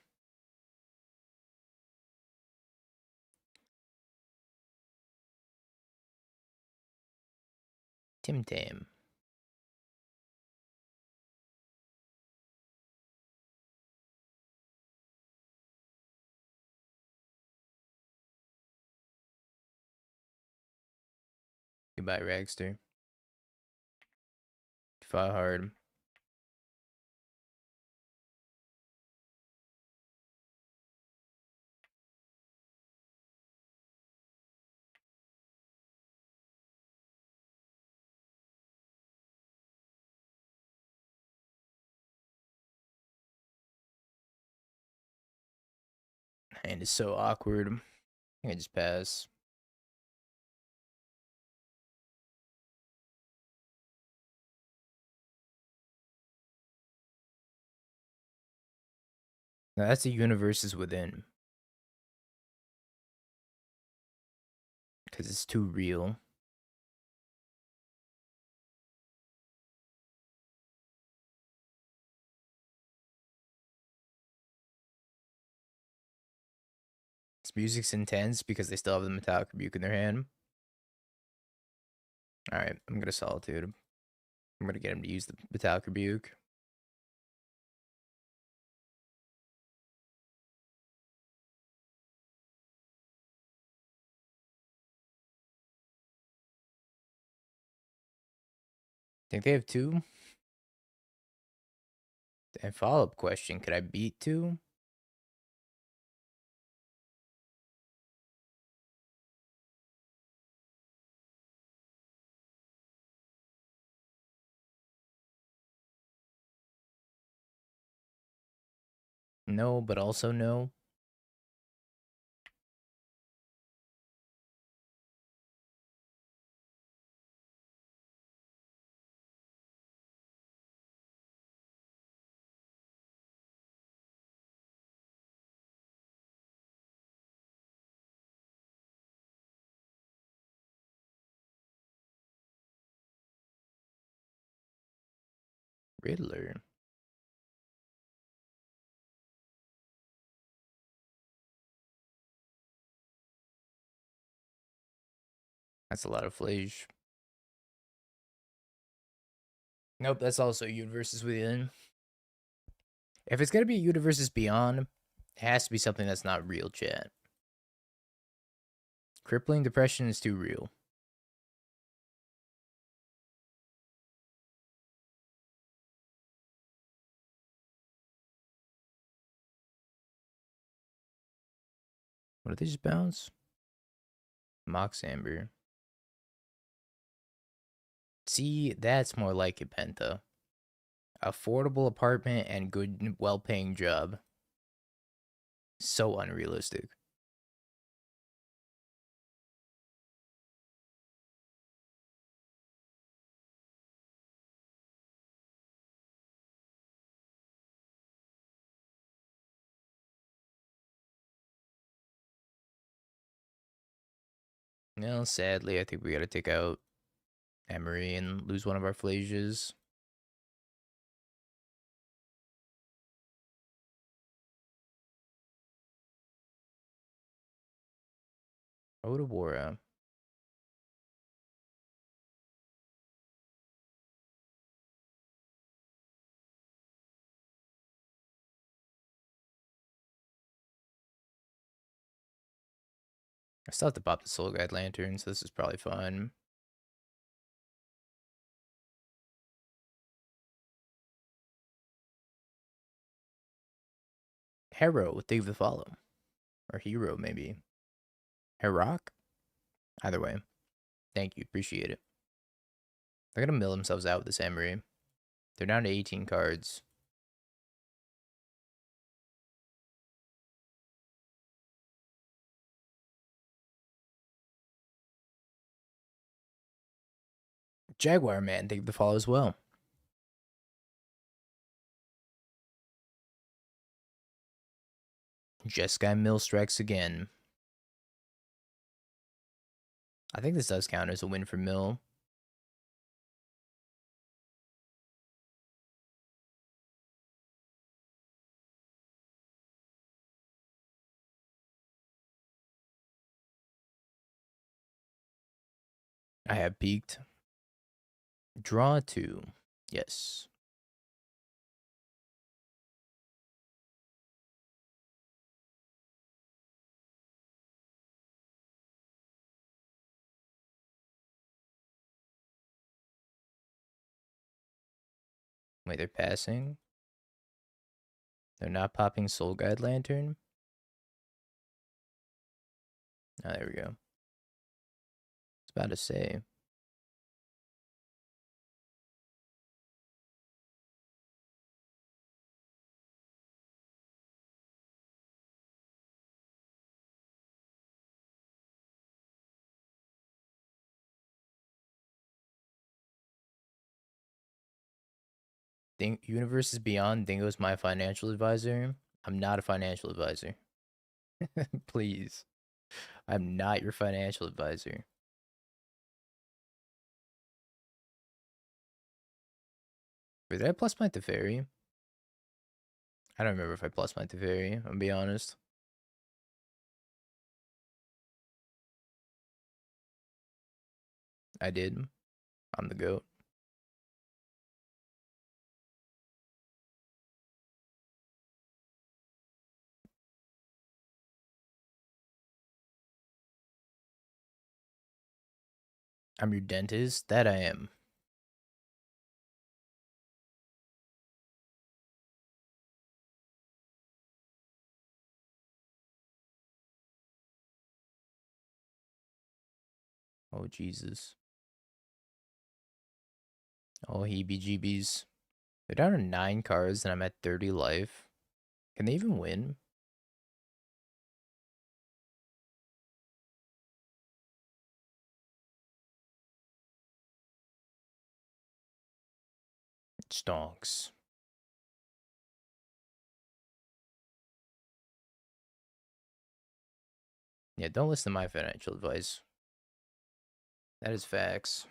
Tim Tam. Goodbye, Ragster. Fought hard. And it's so awkward. I think I just pass. No, that's the Universes Within. Because it's too real. This music's intense because they still have the Metallic Rebuke in their hand. Alright, I'm gonna Solitude. I'm gonna get him to use the Metallic Rebuke. Think they have two? And follow-up question, could I beat two? No, but also no. Riddler. That's a lot of Flage. Nope, that's also Universes Within. If it's gonna be Universes Beyond, it has to be something that's not real, chat. Crippling Depression is too real. What did they just bounce? Mox Amber. See, that's more like it, Penta. Affordable apartment and good, well-paying job. So unrealistic. No, sadly, I think we gotta take out Emery and lose one of our Flages. Odawara. I still have to pop the Soul Guide Lantern, so this is probably fun. Hero, thank you for the follow. Or Hero, maybe. Herock? Either way. Thank you, appreciate it. They're gonna mill themselves out with this Emery. They're down to 18 cards. Jaguar Man, thank you for the follow as well. Jeskai Mill strikes again. I think this does count as a win for Mill. I have peaked. Draw 2. Yes. Wait, they're passing? They're not popping Soul Guide Lantern? Oh, there we go. I was about to say. Universe is beyond. Dingo's my financial advisor. I'm not a financial advisor. Please. I'm not your financial advisor. Wait, did I plus my Teferi? I don't remember if I plus my Teferi, I'm gonna be honest. I did. I'm the GOAT. I'm your dentist. That I am. Oh, Jesus. Oh, heebie-jeebies. They're down to 9 cards and I'm at 30 life. Can they even win? Stonks. Yeah, don't listen to my financial advice. That is facts.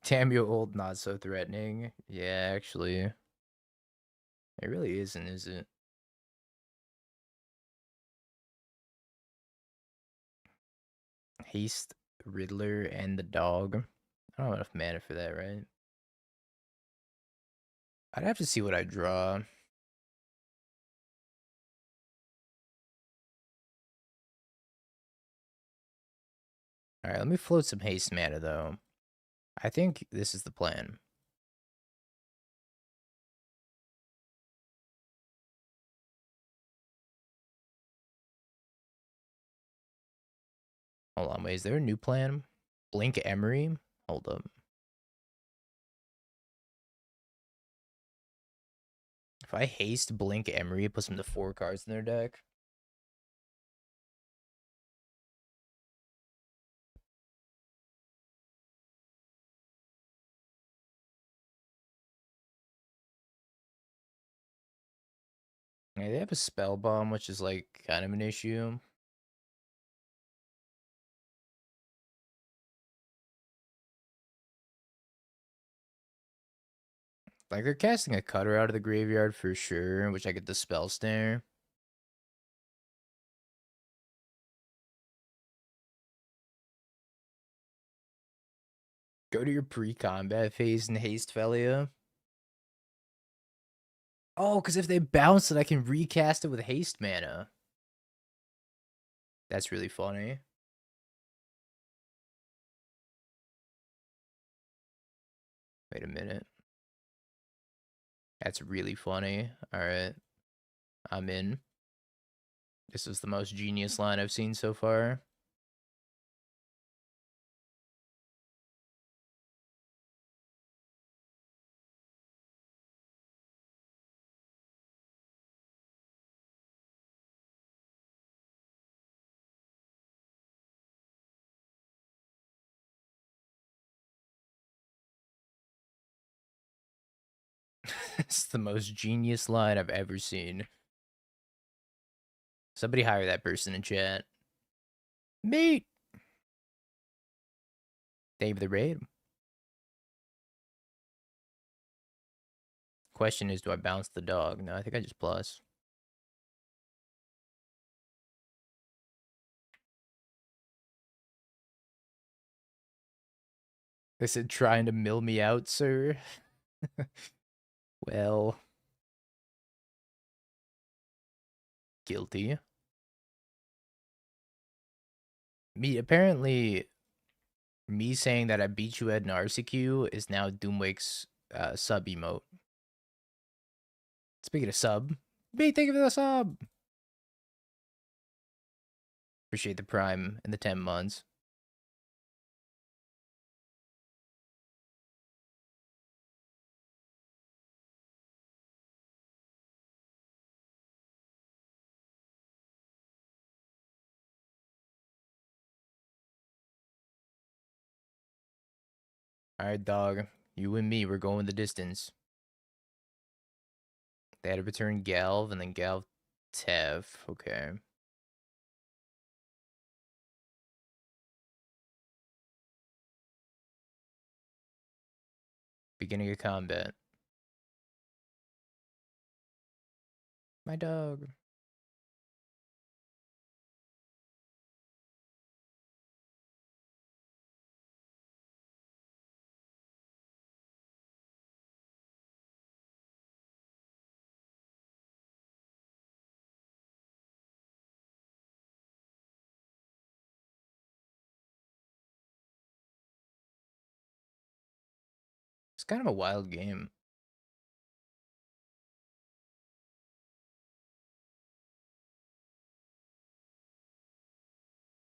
Tamio old, not so threatening. Yeah, actually. It really isn't, is it? Haste, Riddler, and the dog. I don't have enough mana for that, right? I'd have to see what I draw. Alright, let me float some haste mana, though. I think this is the plan. Hold on, wait, is there a new plan? Blink Emery? Hold up. If I haste Blink Emery, it puts them to 4 cards in their deck. Yeah, they have a Spell Bomb, which is like kind of an issue. Like they're casting a Cutter out of the graveyard for sure, which I get the Spell Snare. Go to your pre-combat phase and haste Felia. Oh, because if they bounce it, I can recast it with haste mana. That's really funny. Wait a minute. That's really funny. Alright. I'm in. This is the most genius line I've seen so far. It's the most genius line I've ever seen. Somebody hire that person in chat. Meet. Thank you for the raid. Question is, do I bounce the dog? No, I think I just plus. They said trying to mill me out, sir. Well, guilty. Apparently, me saying that I beat you at an RCQ is now Doomwake's sub emote. Speaking of sub, thank you for the sub. Appreciate the prime and the 10 months. All right, dog. You and me, we're going the distance. They had to return Galv and then Galv Tev. Okay. Beginning of combat. My dog. It's kind of a wild game.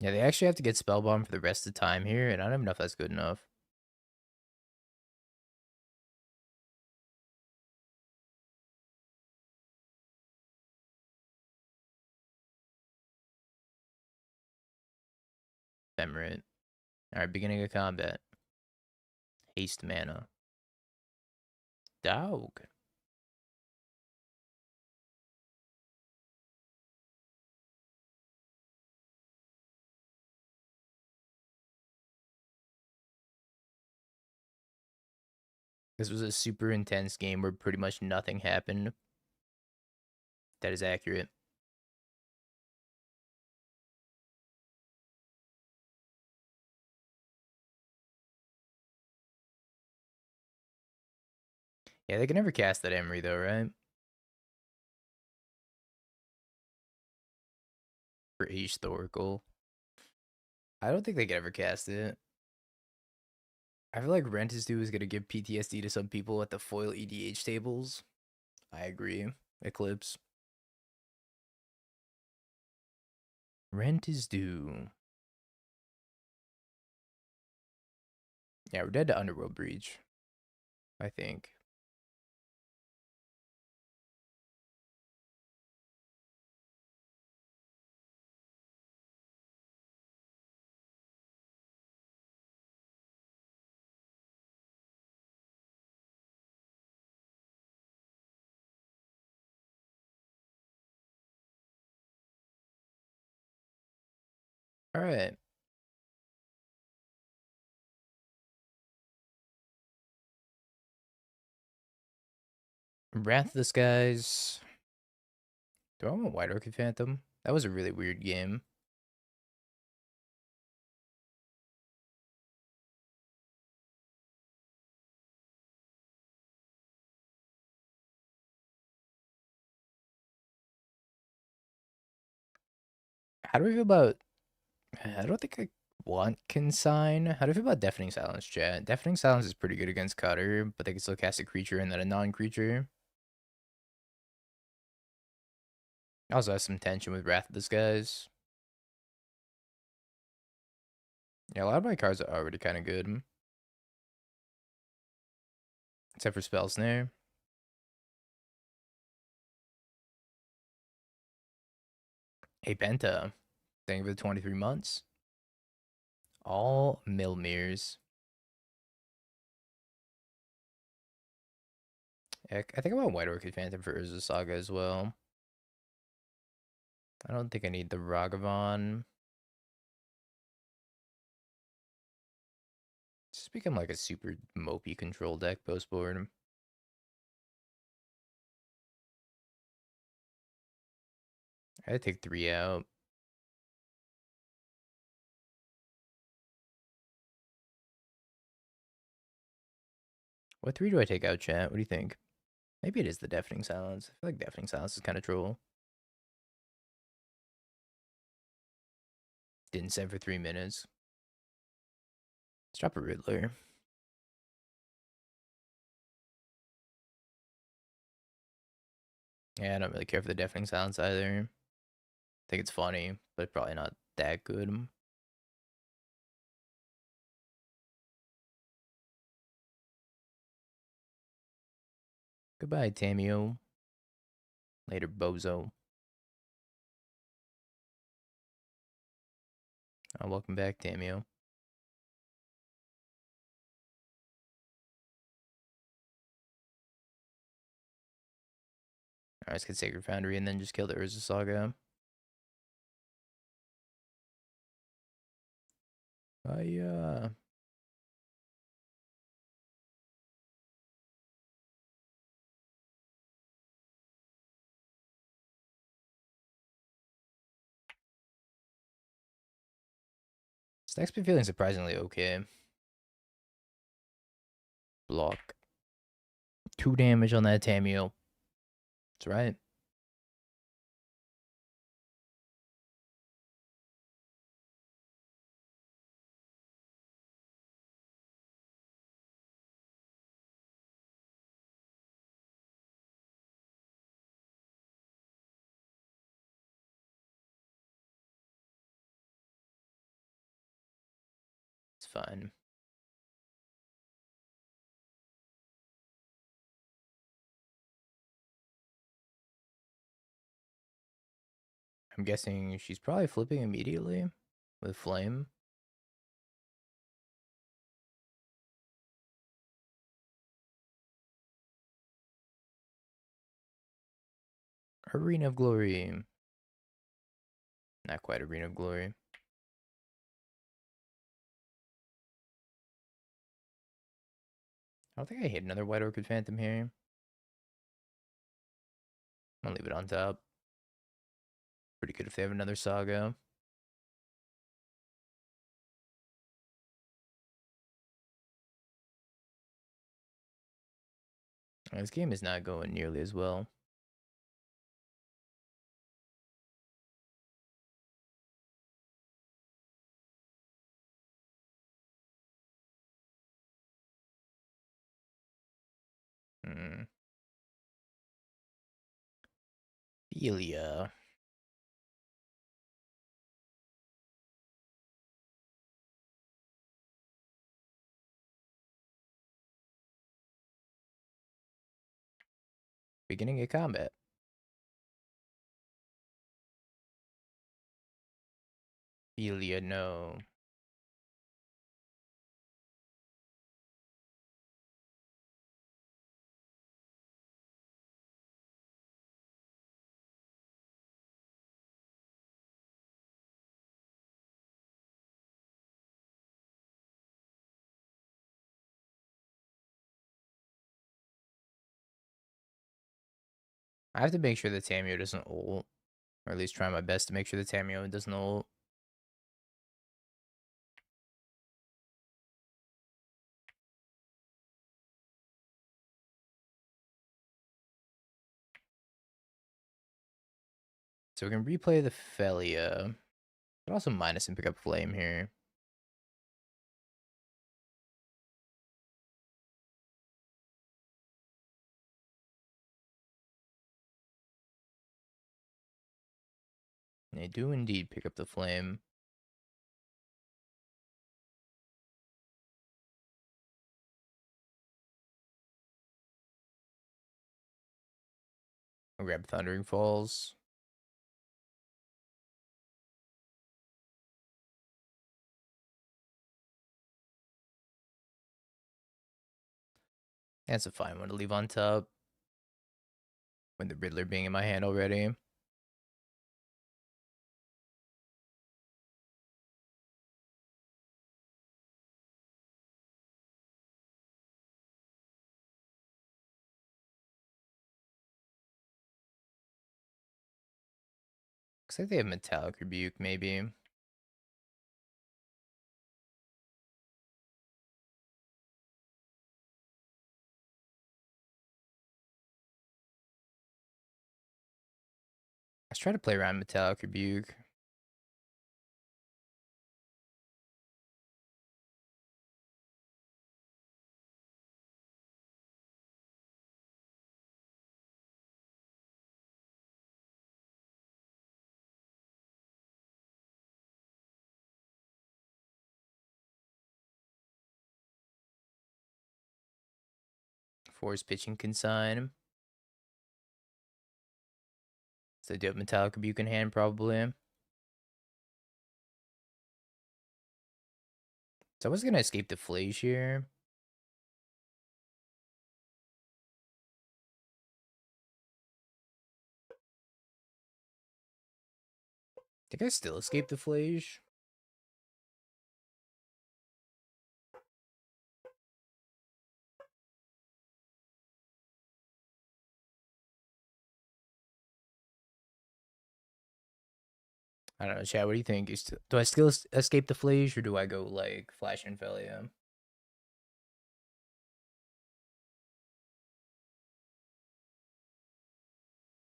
Yeah, they actually have to get Spellbound for the rest of the time here, and I don't even know if that's good enough. Ephemerate. Alright, beginning of combat. Haste mana. Dog. This was a super intense game where pretty much nothing happened. That is accurate. Yeah, they can never cast that Emery though, right? For historical. I don't think they can ever cast it. I feel like Rent is Due is gonna give PTSD to some people at the foil EDH tables. I agree. Eclipse. Rent is Due. Yeah, we're dead to Underworld Breach. I think. Alright. Wrath of the Skies. Do I want White Orchid Phantom? That was a really weird game. How do we feel about... I don't think I want Consign. How do you feel about Deafening Silence, chat? Deafening Silence is pretty good against Cutter, but they can still cast a creature and then a non-creature. Also has some tension with Wrath of the Skies. Yeah, a lot of my cards are already kind of good. Except for Spell Snare. Hey, Penta. Thank you for the 23 months. All Milmirs. Heck, I think I want White Orchid Phantom for Urza Saga as well. I don't think I need the Ragavan. Just become like a super mopey control deck post board. I take 3 out. What 3 do I take out, chat? What do you think? Maybe it is the Deafening Silence. I feel like Deafening Silence is kind of troll. Didn't send for 3 minutes. Let's drop a Riddler. Yeah, I don't really care for the Deafening Silence either. I think it's funny, but probably not that good. Goodbye, Tamio. Later, bozo. Oh, welcome back, Tamio. Alright, let's get Sacred Foundry and then just kill the Urza Saga. Stack's been feeling surprisingly okay. Block. 2 damage on that Tamio. That's right. It's fine. I'm guessing she's probably flipping immediately with Flame. Arena of Glory. Not quite Arena of Glory. I don't think I hit another White Orchid Phantom here. I'll leave it on top. Pretty good if they have another Saga. This game is not going nearly as well. Philia. Beginning of combat. Philia, no. I have to make sure the Tamio doesn't ult. Or at least try my best to make sure the Tamio doesn't ult. So we can replay the Felia. But also minus and pick up Flame here. They do indeed pick up the Flame. I'll grab Thundering Falls. That's a fine one to leave on top. When the Riddler being in my hand already. Looks like they have Metallic Rebuke, maybe. Let's try to play around Metallic Rebuke. Force Pitching Consign. So they do have Metallic Rebuke in hand, probably. So I was gonna escape the Flage here. I think I still escape the Flage. I don't know, Chad. What do you think? Do I still escape the Flage, or do I go like Flash and Felia? I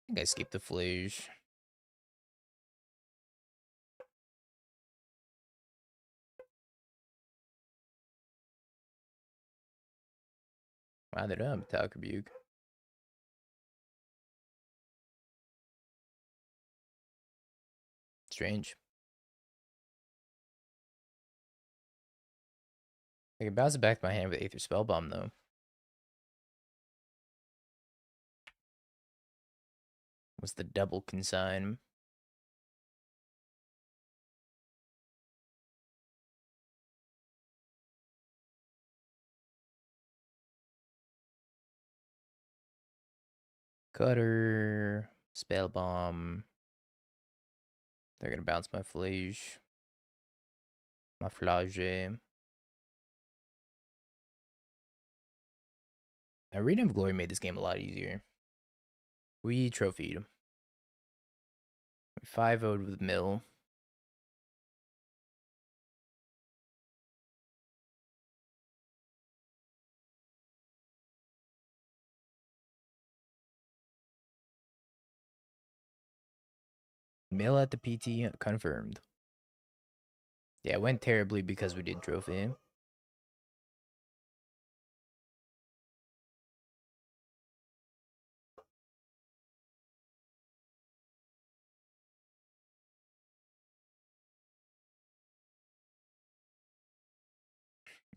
think I escape the Flage. Wow, they don't have Metallic Rebuke. Strange. I can bounce it back to my hand with Aether Spellbomb, though. What's the double consign? Cutter. Spellbomb. They're gonna bounce my Flage. My Flage. Arena of Glory made this game a lot easier. We trophied. 5-0'd with Mill. Mill at the PT confirmed. Yeah, it went terribly because we did trophy.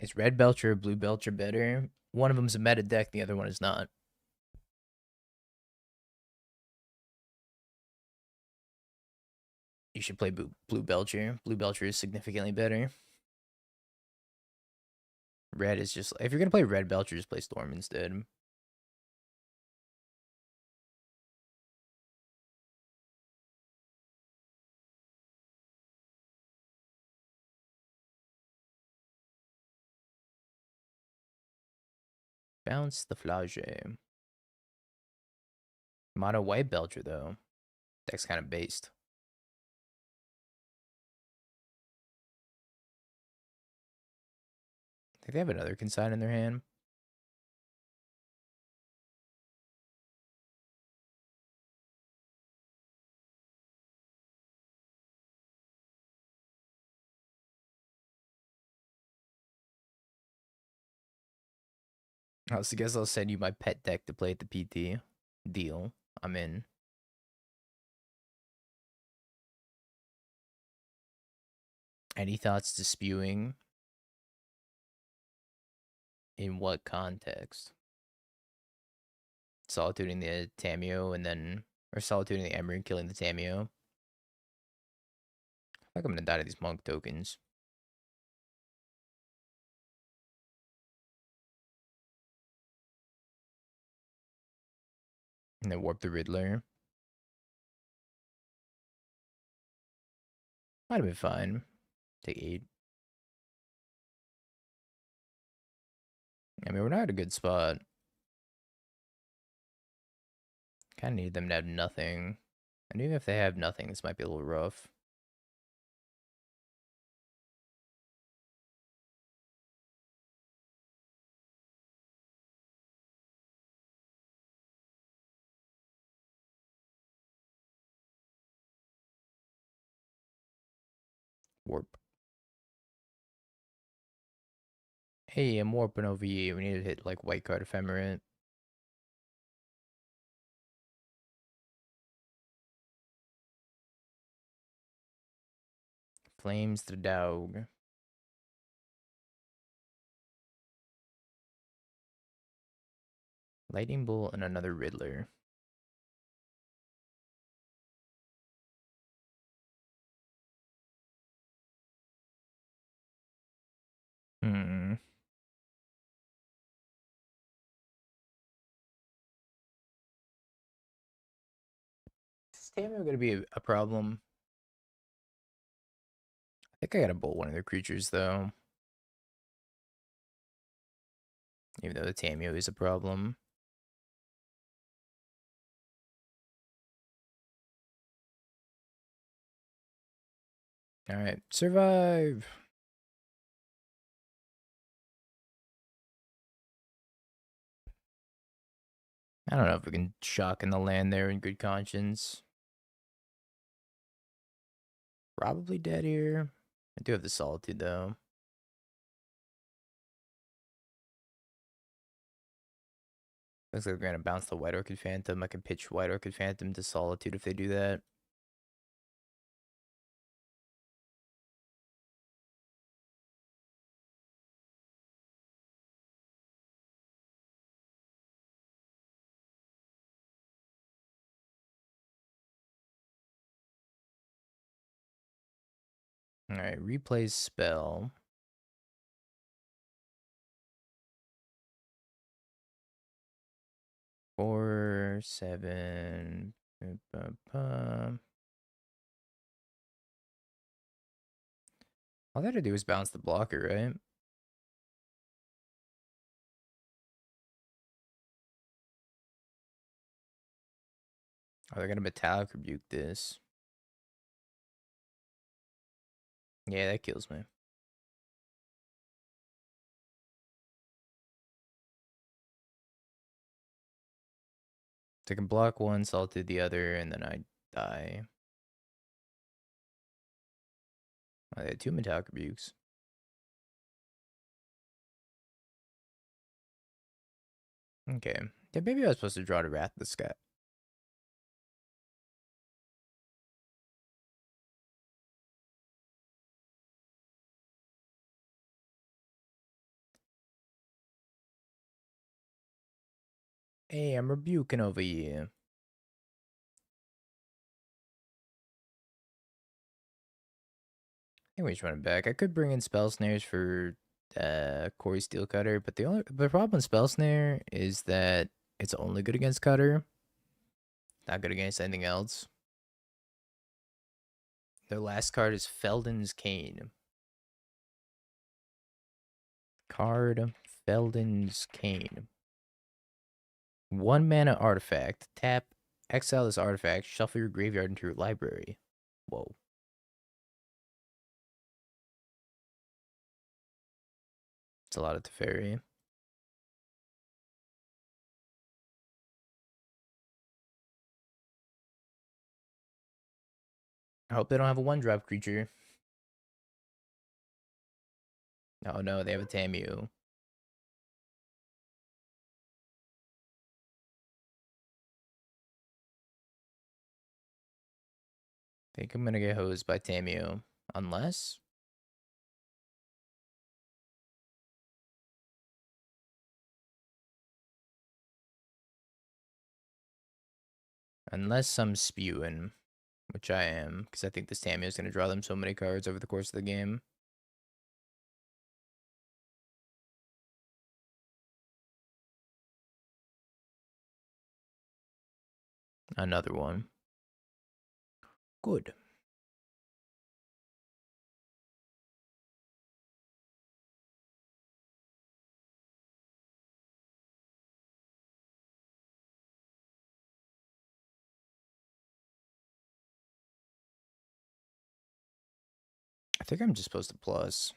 Is Red Belcher or Blue Belcher better? One of them's a meta deck, the other one is not. You should play Blue Belcher. Blue Belcher is significantly better. Red is just... If you're going to play Red Belcher, just play Storm instead. Bounce the Flage. Mono White Belcher, though. Deck's kind of based. I think they have another consign in their hand. I guess I'll send you my pet deck to play at the PT. Deal. I'm in. Any thoughts to spewing? In what context? Solituding the Tameo and then... Or solituding the Emery and killing the Tameo. I feel like I'm gonna die to these monk tokens. And then warp the Riddler. Might have been fine. Take 8. I mean, we're not at a good spot. Kind of need them to have nothing. And even if they have nothing, this might be a little rough. Warp. Hey, I'm warping over you. We need to hit like white card ephemerate. Flames the dog. Lightning bolt and another Riddler. Hmm. Is Tamio gonna be a problem? I think I gotta bolt one of their creatures though. Even though the Tamio is a problem. Alright, survive! I don't know if we can shock in the land there in good conscience. Probably dead here. I do have the Solitude though. Looks like we're gonna bounce the White Orchid Phantom. I can pitch White Orchid Phantom to Solitude if they do that. Alright, replays spell. 4, 7. All they had to do is bounce the blocker, right? Oh, they're gonna Metallic Rebuke this. Yeah, that kills me. So I can block one, salted the other, and then I die. Oh, they had 2 Metallic Rebukes. Okay. Yeah, maybe I was supposed to draw to Wrath the Sky. Hey, I'm rebuking over here. I think we just run it back. I could bring in Spell Snares for Corey Steel Cutter, but the problem with Spell Snare is that it's only good against Cutter. Not good against anything else. Their last card is Felden's Cane. Card Felden's Cane. 1 mana artifact. Tap, exile this artifact, shuffle your graveyard into your library. Whoa. It's a lot of Teferi. I hope they don't have a 1-drop creature. Oh no, they have a Tamu. Think I'm gonna get hosed by Tamu. Unless... Unless I'm spewing. Which I am, because I think this Tamu is gonna draw them so many cards over the course of the game. Another one. Good. I think I'm just supposed to plus.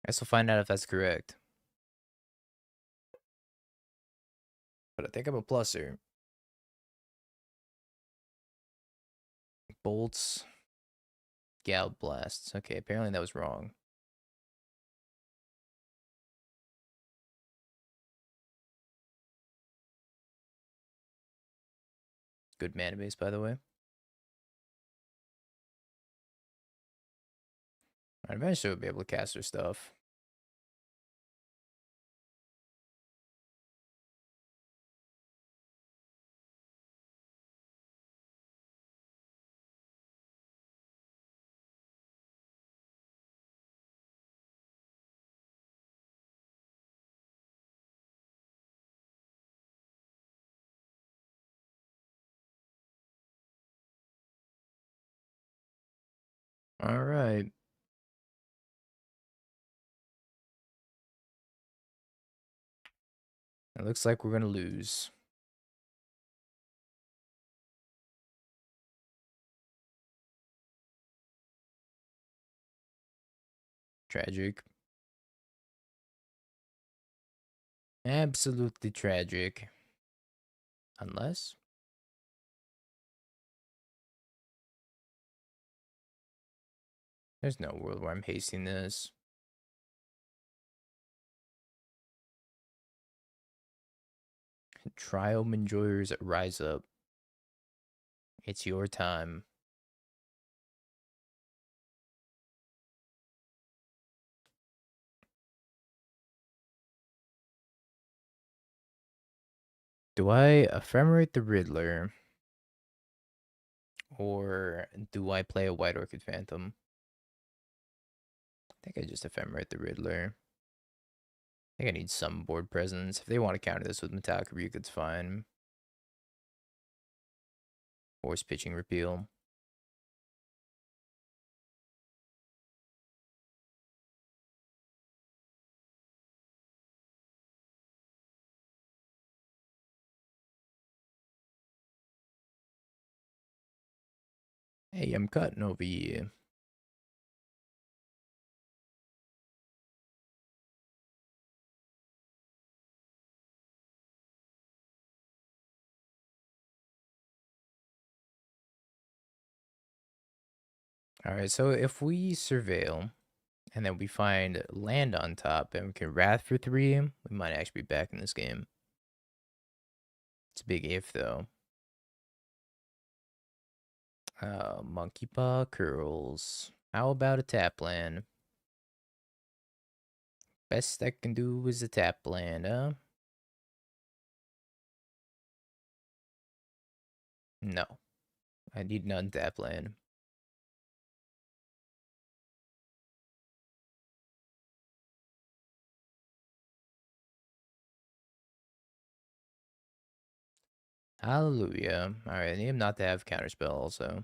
I guess we'll find out if that's correct. But I think I'm a pluser. Bolts. Gal blasts. Okay, apparently that was wrong. Good mana base, by the way. Eventually we'll be able to cast her stuff. Alright. It looks like we're gonna lose. Tragic. Absolutely tragic. Unless... There's no world where I'm hasting this. Triome enjoyers rise up. It's your time. Do I ephemerate the Riddler? Or do I play a White Orchid Phantom? I think I just ephemerate the Riddler. I think I need some board presence. If they want to counter this with Metallic Rebuke, it's fine. Force pitching repeal. Hey, I'm cutting over here. Alright, so if we surveil and then we find land on top and we can Wrath for 3, we might actually be back in this game. It's a big if, though. Monkey Paw Curls. How about a tap land? Best I can do is a tap land, huh? No. I need an untap land. Hallelujah. Alright, I need him not to have counterspell also.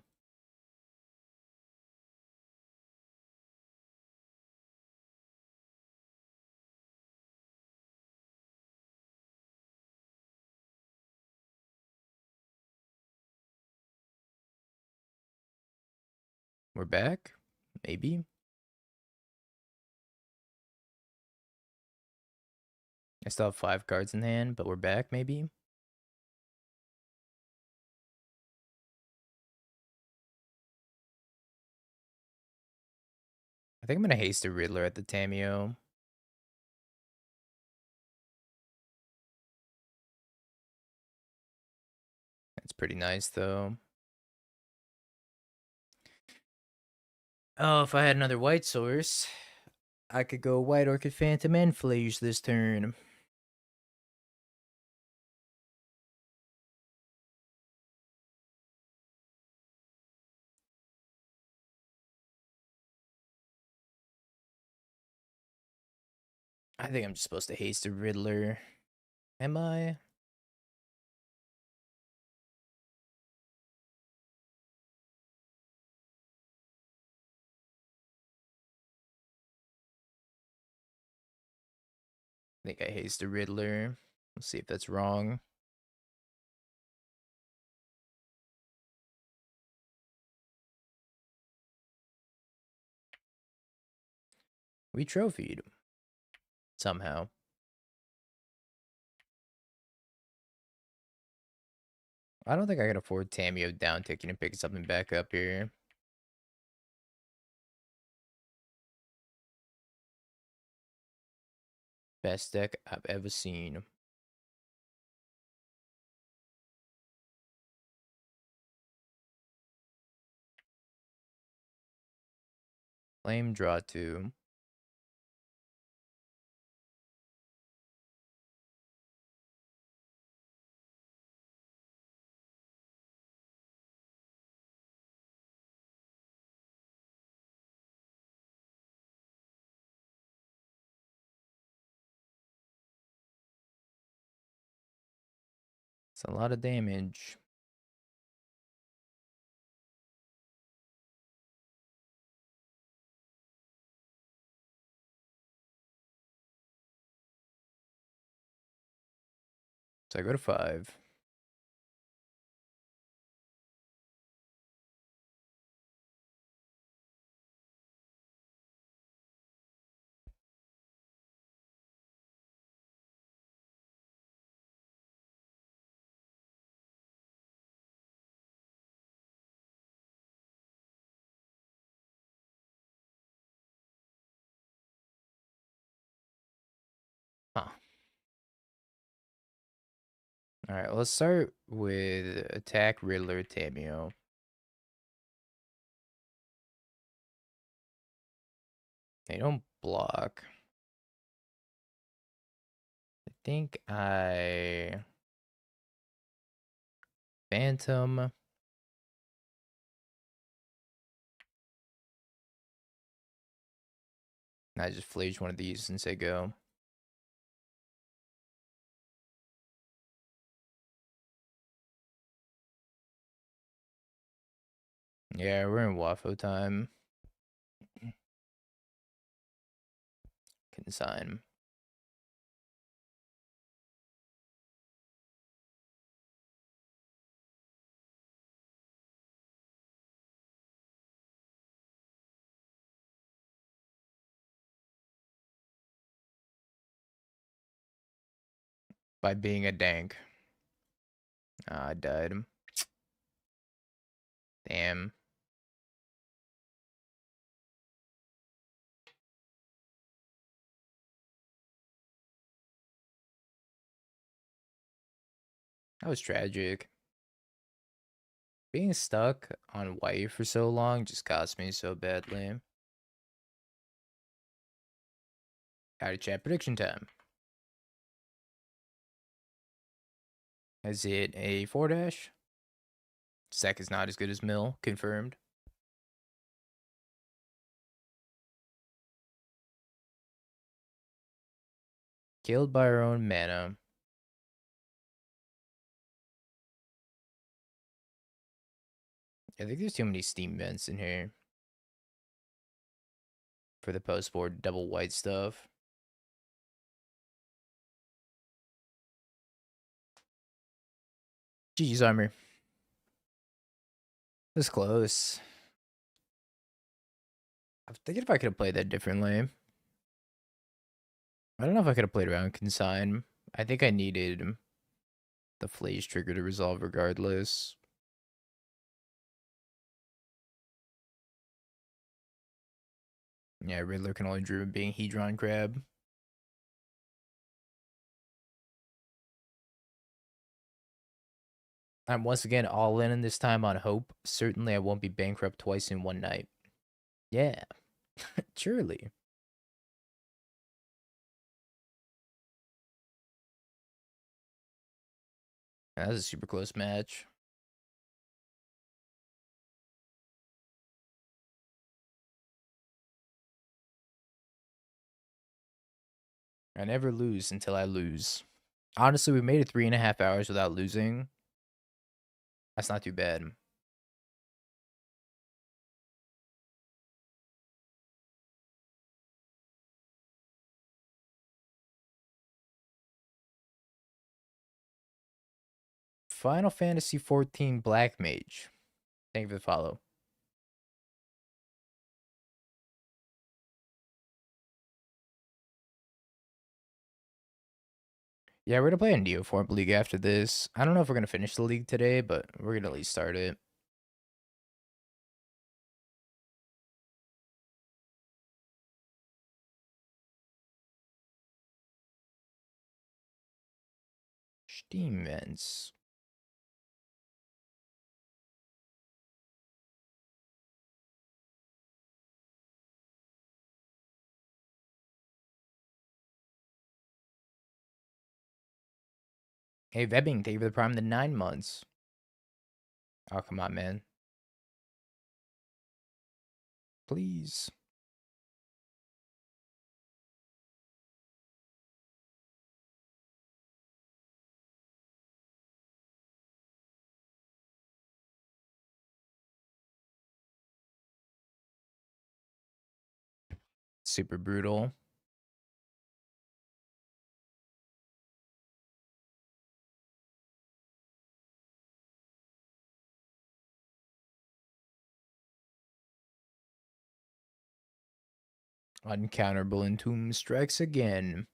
We're back? Maybe? I still have 5 cards in hand, but we're back, maybe? I think I'm gonna haste a Riddler at the Tameo. That's pretty nice, though. Oh, if I had another white source, I could go White Orchid Phantom and Flage this turn. I think I'm just supposed to haste the Riddler. Am I? I think I haste the Riddler. Let's see if that's wrong. We trophied. Somehow. I don't think I can afford Tamio down ticking and picking something back up here. Best deck I've ever seen. Flame draw 2. It's a lot of damage. So I go to 5. Huh. Alright, let's start with attack Riddler Tamio. They don't block. I think I Phantom. I just flage one of these and say go. Yeah, we're in Waffle time. Consign. By being a dank. I died. Damn. That was tragic. Being stuck on white for so long just cost me so badly. Out of chat prediction time. Is it a 4 dash? Sec is not as good as Mill, confirmed. Killed by our own mana. I think there's too many Steam vents in here for the post board double white stuff. GG's armor. This close. I'm thinking if I could have played that differently. I don't know if I could have played around Consign. I think I needed the Flaze trigger to resolve regardless. Yeah, Riddler can only dream of being Hedron Crab. I'm once again all in this time on hope. Certainly I won't be bankrupt twice in one night. Yeah, surely. That was a super close match. I never lose until I lose. Honestly, we made it 3.5 hours without losing. That's not too bad. Final Fantasy 14 Black Mage. Thank you for the follow. Yeah, we're gonna play a Neoform League after this. I don't know if we're gonna finish the league today, but we're gonna at least start it. Steam vents. Hey, Vebbing, thank you for the prime the 9 months. Oh, come on, man. Please. Super brutal. Uncounterable Entomb strikes again.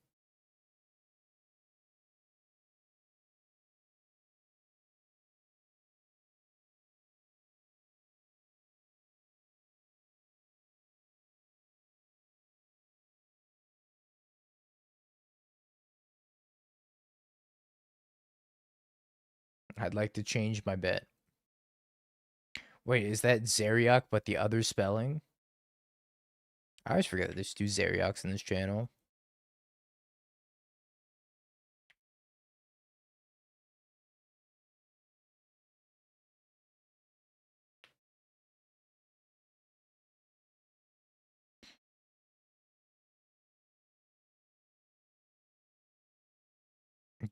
I'd like to change my bet. Wait, is that Zeriak but the other spelling? I always forget that there's two Zeriaks in this channel.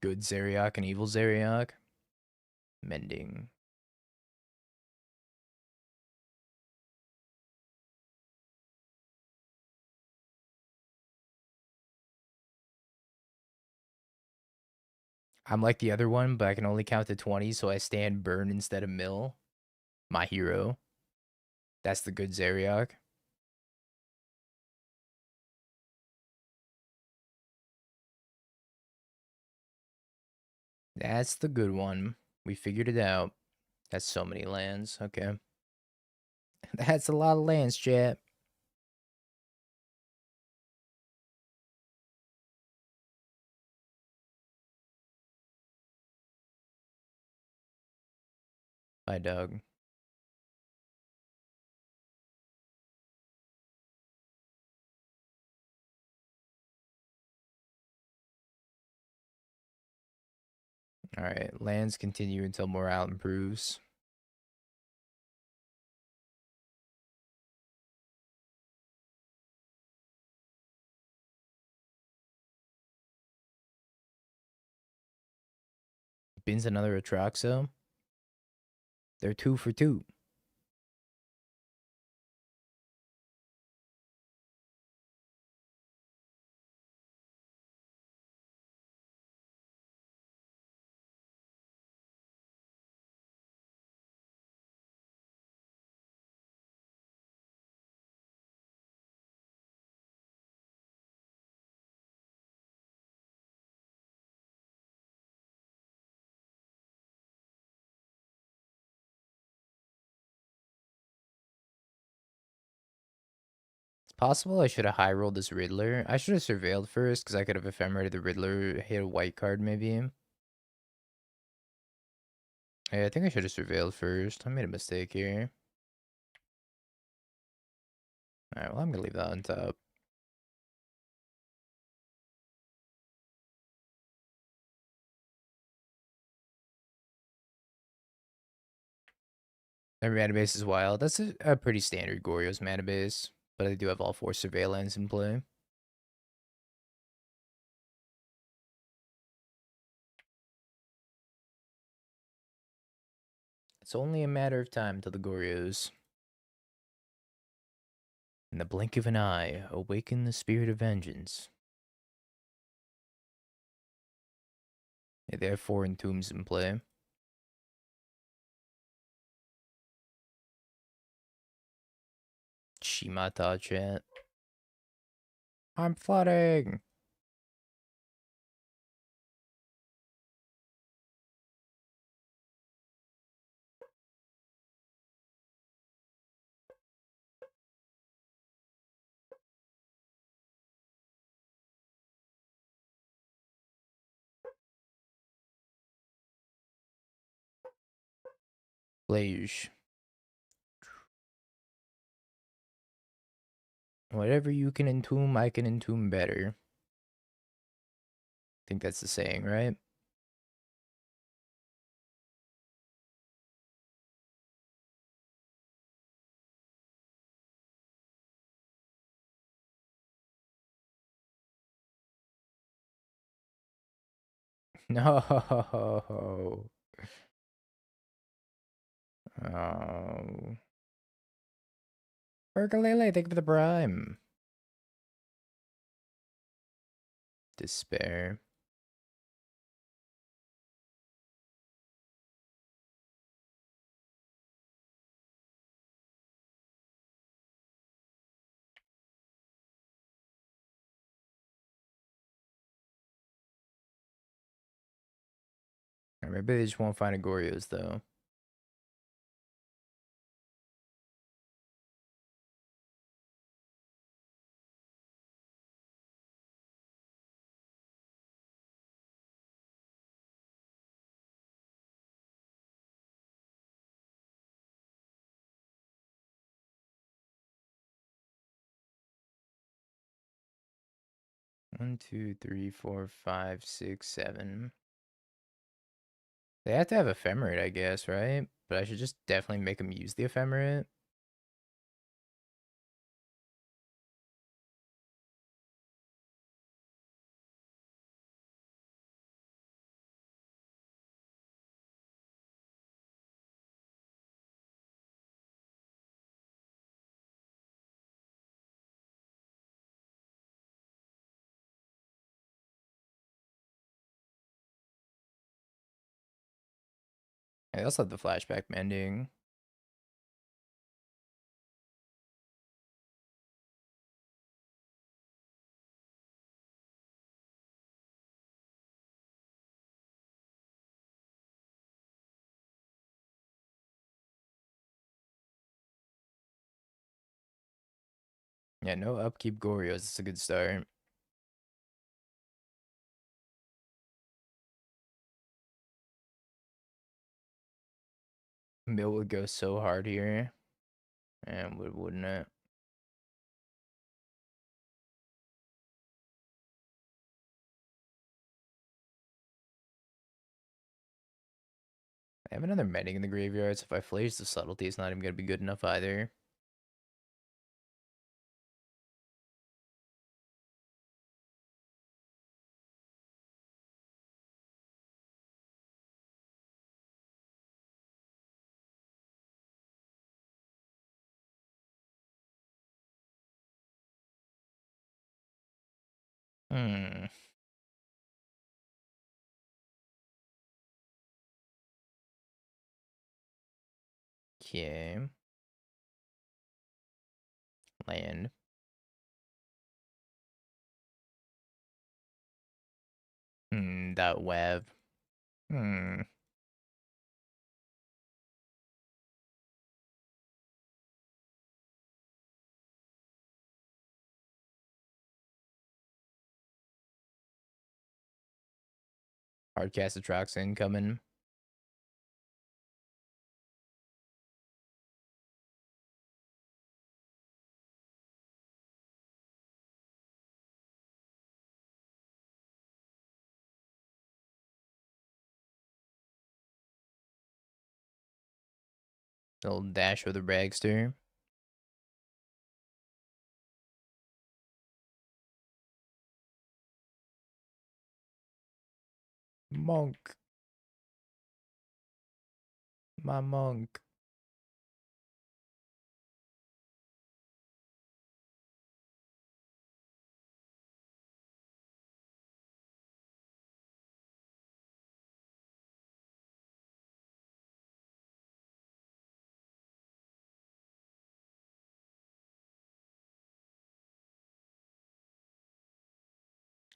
Good Zeriak and evil Zeriak. Mending. I'm like the other one, but I can only count to 20, so I stand burn instead of mill. My hero. That's the good Zeriak. That's the good one. We figured it out. That's so many lands. Okay. That's a lot of lands, chat. Bye, Doug. Alright, lands continue until morale improves. Bins another Atraxo. They're 2 for 2. It's possible I should have high rolled this Riddler. I should have surveilled first, because I could have ephemered the Riddler, hit a white card maybe. Hey, I think I should have surveilled first. I made a mistake here. Alright, well, I'm gonna leave that on top. Their mana base is wild. That's a pretty standard Goryo's mana base, but I do have all 4 surveillance in play. It's only a matter of time till the Gorios. In the blink of an eye, awaken the spirit of vengeance. Yeah, they have 4 Entombs in play. Shimata chat. I'm flooding! Blaze. Whatever you can entomb, I can entomb better. I think that's the saying, right? No. Oh. Urgalele, thank you for the prime. Despair. Or maybe they just won't find a Gorios, though. One, two, three, four, five, six, seven. They have to have Ephemerate, I guess, right? But I should just definitely make them use the Ephemerate. I also have the Flashback Mending. Yeah, no upkeep Gorios. It's a good start. Mill would go so hard here. And wouldn't it? I have another Mending in the graveyard, so if I Flash the Subtlety, it's not even going to be good enough either. Hmm. Okay. Land. That web. Hmm. Hardcast Atrox incoming. Little dash with the Bragster. Monk. my monk.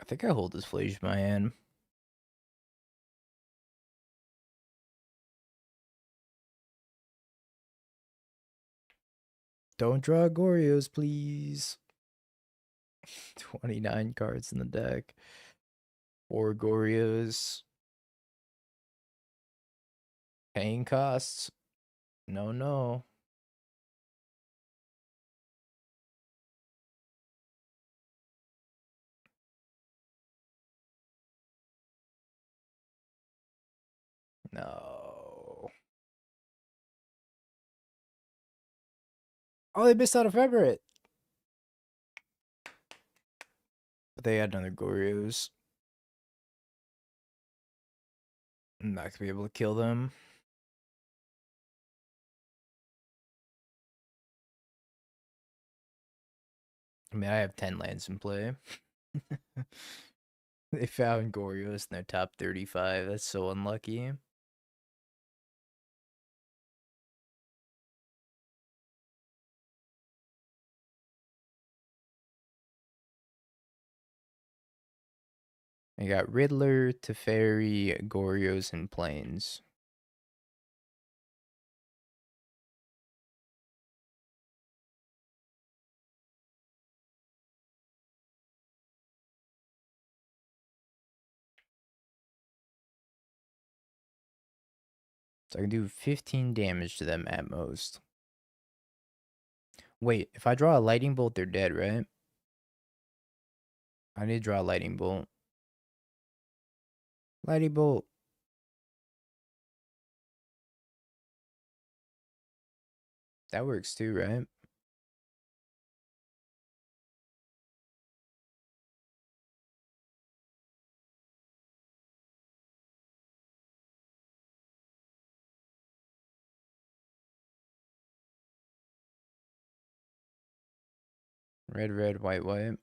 I think I hold this Flage in my hand. Don't draw Gorios, please. 29 cards in the deck. 4 Gorios. Paying costs. No, no. No. Oh, they missed out a Feverit. But they had another Gorios. I'm not going to be able to kill them. I mean, I have 10 lands in play. They found Gorios in their top 35. That's so unlucky. I got Riddler, Teferi, Gorios, and Plains. So I can do 15 damage to them at most. Wait, if I draw a Lightning Bolt, they're dead, right? I need to draw a Lightning Bolt. Lightning Bolt. That works too, right? Red, red, white, white.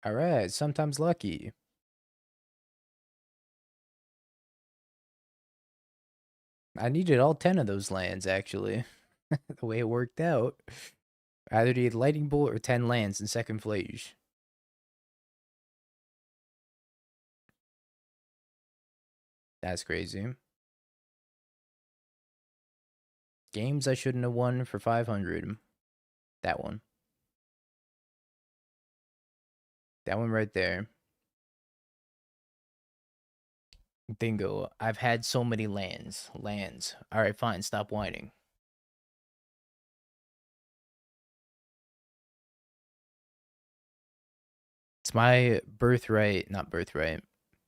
Alright, sometimes lucky. I needed all 10 of those lands, actually. The way it worked out. Either need Lightning Bolt or 10 lands in second Flage. That's crazy. Games I shouldn't have won for 500. That one. That one right there. Dingo. I've had so many lands. Lands. Alright, fine. Stop whining. It's my birthright. Not birthright.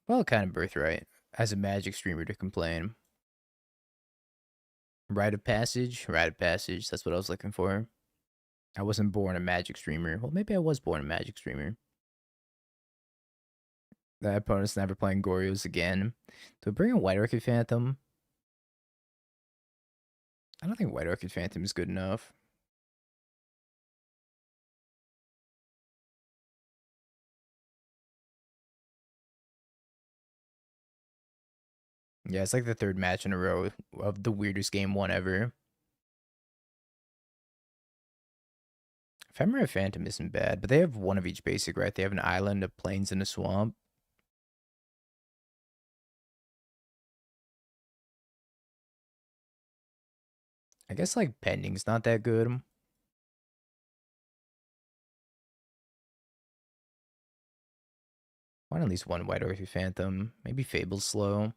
Well, kind of birthright. As a Magic streamer to complain. Rite of passage? Rite of passage. That's what I was looking for. I wasn't born a Magic streamer. Well, maybe I was born a Magic streamer. The opponent's never playing Gorios again. Do I bring a White Orchid Phantom? I don't think White Orchid Phantom is good enough. Yeah, it's like the third match in a row of the weirdest game one ever. Ephemera Phantom isn't bad, but they have one of each basic, right? They have an island, a plains, and a swamp. I guess like Pending's not that good. Want at least one White Orchid Phantom. Maybe Fable's slow.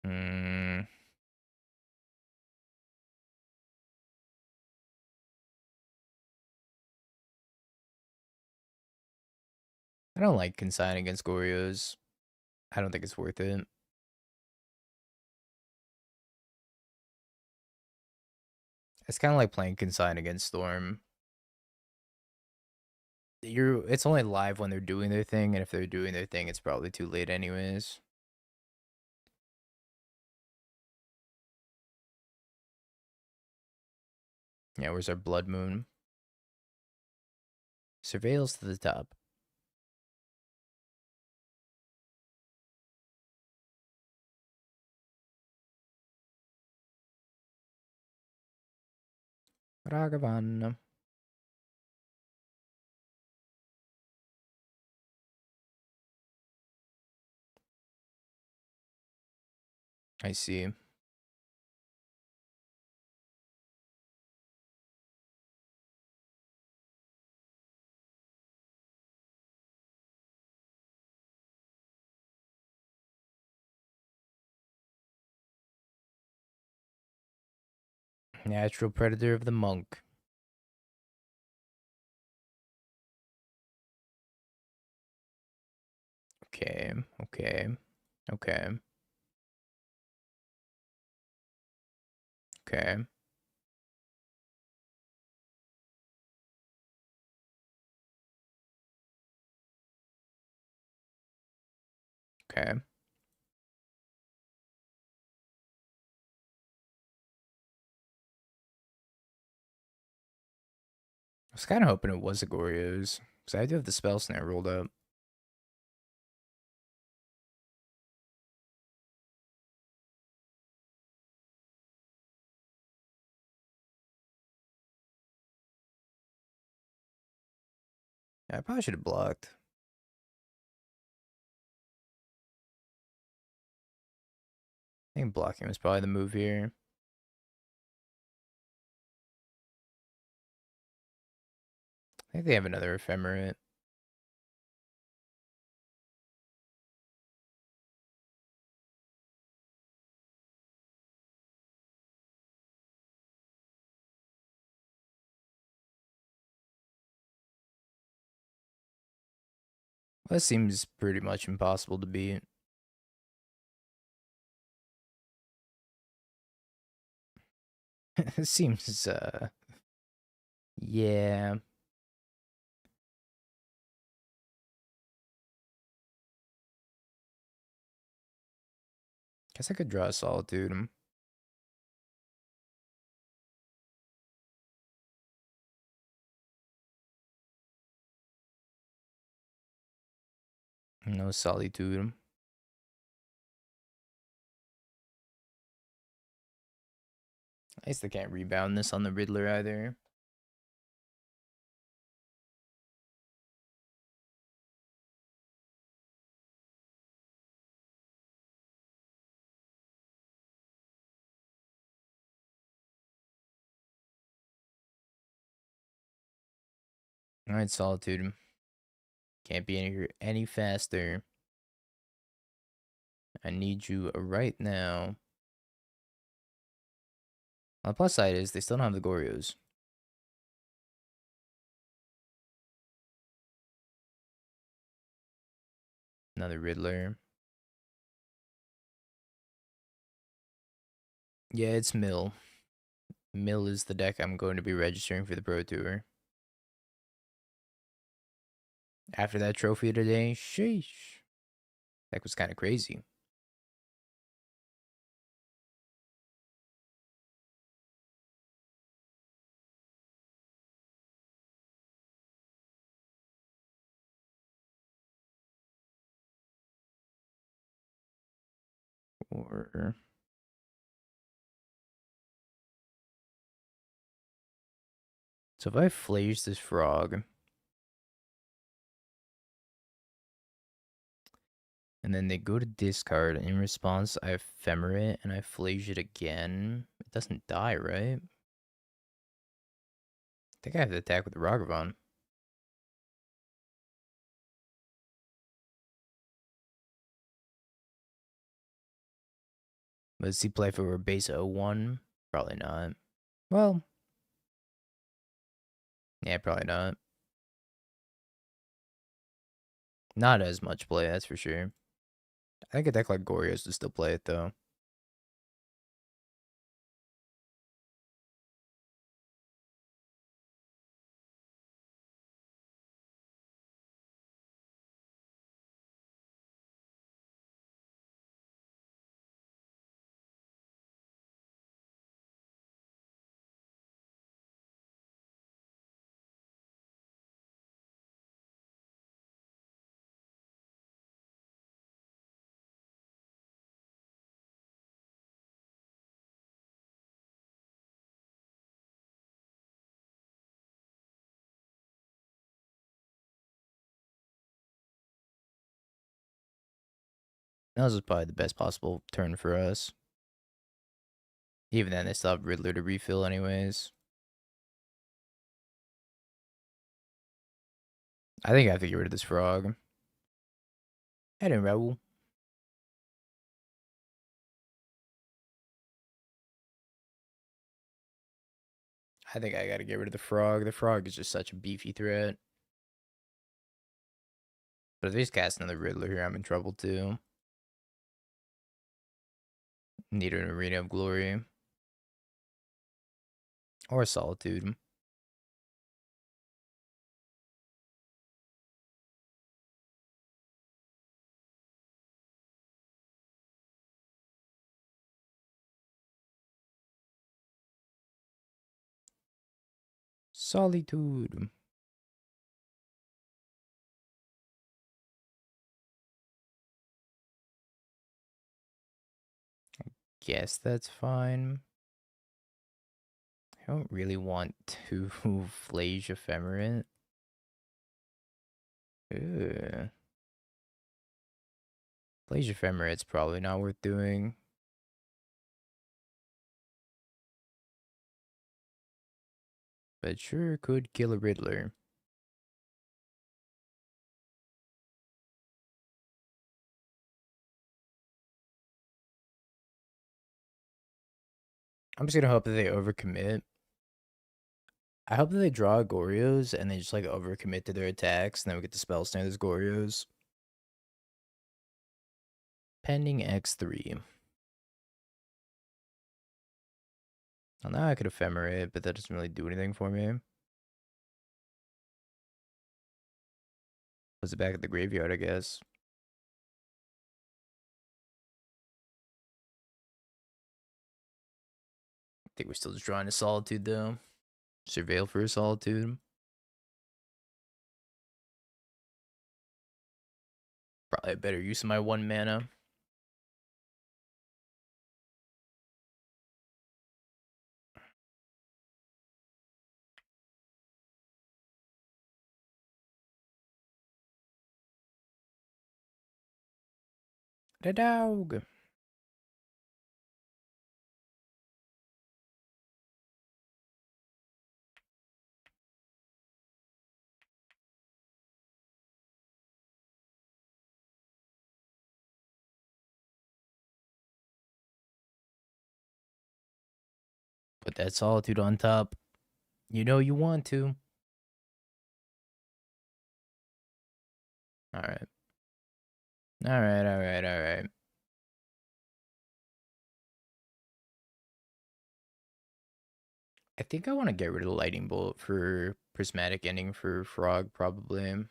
Hmm. I don't like consigning against Gorios. I don't think it's worth it. It's kind of like playing Consign against Storm. It's only live when they're doing their thing, and if they're doing their thing, it's probably too late anyways. Yeah, where's our Blood Moon? Surveils to the top. Ragavan. I see. Natural Predator of the Monk. Okay, okay, okay, okay. Okay. I was kind of hoping it was a Goryo's, because I do have the Spell Snare rolled up. Yeah, I probably should have blocked. I think blocking was probably the move here. I think they have another Ephemerate. Well, that seems pretty much impossible to beat. It seems, yeah. Guess I could draw a Solitude. No Solitude. I guess they can't rebound this on the Riddler either. Alright, Solitude. Can't be any faster. I need you right now. On the plus side is they still don't have the Goryo's. Another Riddler. Yeah, it's Mill. Mill is the deck I'm going to be registering for the Pro Tour. After that trophy today, sheesh. That was kind of crazy. Or so if I flage this frog, and then they go to discard, and in response I ephemerate and I flage it again, it doesn't die, right? I think I have to attack with the Ragavan. But does he play if it were base 01? Probably not. Well, yeah, probably not. Not as much play, that's for sure. I think a deck like Goryo's would still play it, though. This is probably the best possible turn for us. Even then, they still have Riddler to refill anyways. I think I have to get rid of this frog. Head in, Raoul. I think I gotta get rid of the frog. The frog is just such a beefy threat. But if he's casting the Riddler here, I'm in trouble too. Need an Arena of Glory. Or Solitude. Solitude. Guess that's fine. I don't really want to Flage Ephemerate. Ugh. Flage Ephemerate's probably not worth doing. But sure could kill a Riddler. I'm just gonna hope that they overcommit. I hope that they draw Gorios and they just like overcommit to their attacks, and then we get the spell snare those Gorios. Pending X3. Well, now I could Ephemerate, but that doesn't really do anything for me. Was it back at the graveyard, I guess? I think we're still just drawing a Solitude, though. Surveil for a Solitude. Probably a better use of my 1 mana. The dog. Put that Solitude on top. You know you want to. Alright. Alright. I think I want to get rid of the Lightning Bolt for Prismatic Ending for Frog, probably.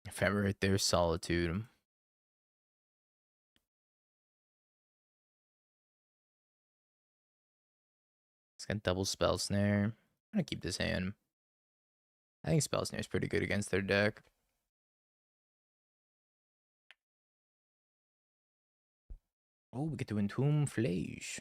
Ephemerate there, Solitude. It's got double Spell Snare. I'm gonna keep this hand. I think Spell Snare is pretty good against their deck. Oh, we get to Entomb Flage.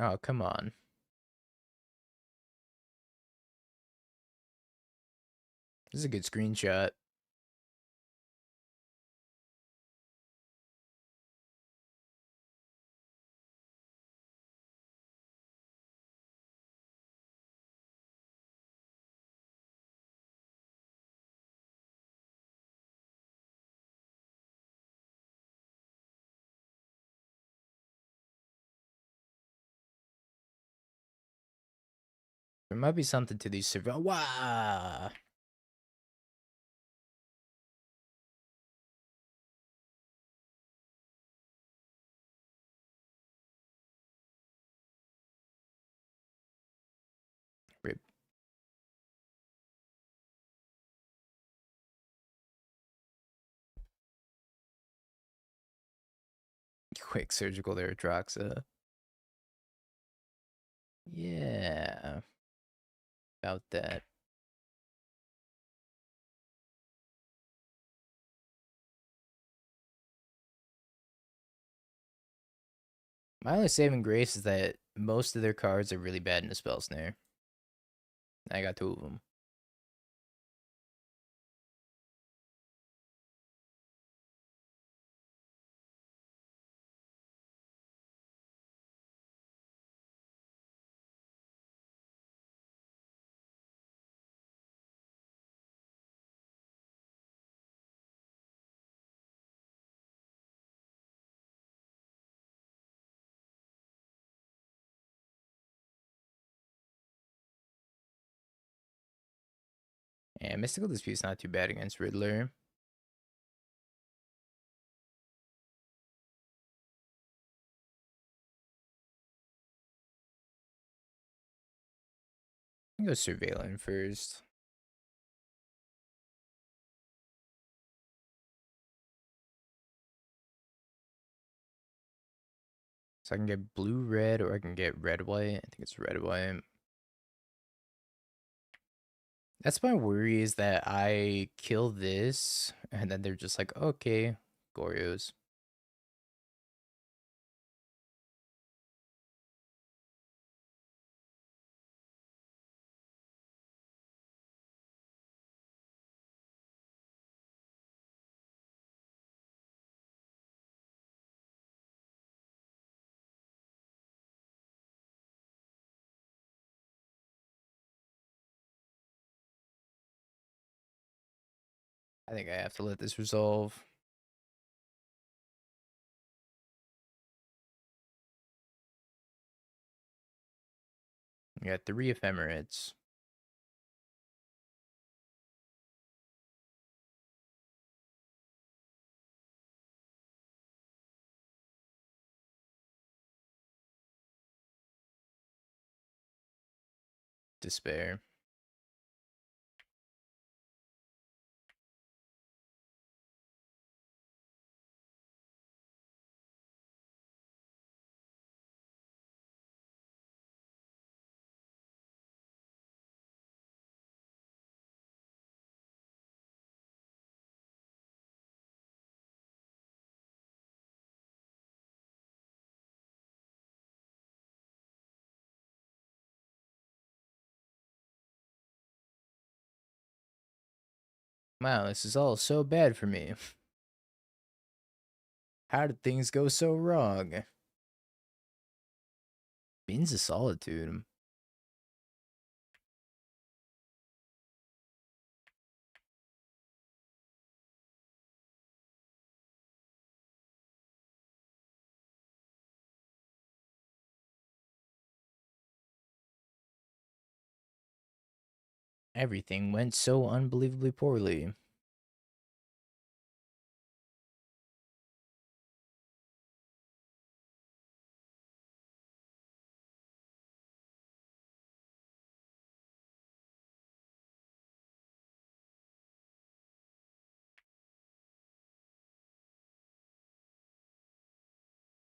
Oh, come on. This is a good screenshot. There might be something to these surveil. Wow. Rip. Quick surgical there, Droxa. Yeah. About that. My only saving grace is that most of their cards are really bad in the spell snare. I got 2 of them. And Mystical Dispute's not too bad against Riddler. I can go Surveillant first. So I can get blue-red or I can get red-white. I think it's red-white. That's my worry is that I kill this and then they're just like, okay, Goryo's. I think I have to let this resolve. We got 3 Ephemerates. Despair. Wow, this is all so bad for me. How did things go so wrong? Beans of Solitude. Everything went so unbelievably poorly.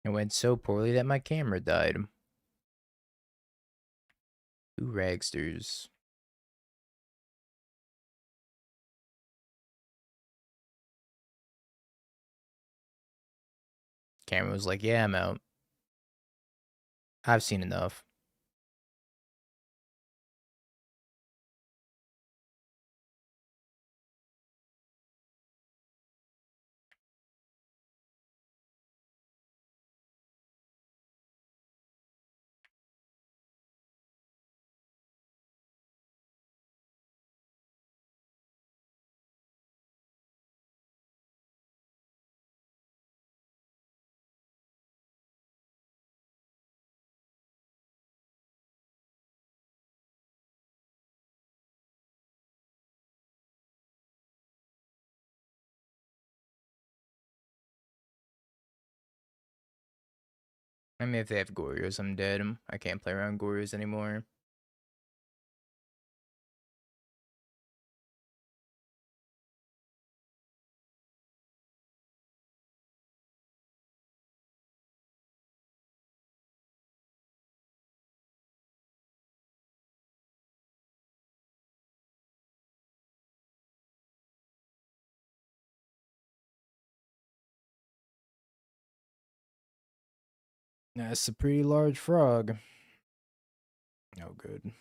It went so poorly that my camera died. 2 Ragsters. Camera was like, yeah, I'm out. I've seen enough. I mean, if they have Goryo's, I'm dead. I can't play around Goryo's anymore. That's a pretty large frog. Oh, good.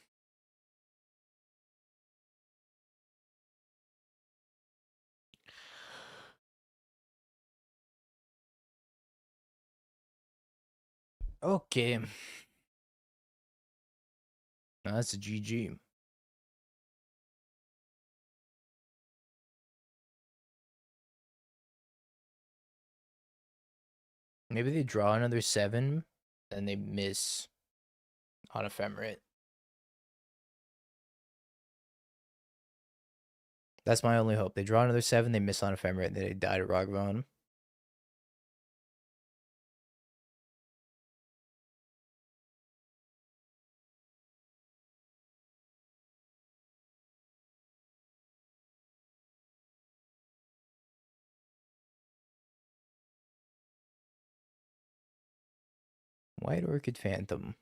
Okay. That's a GG. Maybe they draw another 7, and they miss on Ephemerate. That's my only hope. They draw another 7, they miss on Ephemerate, and then they die to Ragvan. White Orchid Phantom.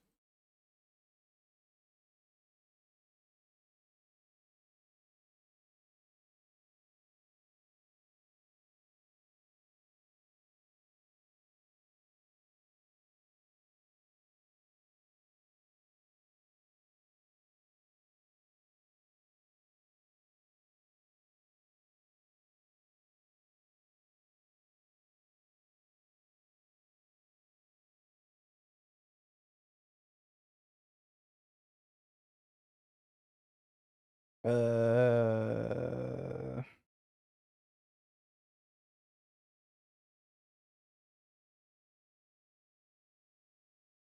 Uh,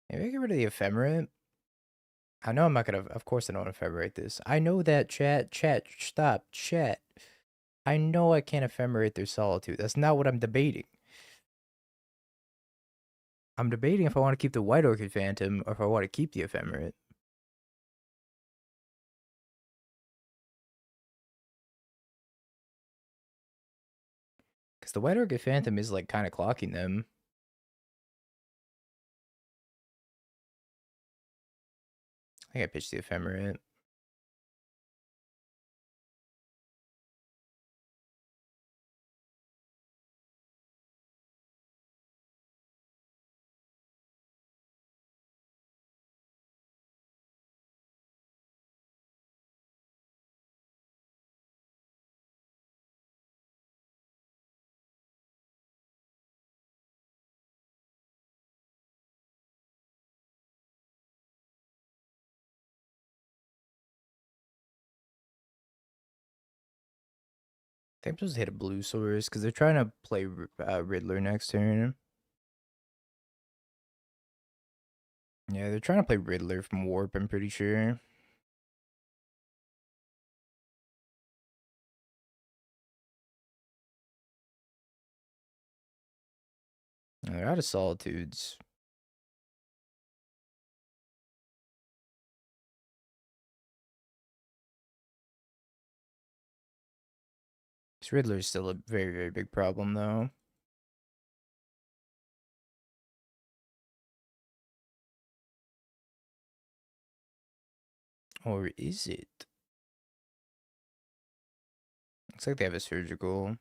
Maybe I get rid of the Ephemerate. I know I'm not gonna. Of course, I don't want to ephemerate this. I know that, chat. Chat, stop, chat. I know I can't ephemerate their solitude. That's not what I'm debating. I'm debating if I want to keep the White Orchid Phantom or if I want to keep the Ephemerate. Because the White Orchid Phantom is like kind of clocking them. I think I pitched the Ephemerate. I think I'm supposed to hit a blue source because they're trying to play Riddler next turn. Yeah, they're trying to play Riddler from Warp, I'm pretty sure. They're out of Solitudes. This Riddler is still a very, very big problem, though. Or is it? Looks like they have a surgical.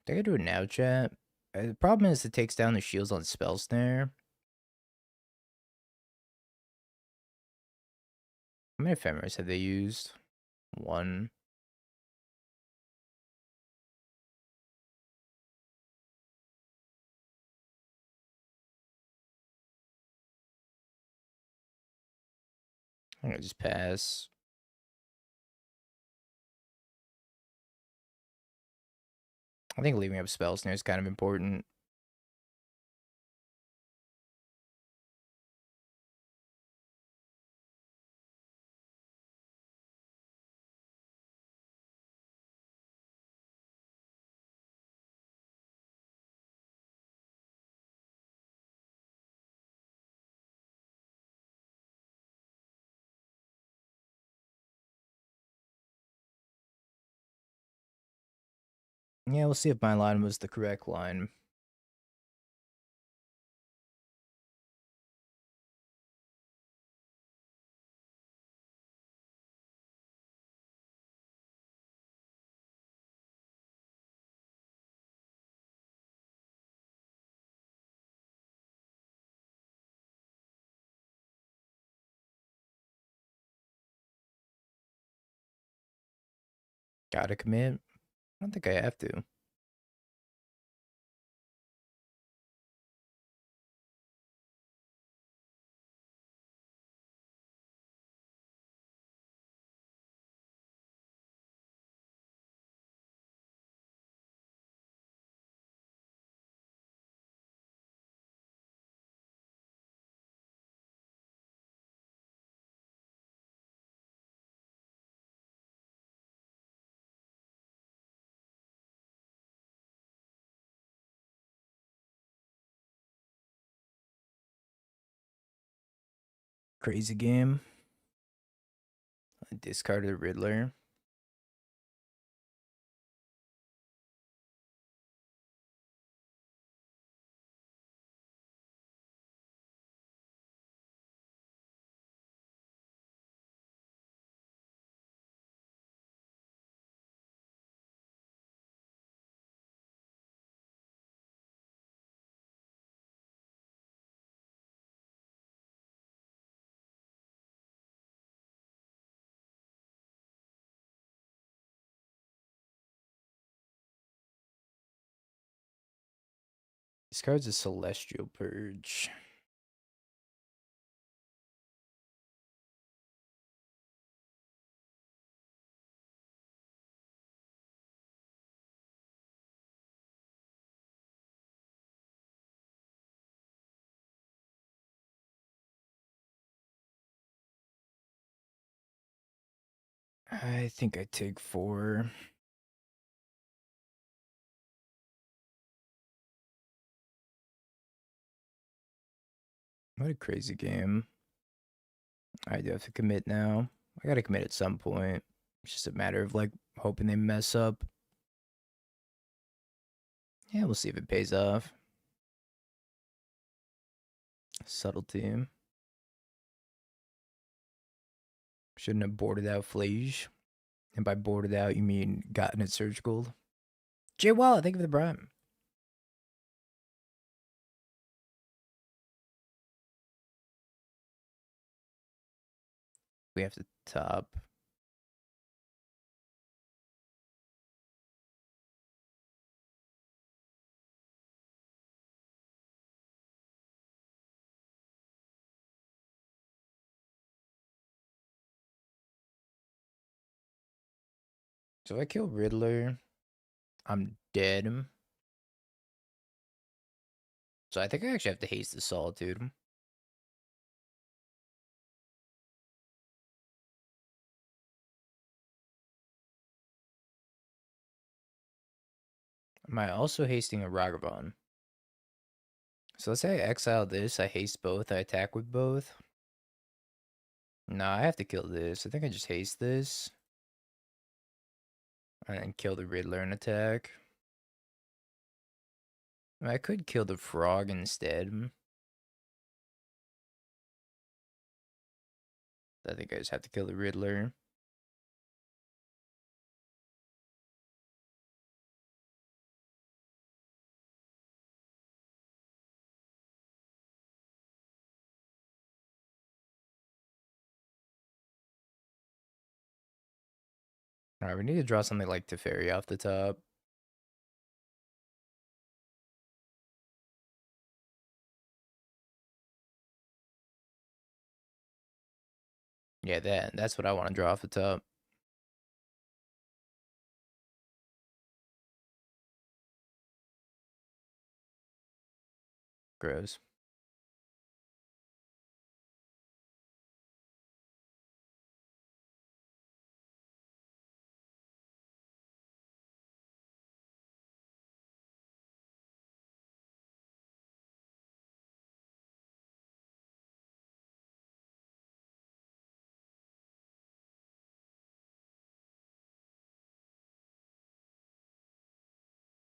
They gotta do it now, chat. The problem is it takes down the shields on Spell Snare. How many ephemeras have they used? 1. I'm gonna just pass. I think leaving up Spell Snare is kind of important. Yeah, we'll see if my line was the correct line. Gotta commit. I don't think I have to. Crazy game. I discarded the Riddler. This card's a Celestial Purge. I think I take 4. What a crazy game. I do have to commit now. I gotta commit at some point. It's just a matter of like hoping they mess up. Yeah, we'll see if it pays off. Subtlety. Shouldn't have boarded out Flage. And by boarded out, you mean gotten it Surge Gold. Jay Wallet, thank you for the prime. We have to top. So if I kill Riddler, I'm dead. So I think I actually have to haste the Solitude. Am I also hasting a Ragavan? So let's say I exile this, I haste both, I attack with both. Nah, I have to kill this. I think I just haste this. And then kill the Riddler and attack. I could kill the Frog instead. I think I just have to kill the Riddler. Alright, we need to draw something like Teferi off the top. Yeah, that's what I want to draw off the top. Gross.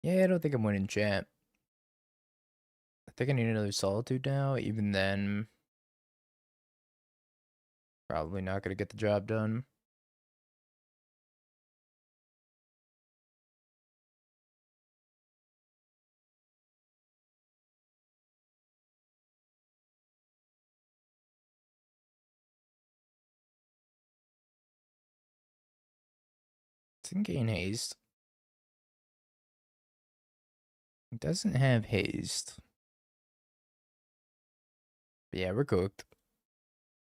Yeah, I don't think I'm winning champ. I think I need another Solitude now. Even then, probably not going to get the job done. Didn't gain haste. It doesn't have haste. But yeah, we're cooked.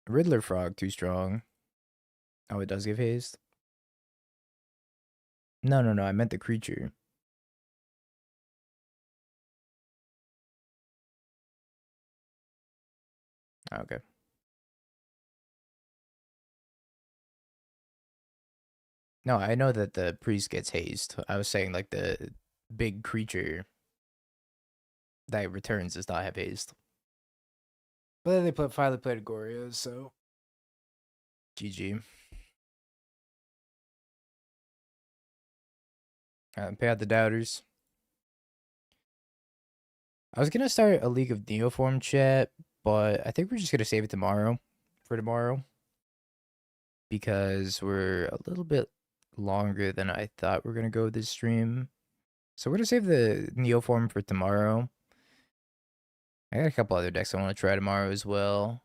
Riddler Frog, too strong. Oh, it does give haste? No, no, no. I meant the creature. Okay. No, I know that the priest gets haste. I was saying like the big creature that returns does not have haste. But then they finally played Gorios, so GG. Pay out the doubters. I was gonna start a League of Neoform chat, but I think we're just gonna save it tomorrow. For tomorrow. Because we're a little bit longer than I thought we're gonna go this stream. So we're gonna save the Neoform for tomorrow. I got a couple other decks I want to try tomorrow as well.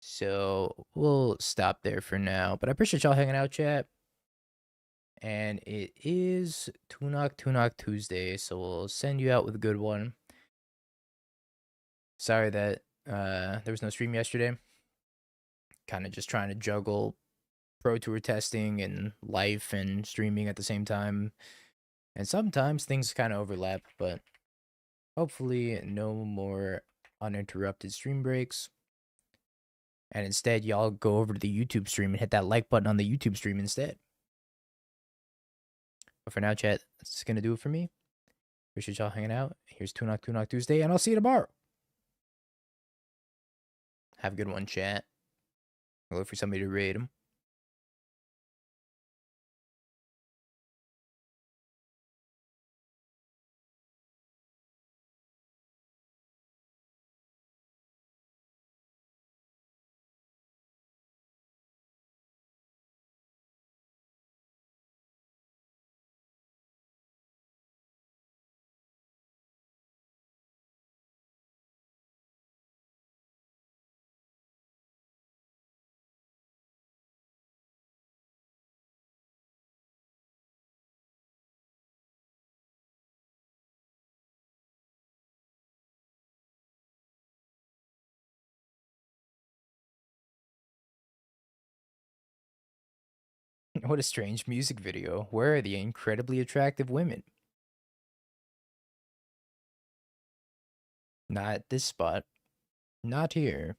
So we'll stop there for now. But I appreciate y'all hanging out, chat. And it is Tunok Tuesday, so we'll send you out with a good one. Sorry that there was no stream yesterday. Kind of just trying to juggle Pro Tour testing and life and streaming at the same time. And sometimes things kind of overlap, but hopefully no more uninterrupted stream breaks. And instead, y'all go over to the YouTube stream and hit that like button on the YouTube stream instead. But for now, chat, that's going to do it for me. Appreciate y'all hanging out. Here's Tunok Tuesday, and I'll see you tomorrow. Have a good one, chat. I'll look for somebody to raid them. What a strange music video. Where are the incredibly attractive women? Not at this spot. Not here.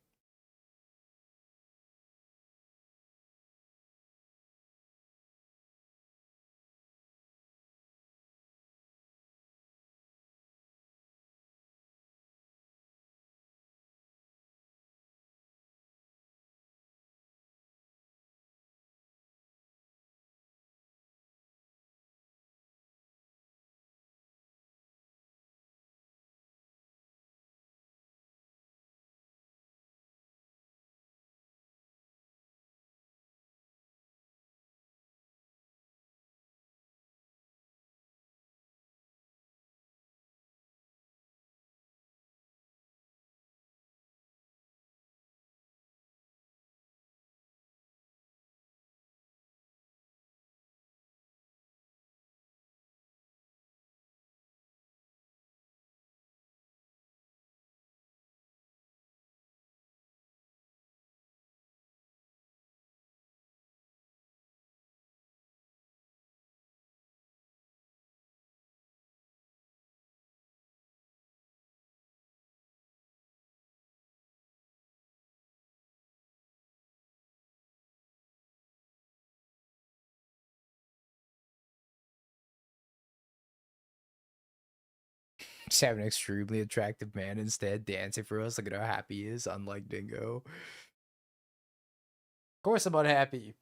Just have an extremely attractive man instead dancing for us. Look at how happy he is, unlike Dingo. Of course I'm unhappy.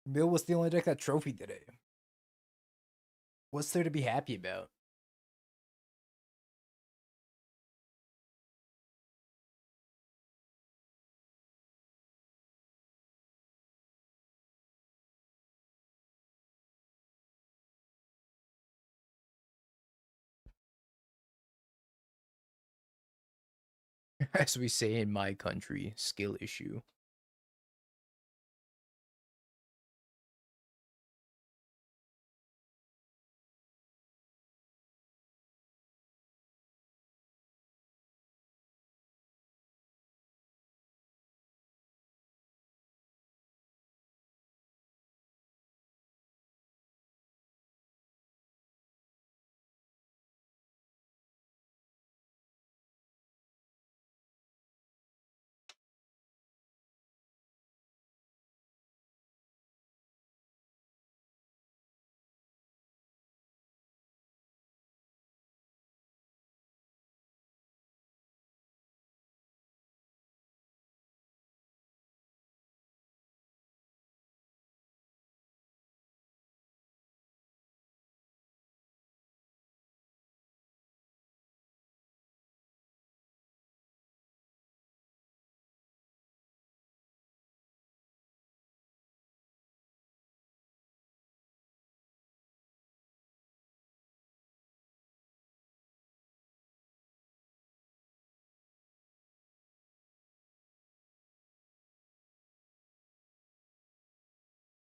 Mill was the only deck that trophy today. What's there to be happy about? As we say in my country, skill issue.